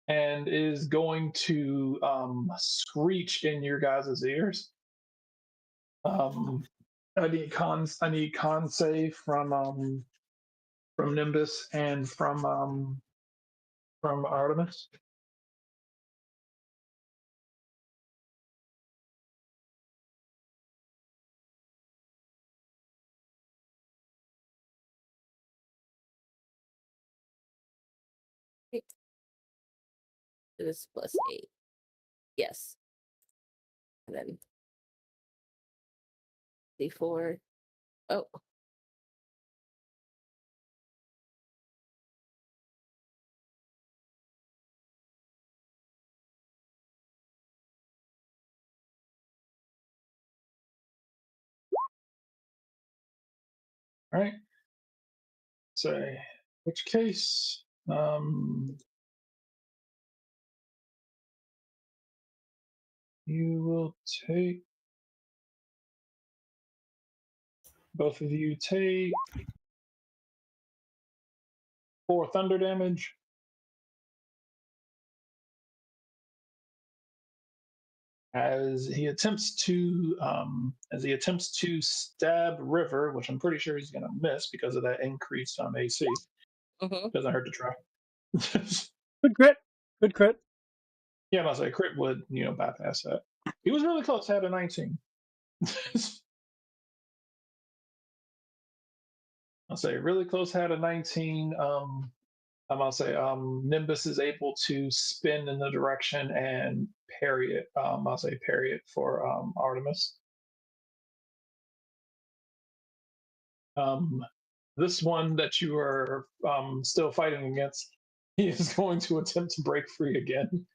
And is going to screech in your guys' ears. I need con save from Nimbus and from Artemis. This plus 8. Yes. And then D4. Oh. All right. So, which case, you will take, both of you take 4 thunder damage. As he attempts to stab River, which I'm pretty sure he's going to miss because of that increased AC. Doesn't hurt to try. Good crit. Good crit. Yeah, I was like, crit would bypass that. He was really close. Had a 19. I'll say really close. Had a 19. I'll say Nimbus is able to spin in the direction and parry it. I'll say parry it for Artemis. This one that you are still fighting against, he is going to attempt to break free again.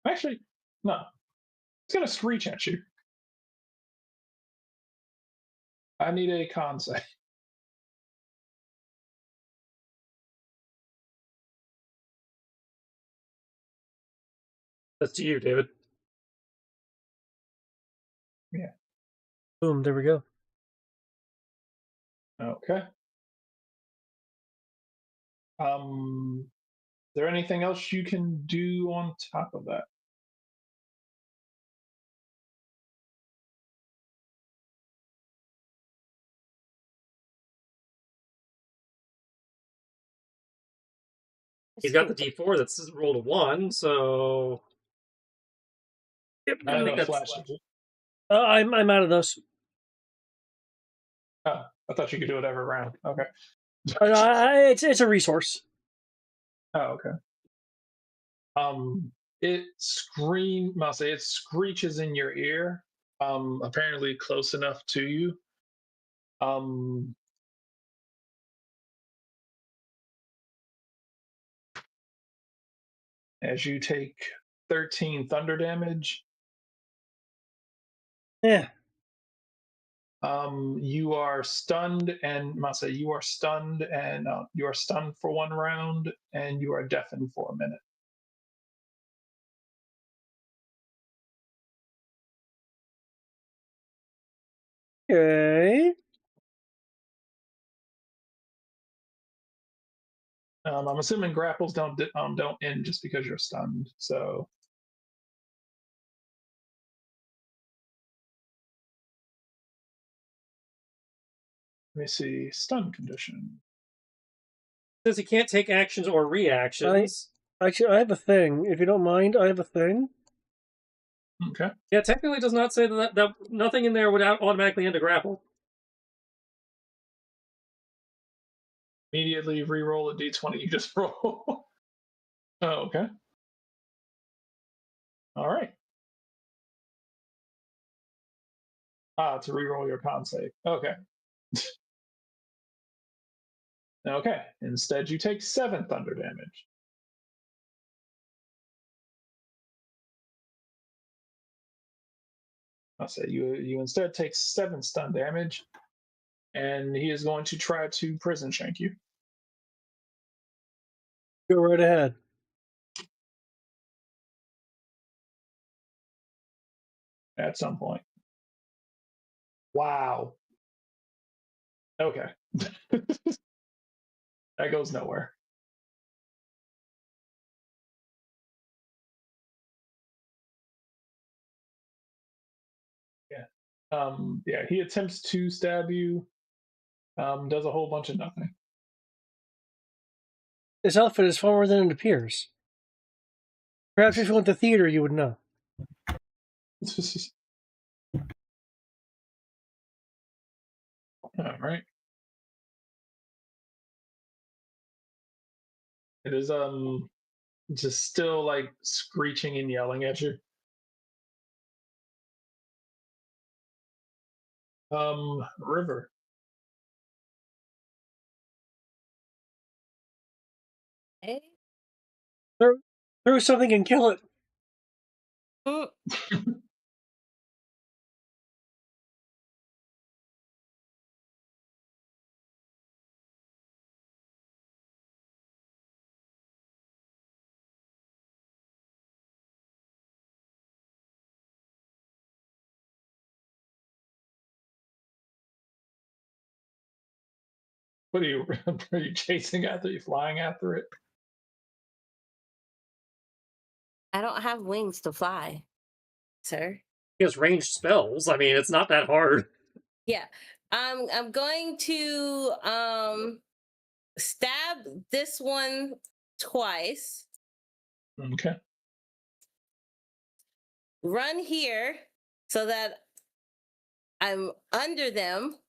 Actually, no. It's going to screech at you. I need a con save. That's to you, David. Yeah. Boom, there we go. Okay. Is there anything else you can do on top of that? He's got the D4 that's rolled a 1, so. Yep, I I think know that's. flash. I'm out of those. Oh, I thought you could do it every round. Okay. It's a resource. Oh, okay. It it screeches in your ear. Apparently close enough to you. As you take 13 thunder damage. Yeah. You are stunned, and Masa, you are stunned, and you are stunned for 1 round, and you are deafened for a minute. Okay. I'm assuming grapples don't end just because you're stunned. So let me see. Stun condition. Says he can't take actions or reactions. Actually, I have a thing. If you don't mind, I have a thing. Okay. Yeah, technically does not say that nothing in there would automatically end a grapple. Immediately re-roll a d20 you just roll. Oh, okay. All right. To re-roll your con save. Okay. Okay. Instead, you take 7 thunder damage. I'll say you instead take 7 stun damage, and he is going to try to prison shank you. Go right ahead. At some point. Wow. Okay. That goes nowhere. Yeah. Yeah, he attempts to stab you. Does a whole bunch of nothing. This outfit is far more than it appears. Perhaps if you went to theater, you would know. All right. It is just still like screeching and yelling at you. River. Okay. Throw something and kill it. Mm. What are you? Are you chasing after? Are you flying after it? I don't have wings to fly, sir. He has ranged spells. I mean, it's not that hard. Yeah. I'm going to stab this one twice. Okay. Run here so that I'm under them.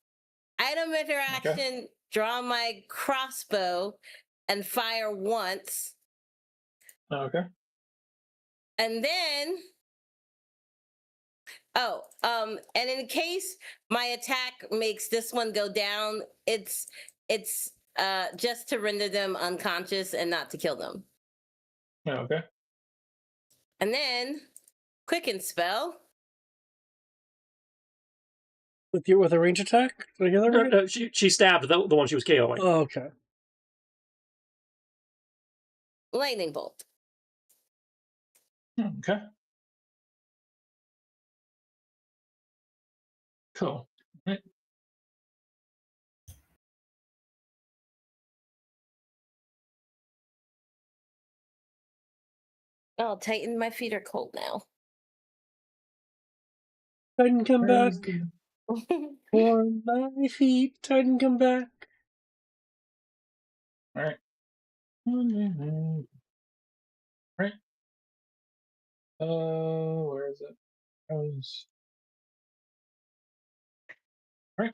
Item interaction, Okay. draw my crossbow and fire once. Okay. And then and in case my attack makes this one go down, it's just to render them unconscious and not to kill them. Okay. And then quicken spell. With a range attack? Did I hear that right? No, she stabbed the one she was KOing. Oh, okay. Lightning bolt. Okay. Cool. Right. Oh, Titan, my feet are cold now. Titan, come back. The... For my feet, Titan, come back. All right. Right. Where is it? Right.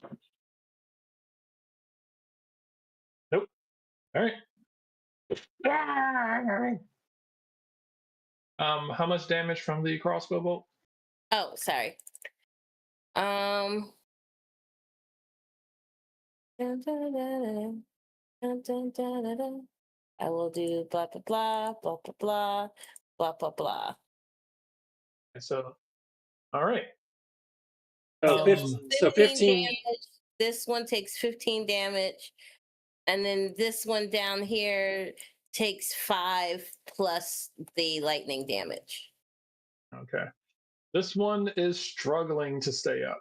Nope. All right. How much damage from the crossbow bolt? Oh, sorry. Dun, dun, dun, dun, dun, dun, dun, dun. I will do blah blah blah blah blah blah blah blah blah. So, all right. Oh, so 15 damage. This one takes 15 damage. And then this one down here takes 5 plus the lightning damage. Okay. This one is struggling to stay up.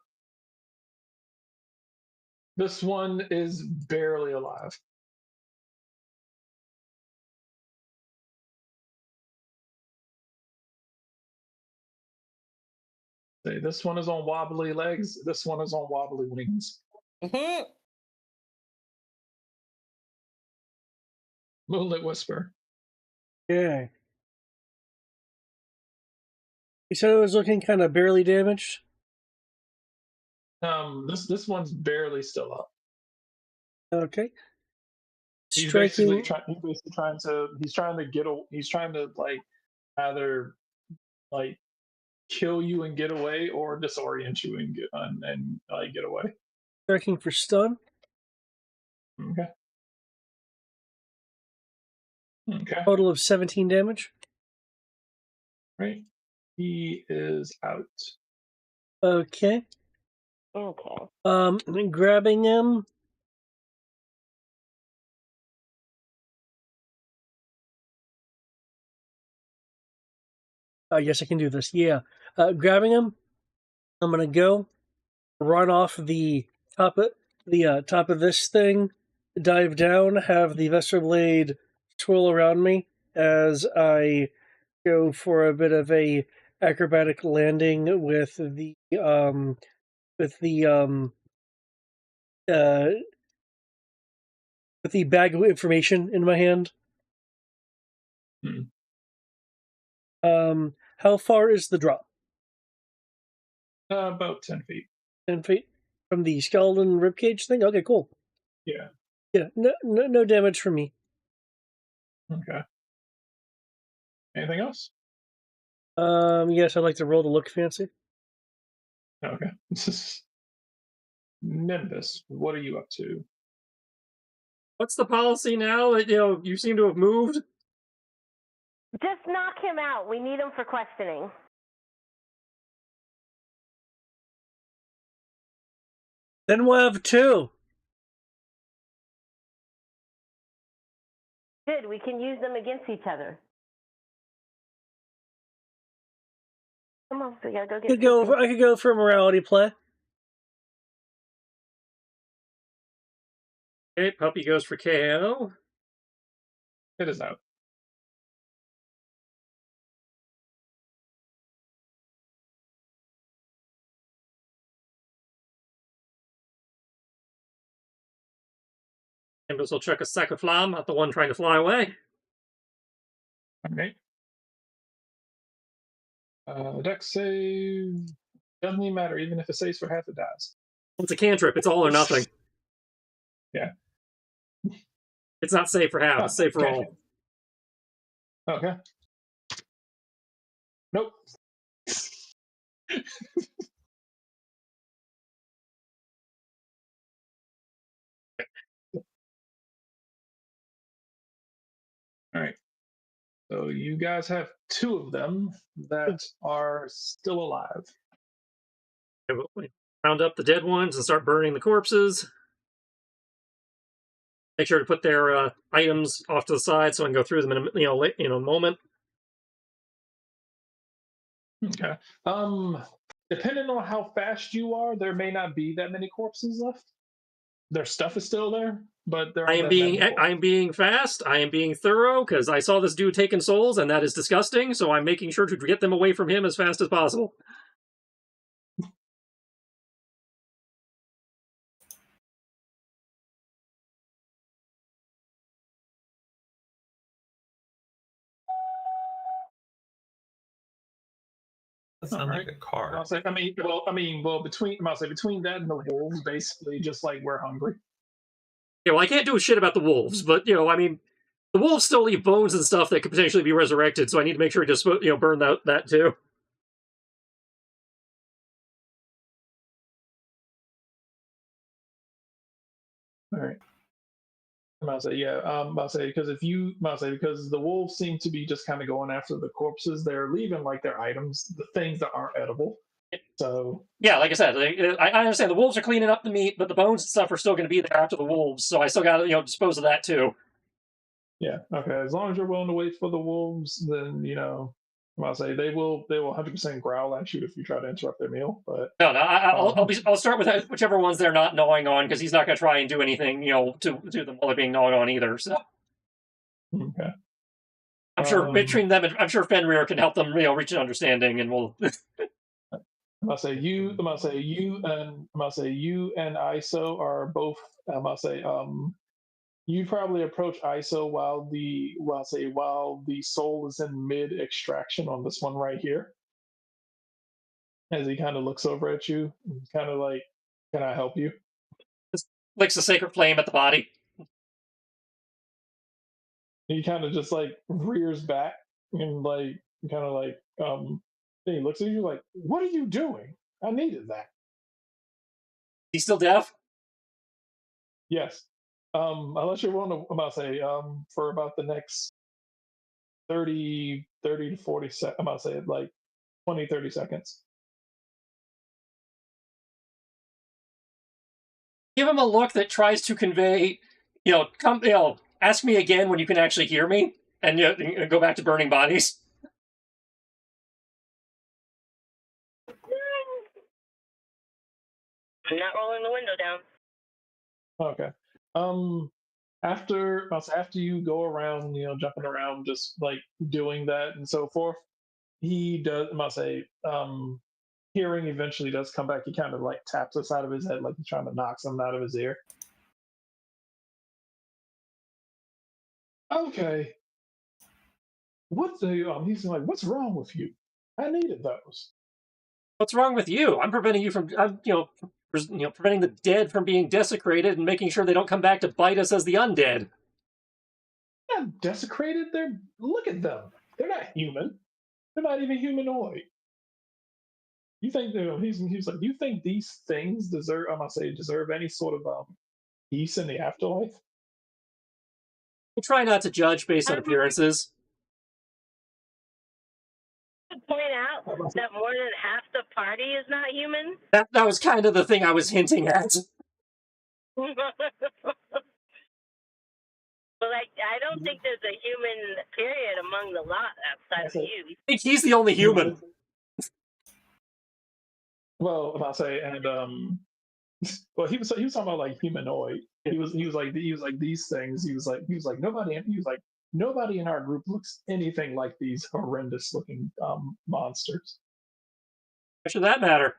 This one is barely alive. See, this one is on wobbly legs. This one is on wobbly wings. Mm-hmm. Moonlit Whisper. Okay. You said it was looking kind of barely damaged? This one's barely still up. Okay. He's Striking. he's trying to like either like kill you and get away or disorient you and get away. Striking for stun. Okay. Okay. Total of 17 damage. Right. He is out. Okay. Okay. Grabbing him. Yes, I can do this. Yeah. Grabbing him. I'm gonna go run off the top of this thing, dive down, have the Vesper Blade twirl around me as I go for a bit of a acrobatic landing with the uh, with the bag of information in my hand. How far is the drop? About 10 feet. 10 feet from the skeleton ribcage thing? Okay, cool. Yeah. Yeah, no damage for me. Okay. Anything else? Yes, I'd like to roll to look fancy. Okay. Nimbus, what are you up to? What's the policy now that you seem to have moved? Just knock him out. We need him for questioning. Then we'll have 2. Good. We can use them against each other. Come on, we gotta go get. I could go for a morality play. Okay, puppy goes for KO. It is out. Nimbus will chuck a sack of flam at the one trying to fly away. Okay. Dex save doesn't even matter, even if it saves for half, it dies. It's a cantrip. It's all or nothing. Yeah. It's not safe for half. It's safe for all. Okay. Nope. All right. So you guys have 2 of them that are still alive. We round up the dead ones and start burning the corpses. Make sure to put their items off to the side so I can go through them in a moment. Okay. Depending on how fast you are, there may not be that many corpses left. Their stuff is still there, but there. I am being fast. I am being thorough because I saw this dude taking souls, and that is disgusting. So I'm making sure to get them away from him as fast as possible. That sounds like a car. Between that and the wolves, basically, just like we're hungry. Yeah, well, I can't do shit about the wolves, but the wolves still leave bones and stuff that could potentially be resurrected. So I need to make sure to just burn that too. All right. I'll say because because the wolves seem to be just kind of going after the corpses. They're leaving like their items, the things that aren't edible. So yeah, like I said, I understand the wolves are cleaning up the meat, but the bones and stuff are still going to be there after the wolves. So I still got to dispose of that too. yeah, okay. As long as you're willing to wait for the wolves, then I'll say they will 100% growl at you if you try to interrupt their meal. But No, I'll start with whichever ones they're not gnawing on, because he's not going to try and do anything to them while they're being gnawed on either. So okay. I'm sure between them, I'm sure Fenrir can help them reach an understanding, and we'll. I'm say you and ISO are both. You probably approach ISO while the soul is in mid extraction on this one right here. As he kind of looks over at you, kind of like, "Can I help you?" Just licks the sacred flame at the body. He kind of just like rears back and like kind of like then he looks at you like, "What are you doing? I needed that." He's still deaf. Yes. Unless you're willing to, I'm about to say, for about the next 30 to 40 seconds, I'm about to say like 20, 30 seconds. Give him a look that tries to convey, come, ask me again when you can actually hear me, and go back to burning bodies. I'm not rolling the window down. Okay. After you go around, jumping around, just like doing that and so forth, he does. I'm about to say, hearing eventually does come back. He kind of like taps the side of his head, like he's trying to knock something out of his ear. Okay. He's like, "What's wrong with you? I needed those." What's wrong with you? I'm preventing you from, preventing the dead from being desecrated and making sure they don't come back to bite us as the undead. They're not desecrated. Look at them. They're not human. They're not even humanoid. You think he's like, you think these things deserve? I'm gonna say deserve any sort of peace in the afterlife? We'll try not to judge based on appearances. Point out that more than half the party is not human. That was kind of the thing I was hinting at. Well, I don't think there's a human period among the lot outside of you. I think he's the only human. Well, I'm about to say, and well, he was talking about like humanoid. He was like these things. He was like nobody in our group looks anything like these horrendous looking monsters. What should that matter?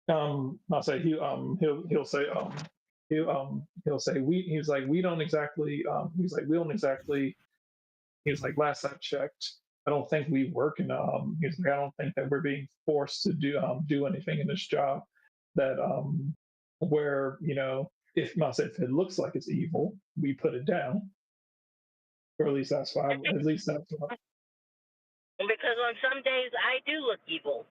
I'll say he'll say we don't exactly last I checked, I don't think we work in he's like, I don't think that we're being forced to do anything in this job that where if it looks like it's evil, we put it down. Or at least that's why Because on some days I do look evil.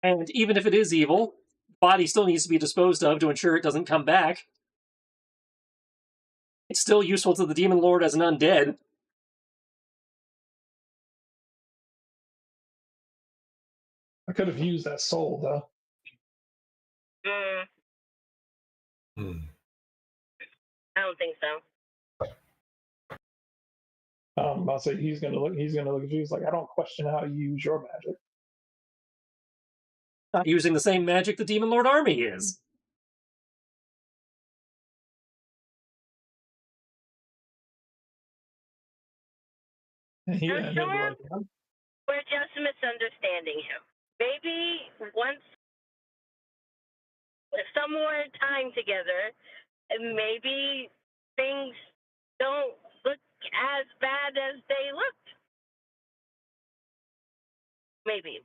And even if it is evil, the body still needs to be disposed of to ensure it doesn't come back. It's still useful to the Demon Lord as an undead. I could have used that soul though. I don't think so. I'll say he's gonna look at you. He's like, I don't question how you use your magic. Not using the same magic the Demon Lord army is. I'm sure we're just misunderstanding him. Maybe once some more time together, maybe things don't look as bad as they looked. Maybe.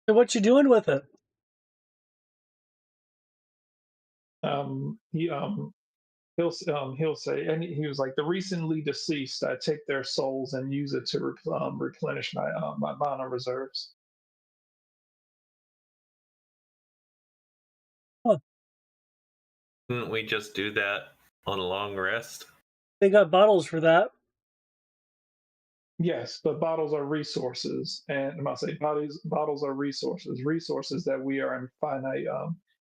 So what you doing with it? He'll say, and he was like, the recently deceased, I take their souls and use it to replenish my mana reserves. Huh. Couldn't we just do that on a long rest? They got bottles for that. Yes, but bottles are resources, and I say bottles are resources that we are in finite.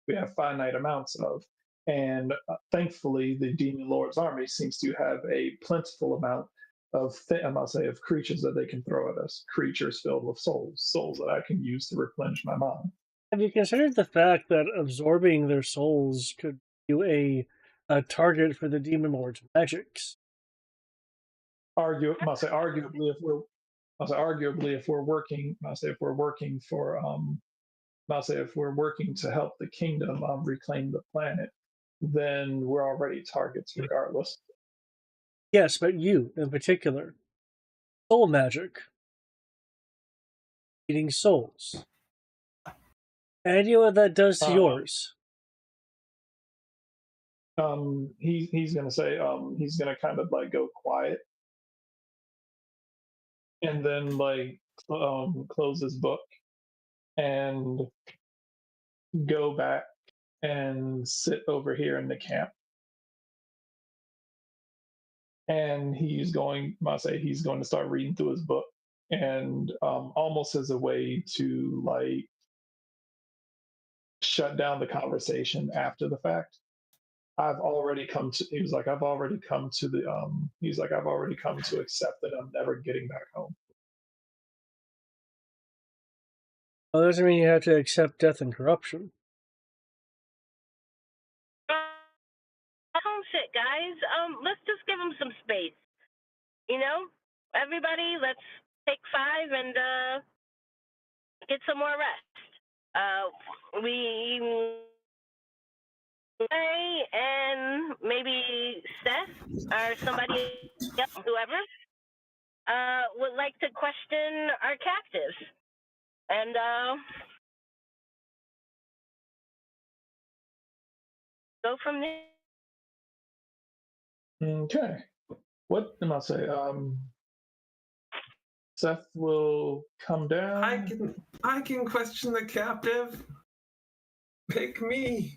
We have finite amounts of, and thankfully, the demon lord's army seems to have a plentiful amount of, I must say, of creatures that they can throw at us. Creatures filled with souls that I can use to replenish my mind. Have you considered the fact that absorbing their souls could be a target for the demon lord's magics? Arguably, if we're working, if we're working for, if we're working to help the kingdom reclaim the planet, then we're already targets regardless. Yes, but you in particular. Soul magic. Eating souls. Any idea what that does to yours? He's gonna say, he's gonna kind of like go quiet, and then like close his book and go back and sit over here in the camp. And he's going, he's going to start reading through his book, and almost as a way to like shut down the conversation after the fact. I've already come to. He was like, I've already come to the. He's like, I've already come to accept that I'm never getting back home. Well, that doesn't mean you have to accept death and corruption. Homesick, guys. Let's just give him some space. You know, everybody, let's take 5 and get some more rest. We and maybe Seth or somebody else, whoever, would like to question our captives. And go from there. Okay. What am I say? Seth will come down. I can question the captive. Pick me.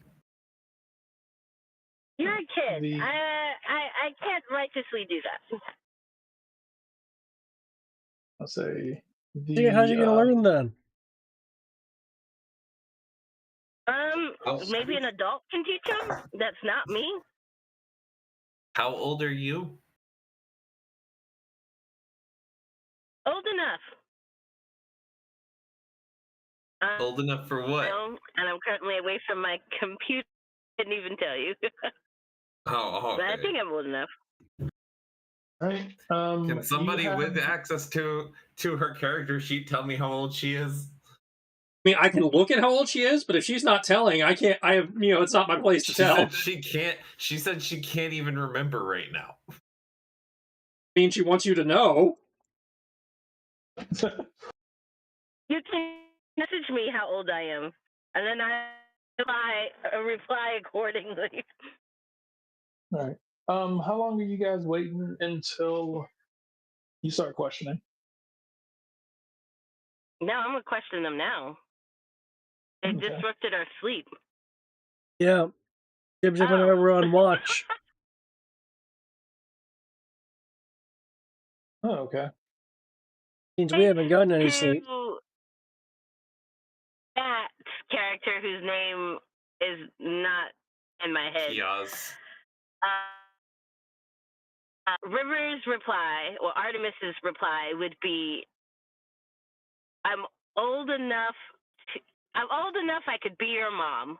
You're a kid. I can't righteously do that. I'll say How's he gonna learn then? Maybe an adult can teach him. That's not me. How old are you? Old enough. Old enough for what? And I'm currently away from my computer. Didn't even tell you. Oh, okay. But I think I'm old enough. Right. Can somebody with access to her character sheet tell me how old she is? I mean, I can look at how old she is, but if she's not telling, I can't. I have, it's not my place to tell. She can't. She said she can't even remember right now. I mean, she wants you to know. You can message me how old I am, and then I reply accordingly. All right. How long are you guys waiting until you start questioning? No, I'm gonna question them now. They disrupted our sleep. Yeah. Jib and I were on watch. Oh, okay. Means we haven't gotten any sleep. That character whose name is not in my head. Kiaz. River's reply, or Artemis's reply, would be, I'm old enough I could be your mom.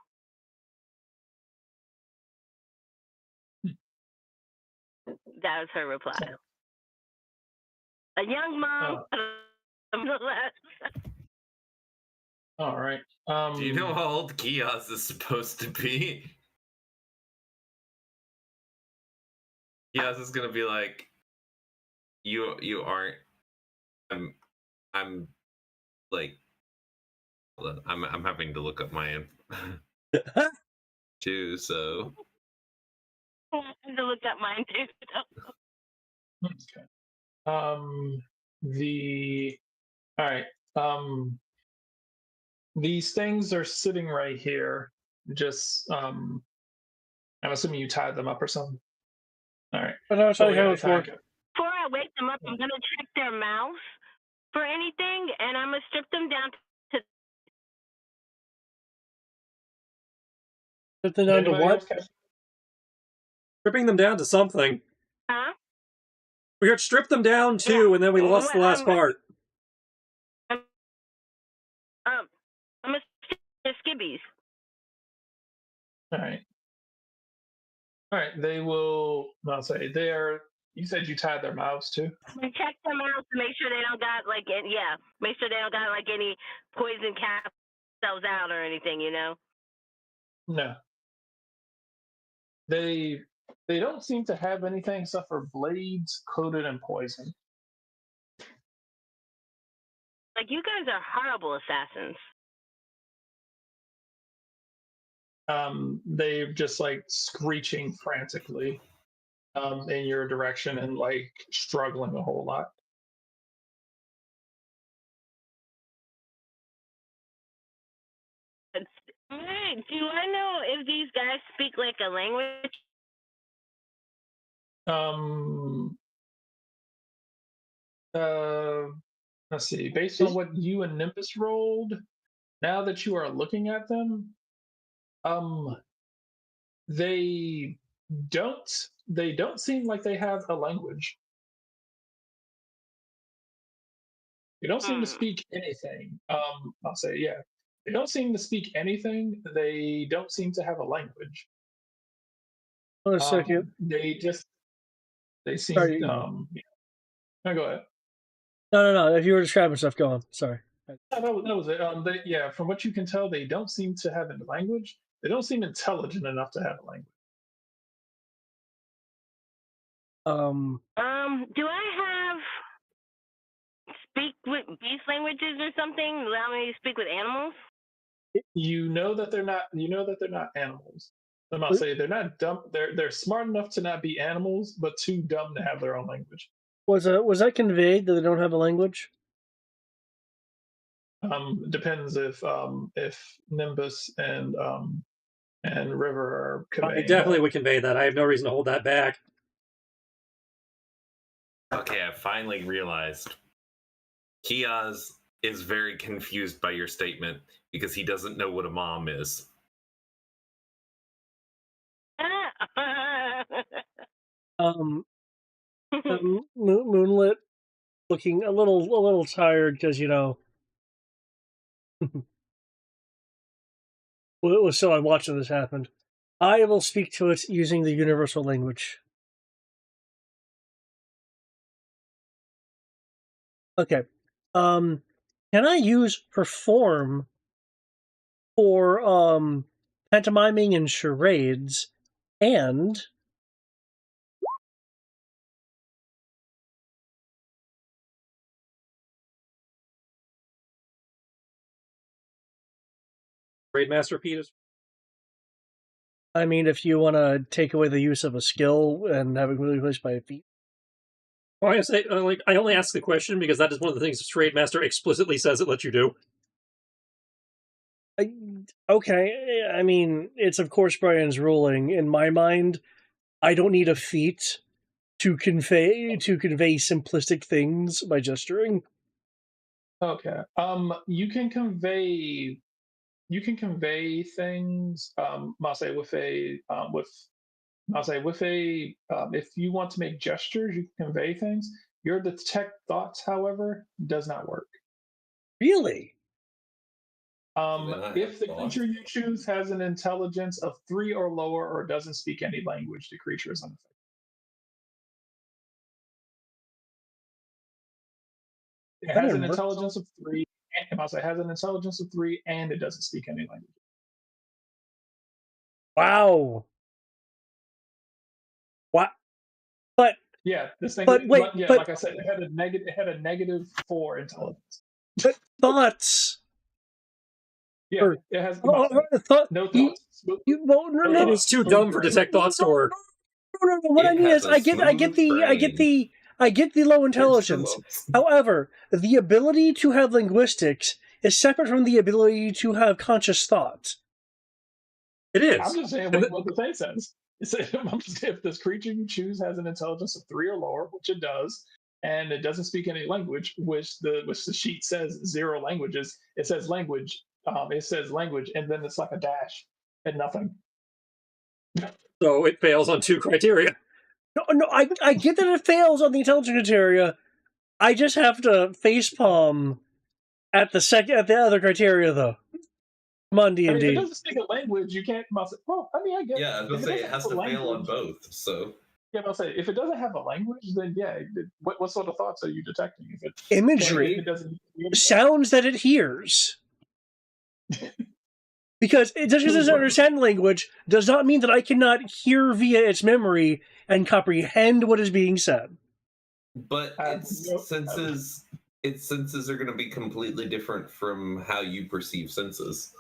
That was her reply. A young mom, nonetheless. All right. Do you know how old Kiaz is supposed to be? Kiaz is gonna be like, you aren't. I'm like, hold on, I'm having to look up my too. So I have to look up mine too. Okay. All right. These things are sitting right here. Just I'm assuming you tied them up or something. All right. But I'll tell you how it's working. 4 I wake them up, I'm gonna check their mouth for anything, and I'm gonna strip them down to. Strip them down to what? Stripping them down to something. Huh? We got stripped them down too, and then we lost the last part. I'm gonna strip their skibbies. All right. They will. I'll say they are. You said you tied their mouths too. And check them out to make sure they don't got like make sure they don't got like any poison cells out or anything, you know. No. They don't seem to have anything except for blades coated in poison. Like, you guys are horrible assassins. They're just like screeching frantically in your direction and like struggling a whole lot. Hey, do I know if these guys speak like a language? Let's see. Based on what you and Nimbus rolled, now that you are looking at them, they don't seem like they have a language. They don't seem to speak anything. I'll say, yeah. They don't seem to speak anything. They don't seem to have a language. Hold on a second. They seem. Sorry. No, go ahead. No. If you were describing stuff, go on. Sorry. That was it. From what you can tell, they don't seem to have a language. They don't seem intelligent enough to have a language. Do I have speak with beast languages or something? Allow me to speak with animals? You know that they're not. You know that they're not animals. I'm not saying they're not dumb. They're smart enough to not be animals, but too dumb to have their own language. Was that conveyed that they don't have a language? Depends if Nimbus and River are conveying. I definitely would convey that. I have no reason to hold that back. Okay, I finally realized. Kiaz is very confused by your statement because he doesn't know what a mom is. Moonlit, looking a little tired because so I'm watching this happen. I will speak to it using the universal language. Okay. Can I use perform for pantomiming and charades and Raid Master Pete. I mean, if you want to take away the use of a skill and have it replaced by a feat. Well, I say, I only ask the question because that is one of the things Trade Master explicitly says it lets you do. Okay, I mean, it's of course Brian's ruling. In my mind, I don't need a feat to convey simplistic things by gesturing. Okay. You can convey things. I'll say if you want to make gestures, you can convey things. Your detect thoughts, however, does not work. Really? If the creature you choose has an intelligence of 3 or lower or doesn't speak any language, the creature is unaffected. It has an intelligence of 3. Has an intelligence of 3, and it doesn't speak any language. Wow. What? But yeah, this thing. But wait, yeah, like I said, it had a negative 4 intelligence. But thoughts. Yeah, it has no thoughts. It is too dumb for detect thoughts to work. No. What I mean is, I get the low intelligence. However, the ability to have linguistics is separate from the ability to have conscious thought. It is. I'm just saying what the thing says. If this creature you choose has an intelligence of 3 or lower, which it does, and it doesn't speak any language, which the sheet says 0 languages. It says language. It says language, and then it's like a dash and nothing. So it fails on 2 criteria. No, I get that it fails on the intelligence criteria. I just have to facepalm at the other criteria, though. Come on, D&D. I mean, if it doesn't speak a language, you can't. Well, I mean, I guess. Yeah, I was gonna say it has to fail on both. So. Yeah, I'll say if it doesn't have a language, then yeah. What sort of thoughts are you detecting? If it imagery, if it doesn't sounds that it hears. Because it doesn't understand language does not mean that I cannot hear via its memory and comprehend what is being said. But its senses are going to be completely different from how you perceive senses.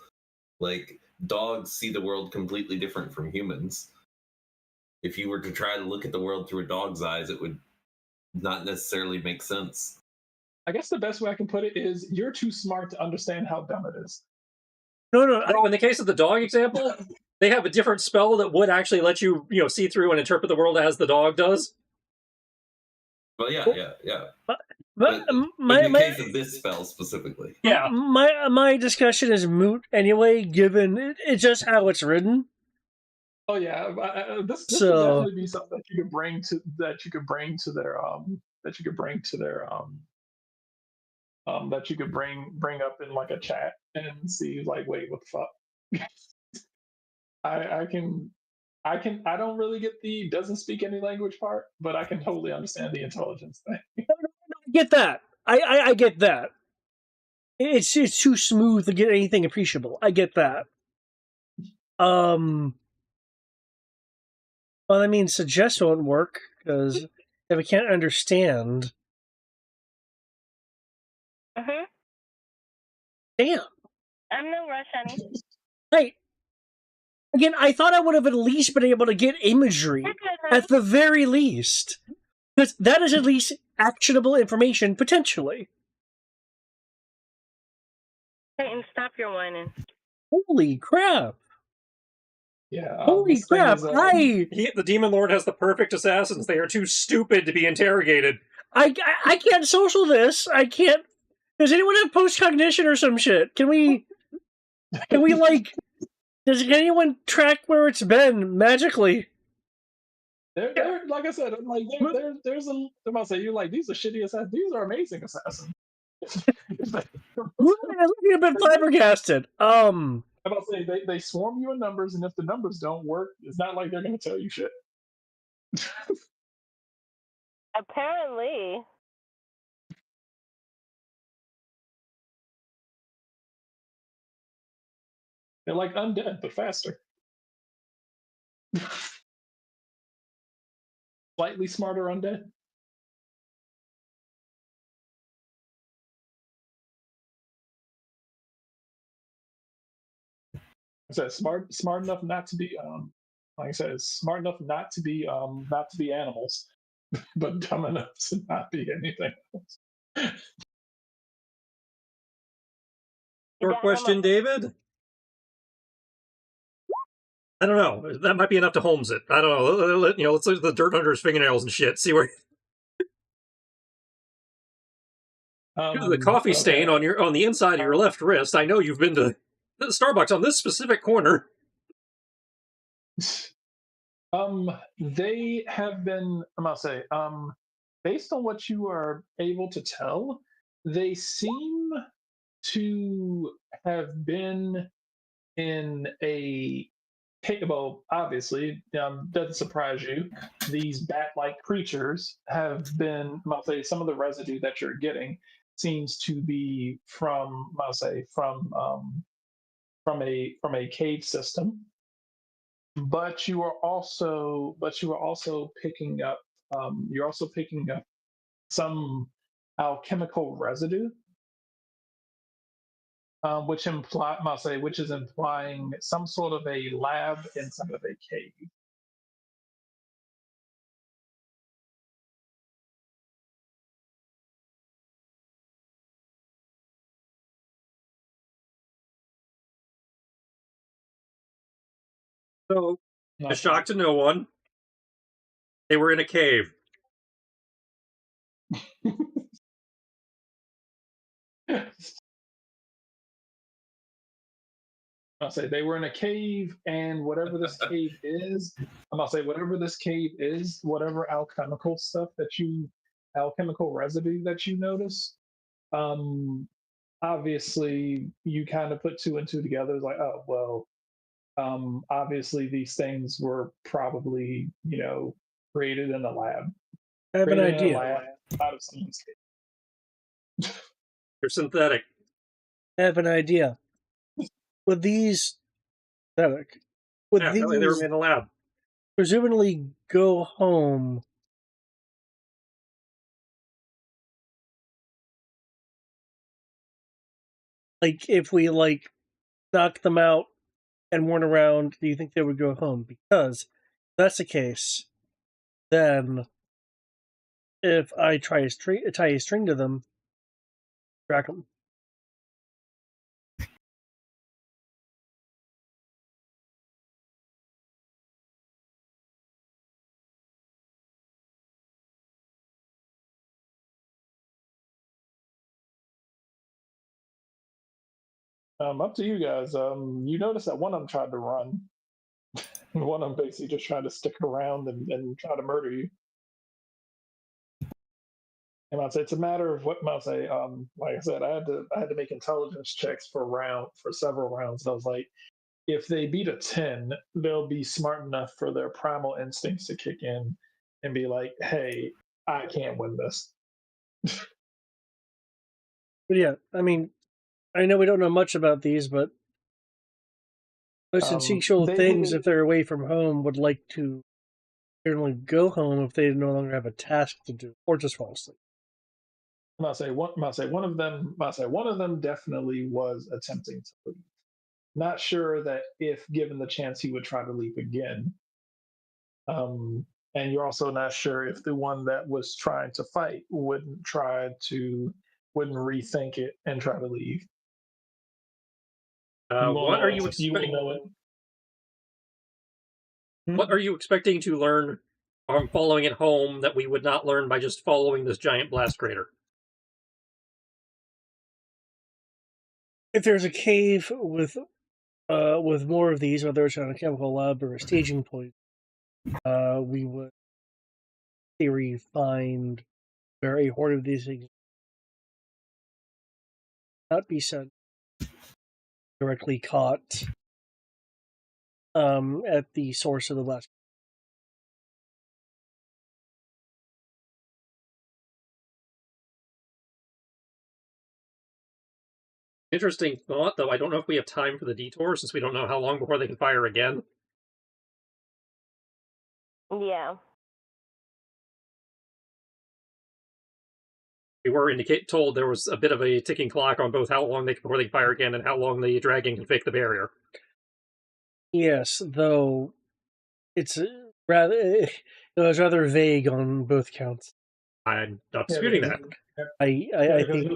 Like, dogs see the world completely different from humans. If you were to try to look at the world through a dog's eyes, it would not necessarily make sense. I guess the best way I can put it is you're too smart to understand how dumb it is. No, in the case of the dog example, they have a different spell that would actually let you, see through and interpret the world as the dog does. Well, yeah. But in the case of this spell specifically. Yeah. My discussion is moot anyway, given it's just how it's written. Oh yeah, this would definitely be something that you could bring to their that you could bring up in like a chat and see like, wait, what the fuck? I don't really get the doesn't speak any language part, but I can totally understand the intelligence thing. I get that. I get that. It's too smooth to get anything appreciable. I get that. Well, I mean, suggest won't work because if I can't understand. Damn. I'm no rush, honey. Hey. Again, I thought I would have at least been able to get imagery at the very least, because that is at least actionable information potentially. Peyton, stop your whining. Holy crap! Yeah. Holy crap! The Demon Lord has the perfect assassins. They are too stupid to be interrogated. I can't social this. I can't. Does anyone have post-cognition or some shit? Can we like? Does anyone track where it's been magically? They're like I said, like there's a. I'm about to say you're like these are shitty assassins. These are amazing assassins. You've been flabbergasted. I'm about to say they swarm you in numbers, and if the numbers don't work, it's not like they're going to tell you shit. Apparently. They're like undead, but faster. Slightly smarter undead. I said smart enough not to be like I said, smart enough not to be animals, but dumb enough to not be anything else. Your question, David? I don't know. That might be enough to Holmes it. I don't know. Let's look at the dirt under his fingernails and shit. See where the coffee stain on the inside of your left wrist. I know you've been to Starbucks on this specific corner. They have been. I must say, based on what you are able to tell, they seem to have been in a. Well, obviously, doesn't surprise you. These bat-like creatures have been. I'll say some of the residue that you're getting seems to be from. I'll say from a cave system. But you are also picking up. You're also picking up some alchemical residue. Which is implying some sort of a lab inside of a cave. So, a shock to no one. They were in a cave. I'll say they were in a cave, and whatever this cave is, I'm gonna say whatever this cave is, whatever alchemical stuff alchemical residue that you notice, obviously you kind of put two and two together. It's like, oh well, obviously these things were probably created in a lab, I have an created in a idea. lab out of someone's cave. They're synthetic. I have an idea. With these, synthetic. With Yeah, apparently they were these, made in a lab. presumably go home. Like, if we knock them out and weren't around, do you think they would go home? Because if that's the case, then if I tie a string to them, track them. Up to you guys. You notice that one of them tried to run. One of them basically just tried to stick around and try to murder you. And I'd say it's a matter of what I'd say. Like I said, I had to make intelligence checks for several rounds. And I was like, if they beat a 10, they'll be smart enough for their primal instincts to kick in and be like, hey, I can't win this. But yeah, I mean, I know we don't know much about these, but most instinctual things, if they're away from home, would like to generally go home if they no longer have a task to do, or just fall asleep. One of them definitely was attempting to leave. Not sure that if given the chance he would try to leave again. And you're also not sure if the one that was trying to fight wouldn't rethink it and try to leave. What are you expecting? What are you expecting to learn from following it home that we would not learn by just following this giant blast crater? If there's a cave with more of these, whether it's on a chemical lab or a staging point, we would, in theory, find where a horde of these things not be sent directly caught at the source of the blast. Interesting thought, though. I don't know if we have time for the detour since we don't know how long before they can fire again. Yeah. We were told there was a bit of a ticking clock on both how long before they can fire again and how long the dragon can fake the barrier. Yes, though it's rather vague on both counts. I'm not disputing that. I think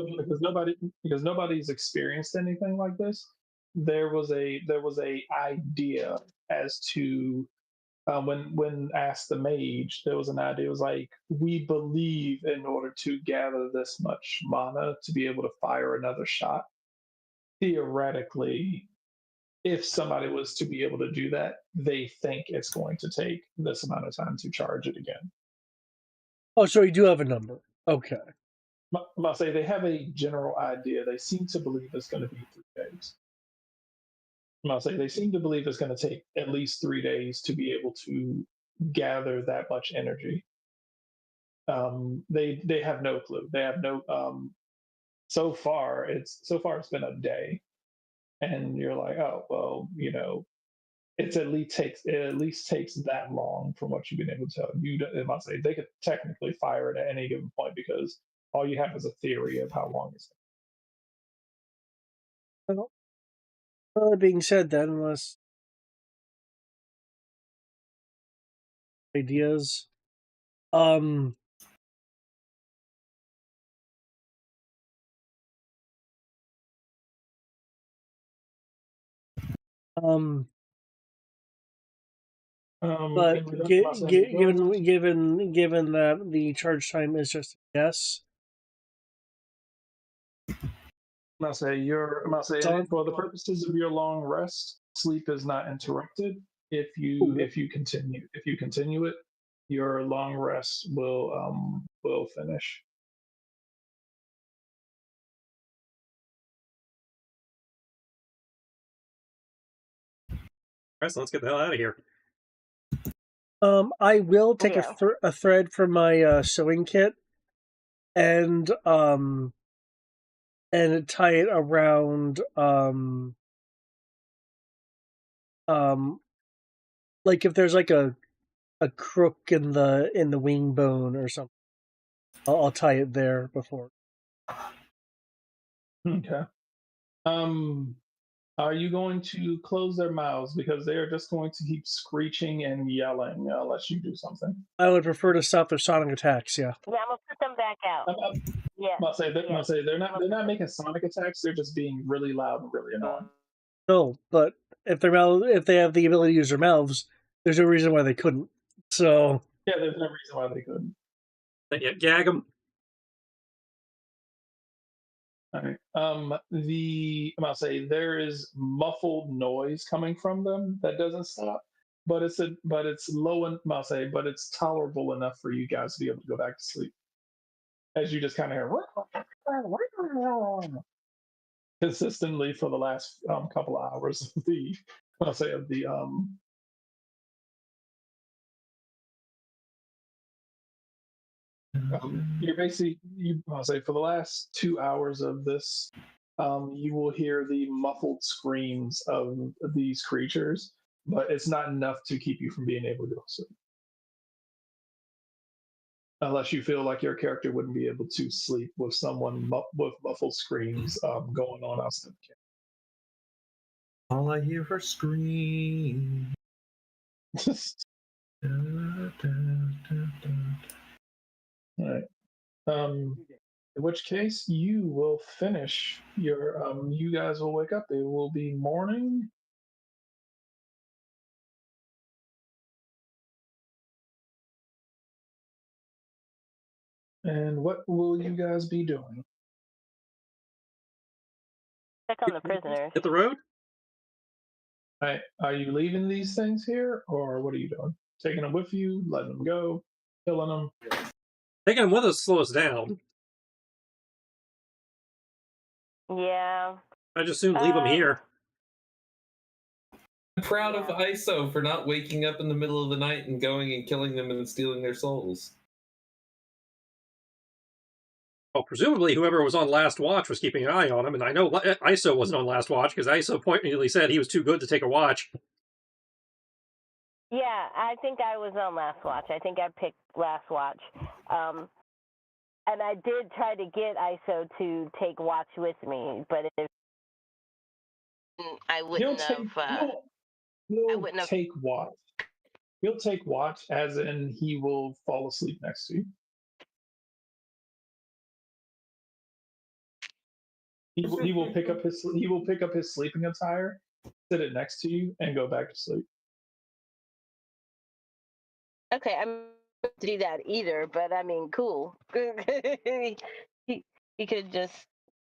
because nobody's experienced anything like this. There was a idea as to when asked the mage, there was an idea. It was like, we believe in order to gather this much mana to be able to fire another shot, theoretically, if somebody was to be able to do that, they think it's going to take this amount of time to charge it again. Oh, so you do have a number. Okay. I'll say they have a general idea. They seem to believe it's going to be 3 days. I'll say they seem to believe it's going to take at least 3 days to be able to gather that much energy. They have no clue. They have no. So far it's been a day, and you're like, oh well, it at least takes that long from what you've been able to tell. I must say they could technically fire it at any given point because all you have is a theory of how long it's. Well, that being said, then, unless ideas, um, but given that the charge time is just a guess, I'm gonna say for the purposes of your long rest, sleep is not interrupted. If you continue it, your long rest will finish. All right, so let's get the hell out of here. I will take Yeah. a thread from my sewing kit and tie it around like if there's like a crook in the wing bone or something, I'll tie it there before. Okay. Are you going to close their mouths because they are just going to keep screeching and yelling unless you do something? I would prefer to stop their sonic attacks. Yeah. Yeah, I'm gonna put them back out. Yeah. Must say they're not making sonic attacks. They're just being really loud and really annoying. No, but if they have the ability to use their mouths, there's no reason why they couldn't. So yeah, there's no reason why they couldn't. Yeah, gag them. All right. I'm gonna say there is muffled noise coming from them that doesn't stop, but it's low and but it's tolerable enough for you guys to be able to go back to sleep. As you just kind of hear consistently for the last couple of hours of the you're basically I'll say for the last 2 hours of this, you will hear the muffled screams of these creatures, but it's not enough to keep you from being able to go to sleep. Unless you feel like your character wouldn't be able to sleep with someone with muffled screams going on outside the camp. All I hear are screams. All right. In which case, you will finish your. You guys will wake up. It will be morning. And what will you guys be doing? Check on the prisoners. Hit the road? All right. Are you leaving these things here, or what are you doing? Taking them with you, letting them go, killing them? Taking them with us slow us down. Yeah. I just soon leave them here. I'm proud of ISO for not waking up in the middle of the night and going and killing them and stealing their souls. Well, presumably whoever was on last watch was keeping an eye on him, and I know ISO wasn't on last watch because ISO pointedly said he was too good to take a watch. Yeah, I think I was on last watch. I think I picked last watch. And I did try to get ISO to take watch with me, but if I wouldn't have. He'll take watch. He'll take watch, as in he will fall asleep next to you. He will pick up his sleeping attire, sit it next to you, and go back to sleep. Okay, I'm not to do that either, but I mean, cool. he could just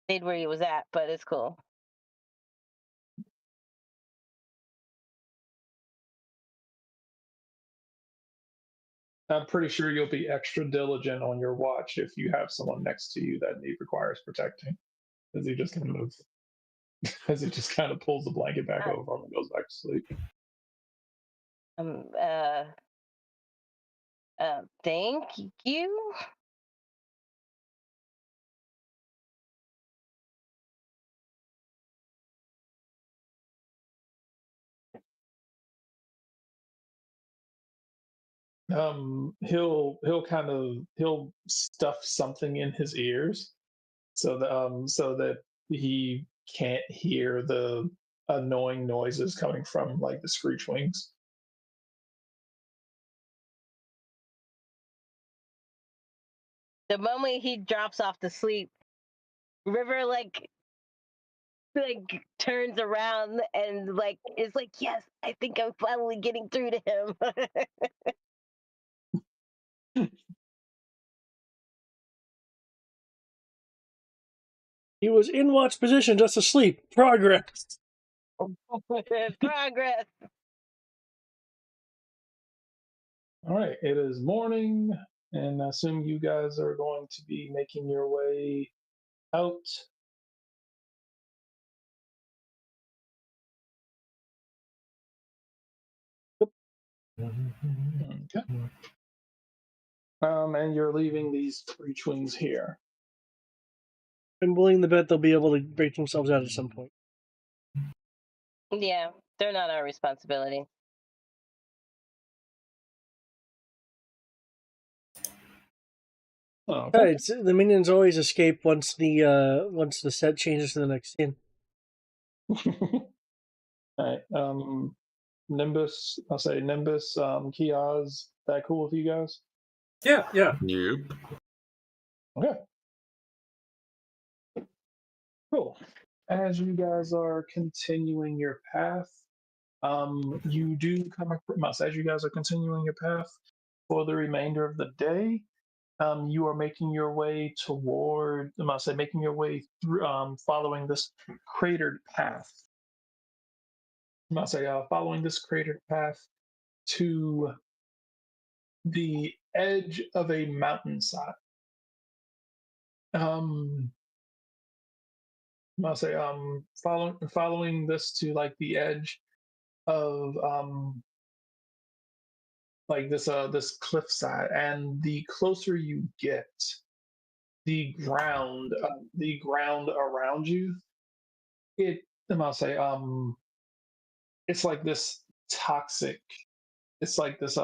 stayed where he was at, but it's cool. I'm pretty sure you'll be extra diligent on your watch if you have someone next to you that requires protecting, because he just kind of as he just kind of pulls the blanket back over him and goes back to sleep. Thank you. He'll stuff something in his ears so that he can't hear the annoying noises coming from like the screech wings. The moment he drops off to sleep, River like turns around and like is like, yes, I think I'm finally getting through to him. He was in watch position, just asleep. Progress. Progress. All right, it is morning, and I assume you guys are going to be making your way out. Okay. And you're leaving these three twins here. I'm willing to bet they'll be able to break themselves out at some point. Yeah, they're not our responsibility. Oh, okay. The minions always escape once the set changes to the next scene. All right. Nimbus, I'll say Nimbus, Kiaz, that cool with you guys? Yeah. Yep. Okay. Cool. As you guys are continuing your path, you do come across, as you guys are continuing your path for the remainder of the day, you are making your way toward, making your way through, following this cratered path. Following this cratered path to the edge of a mountainside. Following this to like the edge of this cliffside, and the closer you get, the ground around you, it's like this toxic. It's like this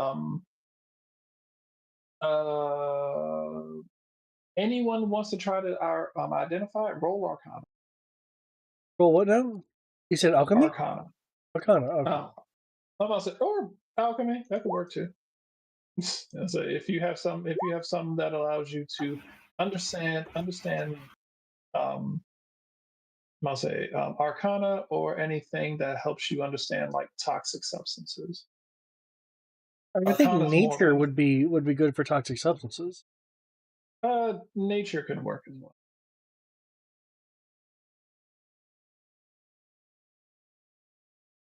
anyone wants to try to identify it? Roll Arcana. Roll what now? You said alchemy? Arcana. Arcana. Okay. I'm about to say, or alchemy, that could work too. So if you have some that allows you to understand arcana, or anything that helps you understand like toxic substances. I think Arcana's nature more would be good for toxic substances. nature could work as well.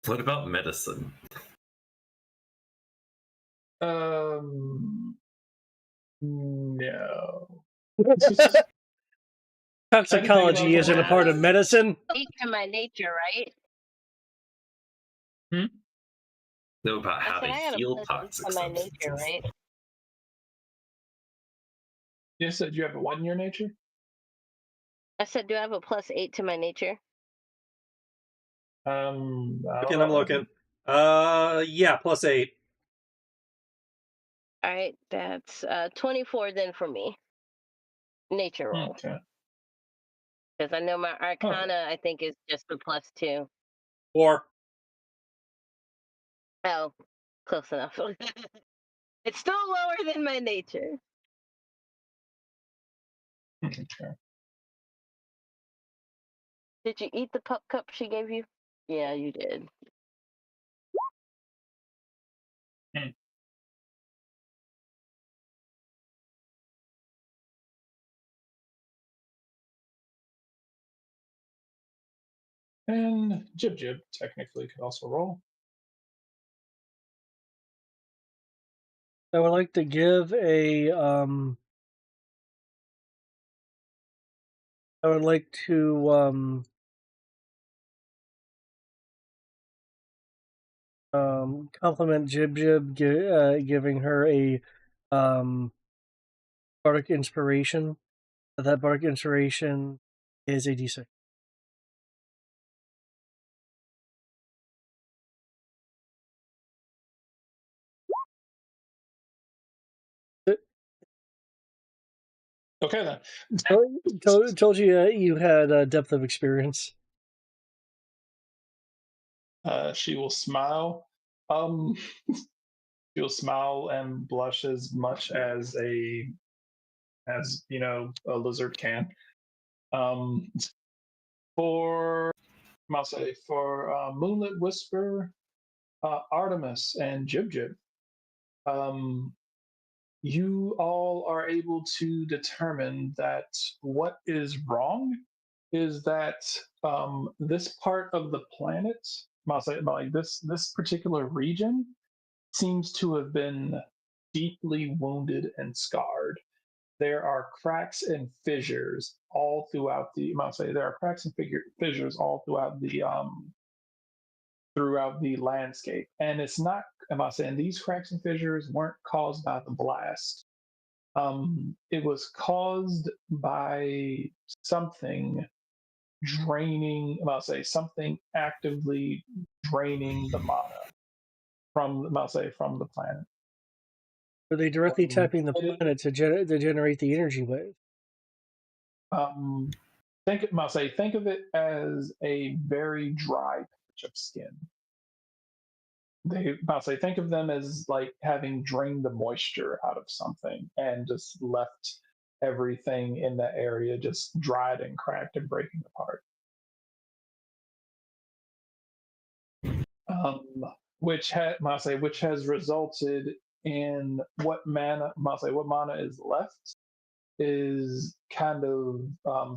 What about medicine? No. Toxicology isn't a part of medicine. To my nature, right? Know about how I had to a heal plus toxic to my substances. nature, right? You said you have a what in your nature? I said, do I have a +8 to my nature? I'm looking. Yeah, +8. All right, that's 24 then for me. Nature roll. Okay. Because I know my Arcana, I think, is just a +2. 4. Oh, close enough. It's still lower than my nature. Okay. Did you eat the pup cup she gave you? Yeah, you did. And Jib technically could also roll. I would like to give a I would like to compliment Jib giving her a bardic inspiration. That bardic inspiration is a d6. Okay then. Told you you had depth of experience. She will smile. She'll smile and blush as much as a lizard can. For Moonlit Whisper, Artemis, and Jib, you all are able to determine that what is wrong is that this part of the planet, I'll say, like this particular region, seems to have been deeply wounded and scarred. There are cracks and fissures all throughout the. I'll say there are cracks and fissures all throughout the landscape, and it's not. Am I saying these cracks and fissures weren't caused by the blast? It was caused by something draining. I'll say something actively draining the mana from. I'll say from the planet. Are they directly tapping the and it- planet to generate the energy wave? Think of it as a very dry patch of skin. I'll say think of them as like having drained the moisture out of something and just left everything in that area just dried and cracked and breaking apart. Which has resulted in what mana is left is kind of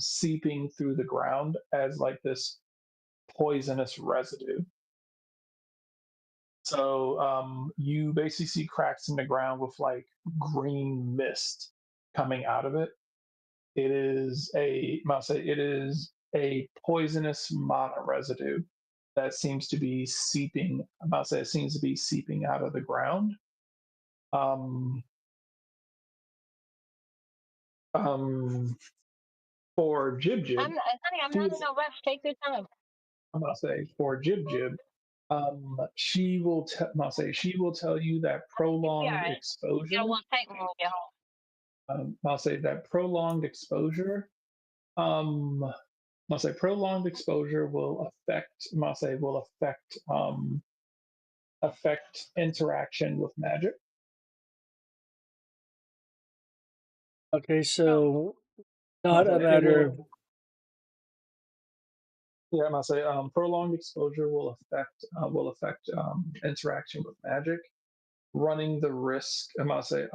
seeping through the ground as like this poisonous residue. So you basically see cracks in the ground with like green mist coming out of it. It is a poisonous mana residue that seems to be seeping. It seems to be seeping out of the ground. For Jib Jib, honey, I'm not in no rush. Take your time. I'm gonna say for Jib Jib, she will tell you that prolonged right. exposure. It will take me when we get home. I'll say that prolonged exposure. I'll say prolonged exposure will affect interaction with magic. Okay, so not a matter of. Yeah, I'm gonna say prolonged exposure will affect interaction with magic, running the risk. I'm gonna say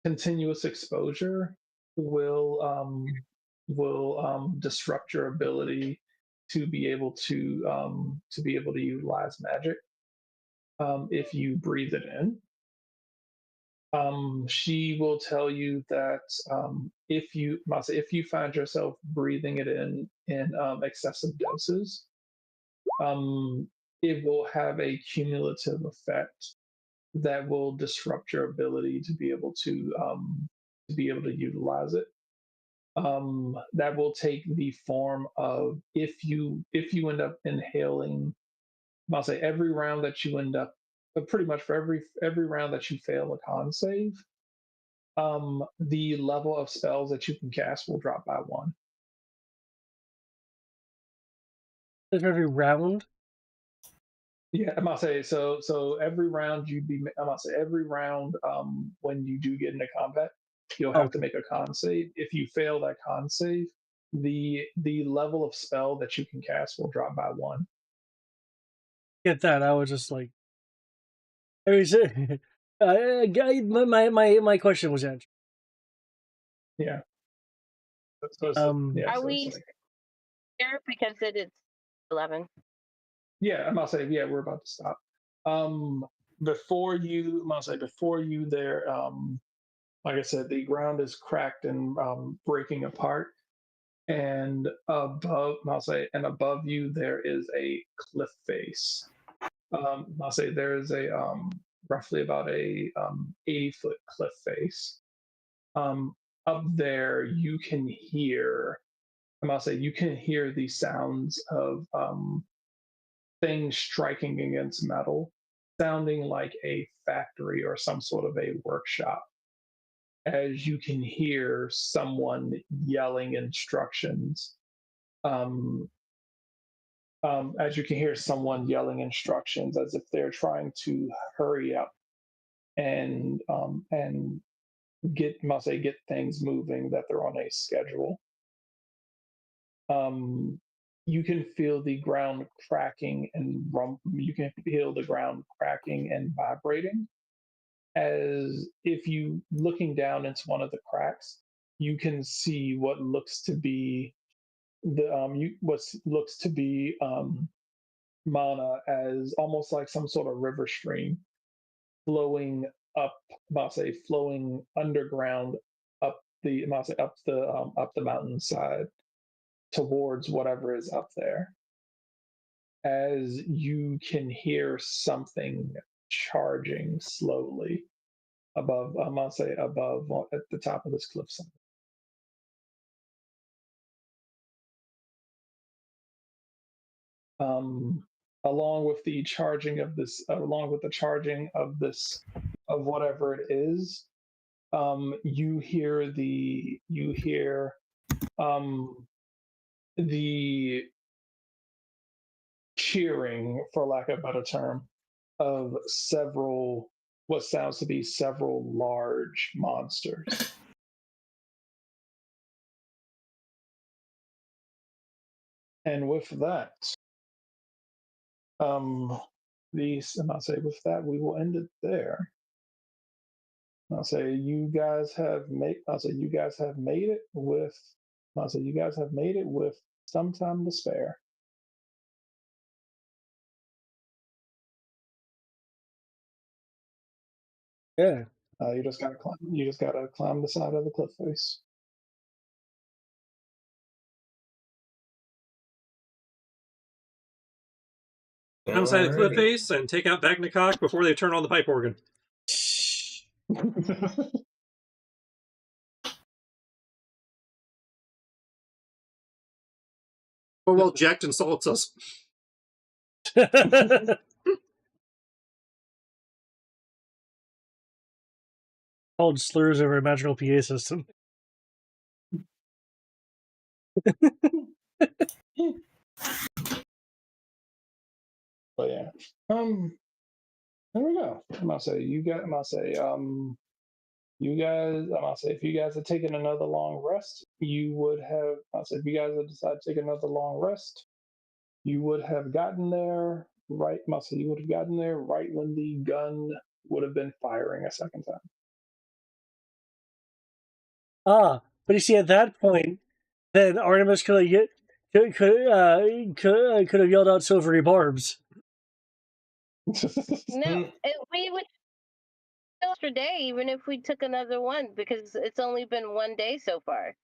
continuous exposure will disrupt your ability to be able to utilize magic if you breathe it in. She will tell you that if you find yourself breathing it in excessive doses, it will have a cumulative effect that will disrupt your ability to be able to utilize it. That will take the form of if you end up inhaling. I'll say every round that you end up, but pretty much for every round that you fail a con save, the level of spells that you can cast will drop by 1. Every round? Yeah, I must say so every round when you do get into combat, you'll have to make a con save. If you fail that con save, the level of spell that you can cast will drop by 1. Get that? I was just like, my question was answered. Yeah. Are we here because it is 11? Yeah, I'm about to say, yeah, we're about to stop. Before you there, like I said, the ground is cracked and breaking apart, and above you there is a cliff face. I'll say there is a roughly about a 80-foot cliff face. Up there, you can hear. You can hear the sounds of things striking against metal, sounding like a factory or some sort of a workshop. As you can hear someone yelling instructions. As you can hear someone yelling instructions as if they're trying to hurry up and get things moving, that they're on a schedule. You can feel the ground cracking and you can feel the ground cracking and vibrating, as if you looking down into one of the cracks, you can see what looks to be what looks to be mana as almost like some sort of river stream flowing up, I'll say flowing underground up the I'll say up the mountainside towards whatever is up there. As you can hear something charging slowly above, I'll say above at the top of this cliffside. Along with the charging of this, of whatever it is, you hear the cheering, for lack of a better term, of several what sounds to be several large monsters. And with that, I'll say with that we will end it there. I'll say you guys have made it with some time to spare. Yeah. You just gotta climb the side of the cliff face. Climb the side of the cliff Alrighty. face and take out Bagnacock before they turn on the pipe organ. Or well, Jack insults us. Called slurs over a magical PA system. But yeah, there we go. I'm gonna say you guys. I'm gonna say you guys. I'm gonna say if you guys had taken another long rest, you would have. I said if you guys had decided to take another long rest, you would have gotten there right. I say you would have gotten there right when the gun would have been firing a second time. But you see, at that point, then Artemis could have yelled out silvery barbs. No, we would extra day even if we took another one because it's only been one day so far.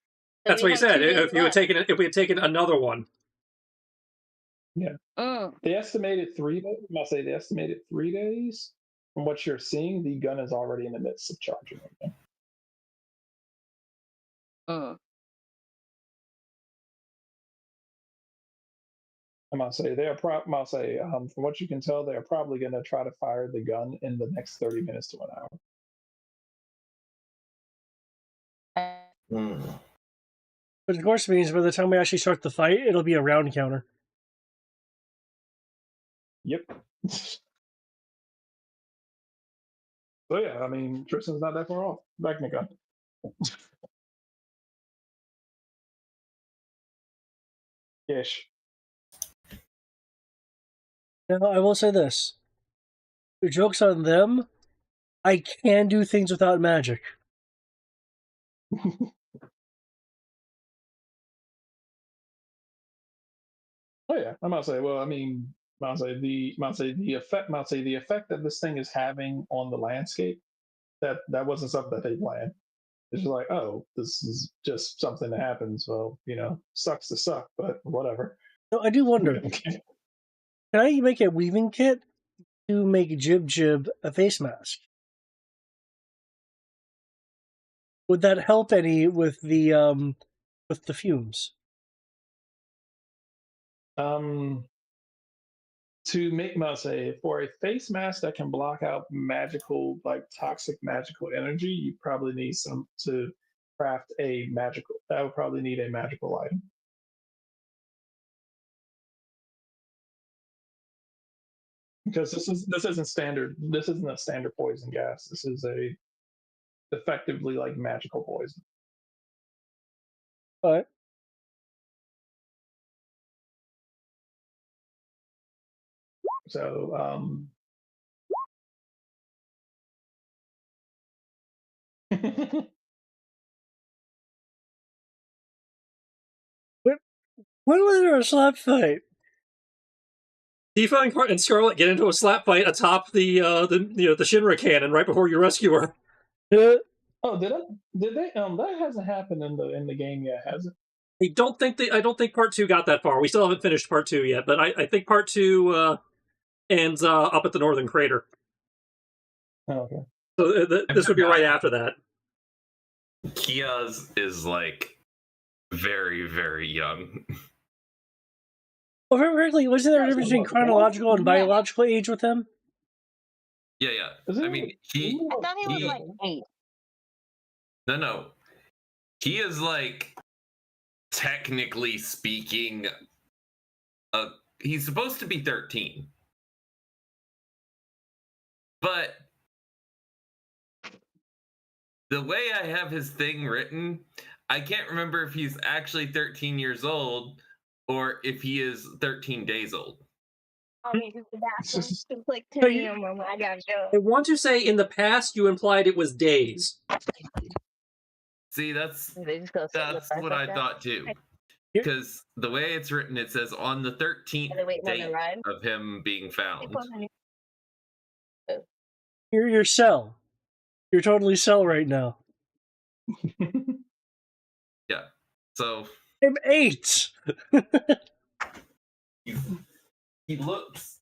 So That's what he said. If we had taken another one. Yeah. They estimated 3 days. I say they estimated 3 days. From what you're seeing, the gun is already in the midst of charging again. I'm gonna say from what you can tell, they're probably gonna try to fire the gun in the next 30 minutes to an hour. Which of course means by the time we actually start the fight, it'll be a round counter. Yep. So yeah, I mean, Tristan's not that far off. Back in the gun. Ish. Now, I will say this. The joke's on them. I can do things without magic. Oh yeah, I'm gonna say. Well, I mean, the effect that this thing is having on the landscape. That wasn't something that they planned. It's just like, oh, this is just something that happens. Well, sucks to suck, but whatever. No, I do wonder. Can I make a weaving kit to make Jib Jib a face mask? Would that help any with the fumes? To make for a face mask that can block out magical, like toxic magical energy, you probably need to craft a magical. That would probably need a magical item. Because this isn't standard. This isn't a standard poison gas. This is a effectively like magical poison. All right. So When was there a slap fight? Tifa and Scarlet get into a slap fight atop the Shinra cannon right before you rescue her. Oh, did they? That hasn't happened in the game yet, has it? I don't think part 2 got that far. We still haven't finished part 2 yet, but I think part 2 ends up at the Northern Crater. Oh, okay. So this would be right after that. Kia's is like very, very young. Well, if I remember correctly, wasn't there a difference between chronological and biological age with him? Yeah. I mean, I thought he was like 8. No. He is like, technically speaking, he's supposed to be 13. But the way I have his thing written, I can't remember if he's actually 13 years old or if he is 13 days old. It's like 10 a.m. I gotta go. I want to say in the past you implied it was days. See, that's They just go sit in the what front I like that. thought too. Because the way it's written, it says on the 13th Are they waiting on the date ride? of him being found. You're your Cell. You're totally Cell right now. Yeah. So I'm 8. he looks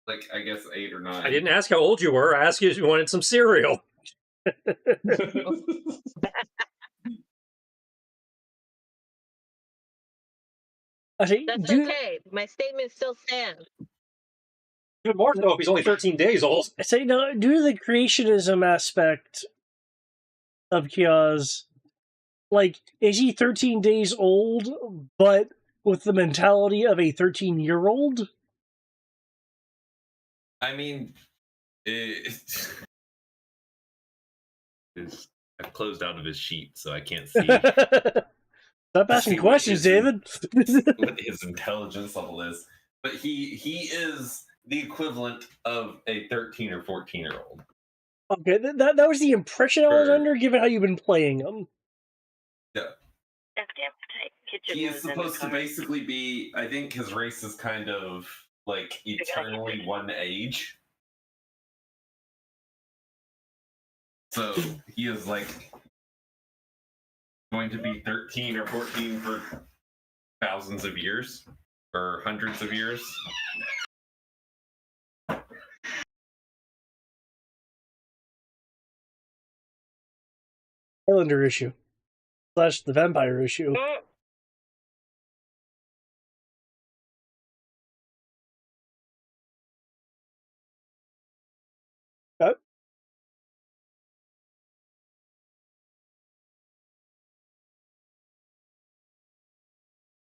like, I guess, 8 or 9. I didn't ask how old you were. I asked you if you wanted some cereal. That's okay. My statement still stands. Even more so if he's only 13 days old. I say, no, due to the creationism aspect of Kia's, like, is he 13 days old, but with the mentality of a 13-year-old? I mean, I've closed out of his sheet, so I can't see Stop asking questions, David. what his intelligence level is. But he is the equivalent of a 13 or 14-year-old. Okay, that was the impression I was under, given how you've been playing him. Yeah. He is supposed to basically be, I think his race is kind of like eternally one age. So he is like going to be 13 or 14 for thousands of years or hundreds of years. Islander issue. / the vampire issue. Okay.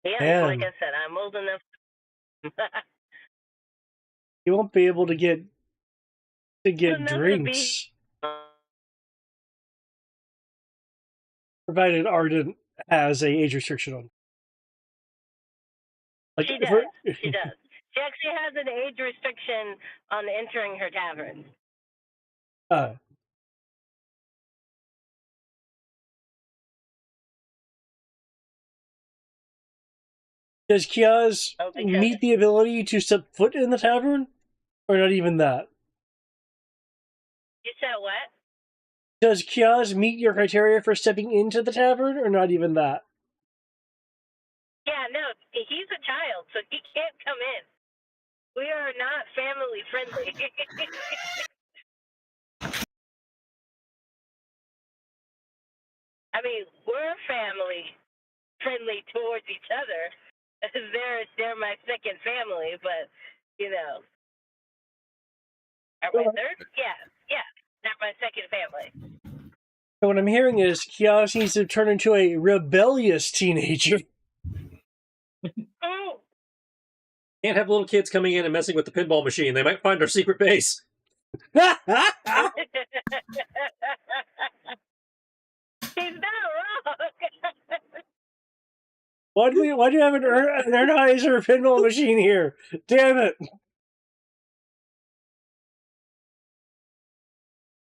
Yeah, like I said, I'm old enough. You won't be able to get drinks, provided Arden has a age restriction on. Like, she does. She does. She actually has an age restriction on entering her tavern. Does Kiaz meet the ability to step foot in the tavern? Or not even that? You said what? Does Kiaz meet your criteria for stepping into the tavern, or not even that? Yeah, no, he's a child, so he can't come in. We are not family friendly. I mean, we're family friendly towards each other. They're my second family, but you know, are my third? Yeah, they're my second family. So what I'm hearing is Kiaz needs to turn into a rebellious teenager. Can't have little kids coming in and messing with the pinball machine. They might find our secret base. He's not wrong. Why do you have an Ernheiser pinball machine here? Damn it!